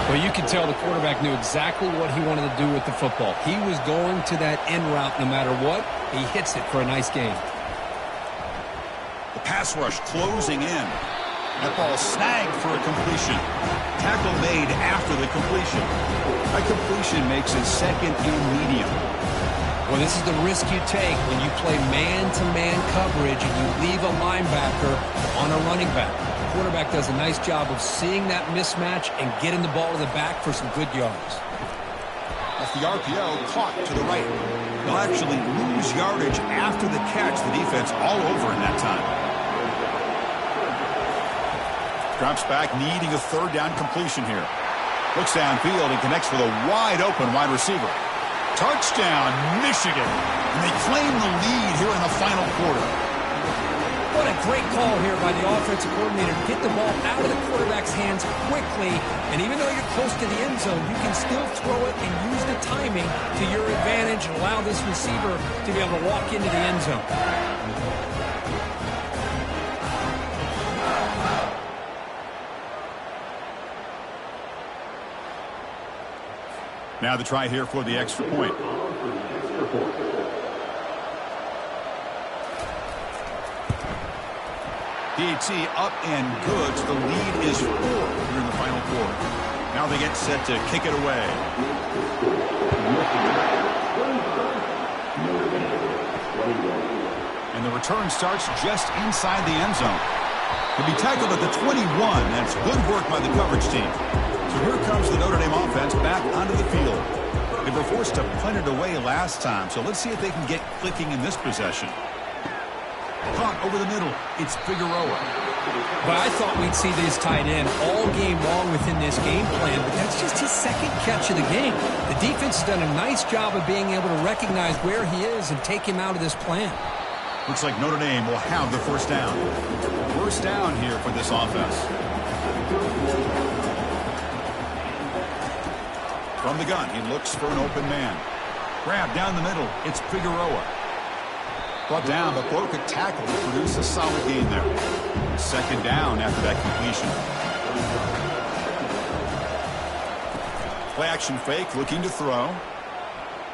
Speaker 8: Well, you can tell the quarterback knew exactly what he wanted to do with the football. He was going to that end route no matter what. He hits it for a nice gain.
Speaker 7: The pass rush closing in. That ball snagged for a completion. Tackle made after the completion. That completion makes it second and medium.
Speaker 8: Well, this is the risk you take when you play man-to-man coverage and you leave a linebacker on a running back. The quarterback does a nice job of seeing that mismatch and getting the ball to the back for some good yards.
Speaker 7: Off the RPO, caught to the right. They'll actually lose yardage after the catch. The defense all over in that time. Drops back, needing a third down completion here. Looks downfield and connects with a wide-open wide receiver. Touchdown, Michigan. And they claim the lead here in the final quarter.
Speaker 8: What a great call here by the offensive coordinator to get the ball out of the quarterback's hands quickly. And even though you're close to the end zone, you can still throw it and use the timing to your advantage and allow this receiver to be able to walk into the end zone.
Speaker 7: Now the try here for the extra point. DT up and good. So the lead is 4 here in the final quarter. Now they get set to kick it away. And the return starts just inside the end zone. He'll be tackled at the 21. That's good work by the coverage team. So here comes the Notre Dame offense back onto the field. They were forced to punt it away last time, so let's see if they can get clicking in this possession. Caught over the middle. It's Figueroa.
Speaker 8: But I thought we'd see this tight end all game long within this game plan, but that's just his second catch of the game. The defense has done a nice job of being able to recognize where he is and take him out of this plan.
Speaker 7: Looks like Notre Dame will have the first down. First down here for this offense. From the gun, he looks for an open man. Grab down the middle. It's Figueroa. Brought down, but broke a tackle to produce a solid gain there. Second down after that completion. Play action fake, looking to throw.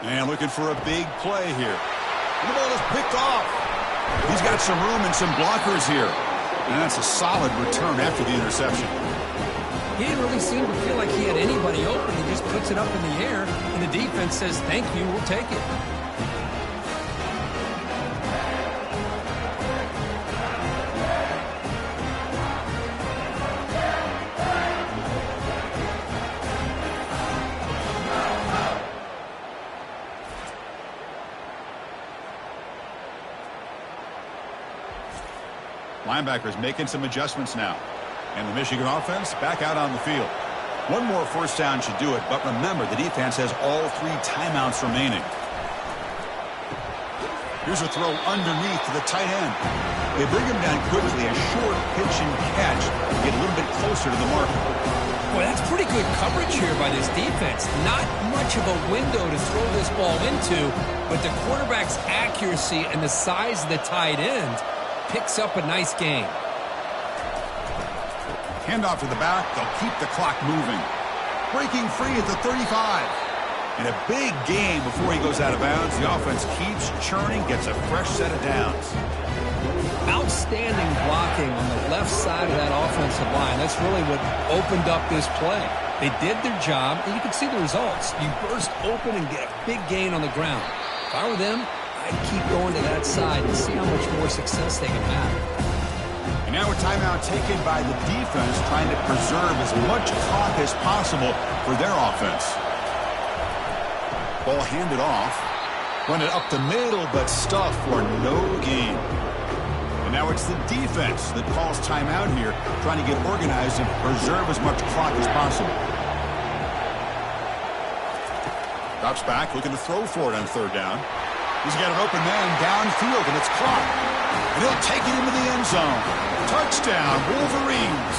Speaker 7: And looking for a big play here. And the ball is picked off. He's got some room and some blockers here. And that's a solid return after the interception.
Speaker 8: He didn't really seem to feel like he had anybody open. He just puts it up in the air, and the defense says, thank you, we'll take it.
Speaker 7: Linebackers making some adjustments now. And the Michigan offense back out on the field. One more first down should do it, but remember, the defense has all 3 timeouts remaining. Here's a throw underneath to the tight end. They bring him down quickly, a short pitch and catch to get a little bit closer to the marker.
Speaker 8: Boy, that's pretty good coverage here by this defense. Not much of a window to throw this ball into, but the quarterback's accuracy and the size of the tight end picks up a nice gain.
Speaker 7: Handoff to the back. They'll keep the clock moving. Breaking free at the 35. And a big gain before he goes out of bounds. The offense keeps churning, gets a fresh set of downs.
Speaker 8: Outstanding blocking on the left side of that offensive line. That's really what opened up this play. They did their job, and you can see the results. You burst open and get a big gain on the ground. If I were them, I'd keep going to that side and see how much more success they can have.
Speaker 7: And now a timeout taken by the defense, trying to preserve as much clock as possible for their offense. Ball handed off. Run it up the middle, but stuffed for no gain. And now it's the defense that calls timeout here, trying to get organized and preserve as much clock as possible. Drops back, looking to throw for it on third down. He's got an open man downfield, and it's caught. And he'll take it into the end zone. Touchdown, Wolverines.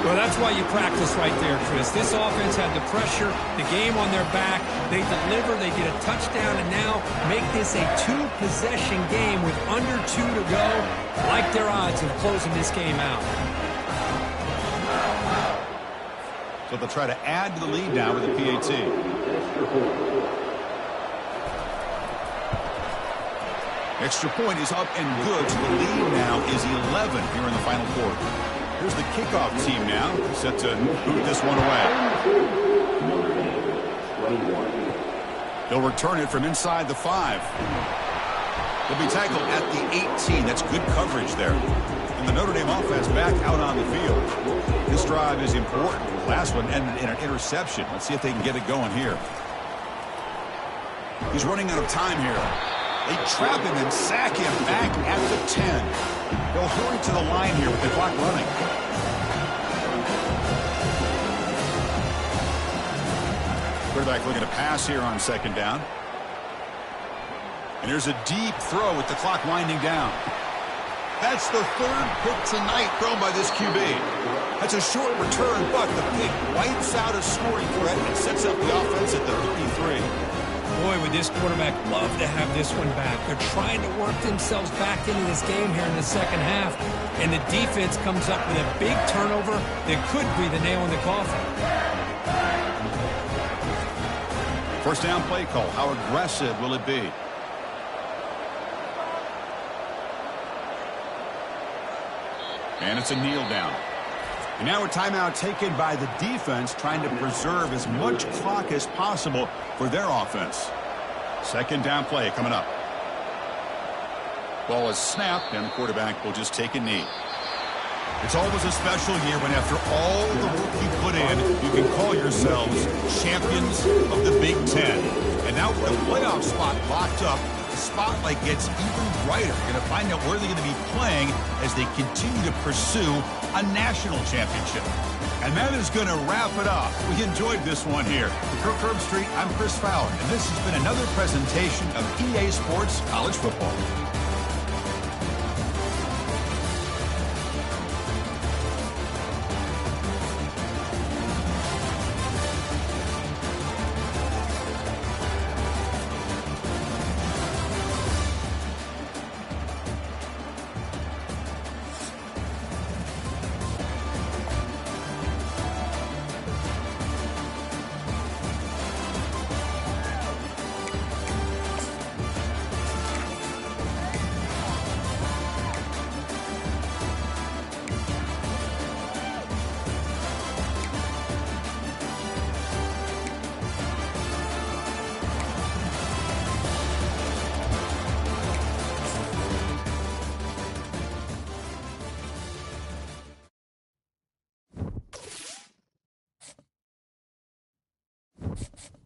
Speaker 8: Well, that's why you practice right there, Chris. This offense had the pressure, the game on their back. They deliver, they get a touchdown, and now make this a 2-possession game with under 2 to go. Like their odds of closing this game out.
Speaker 7: So they'll try to add to the lead now with a PAT. Extra point is up and good, so the lead now is 11 here in the final quarter. Here's the kickoff team now, set to boot this one away. They'll return it from inside the 5. They'll be tackled at the 18. That's good coverage there. And the Notre Dame offense back out on the field. This drive is important. The last one ended in an interception. Let's see if they can get it going here. He's running out of time here. They trap him and sack him back at the 10. They'll hurry to the line here with the clock running. Quarterback looking to pass here on second down. And here's a deep throw with the clock winding down. That's the 3rd pick tonight thrown by this QB. That's a short return, but the pick wipes out a scoring threat and sets up the offense at the 33.
Speaker 8: Boy, would this quarterback love to have this one back. They're trying to work themselves back into this game here in the second half, and the defense comes up with a big turnover that could be the nail in the coffin.
Speaker 7: First down play call. How aggressive will it be? And it's a kneel down. And now a timeout taken by the defense, trying to preserve as much clock as possible for their offense. Second down play coming up. Ball is snapped, and the quarterback will just take a knee. It's always a special year when after all the work you put in, you can call yourselves champions of the Big Ten. And now with the playoff spot locked up, the spotlight gets even brighter. You're going to find out where they're going to be playing as they continue to pursue a national championship. And that is going to wrap it up. We enjoyed this one here. For Kirk Street, I'm Chris Fowler, and this has been another presentation of EA Sports College Football.
Speaker 9: You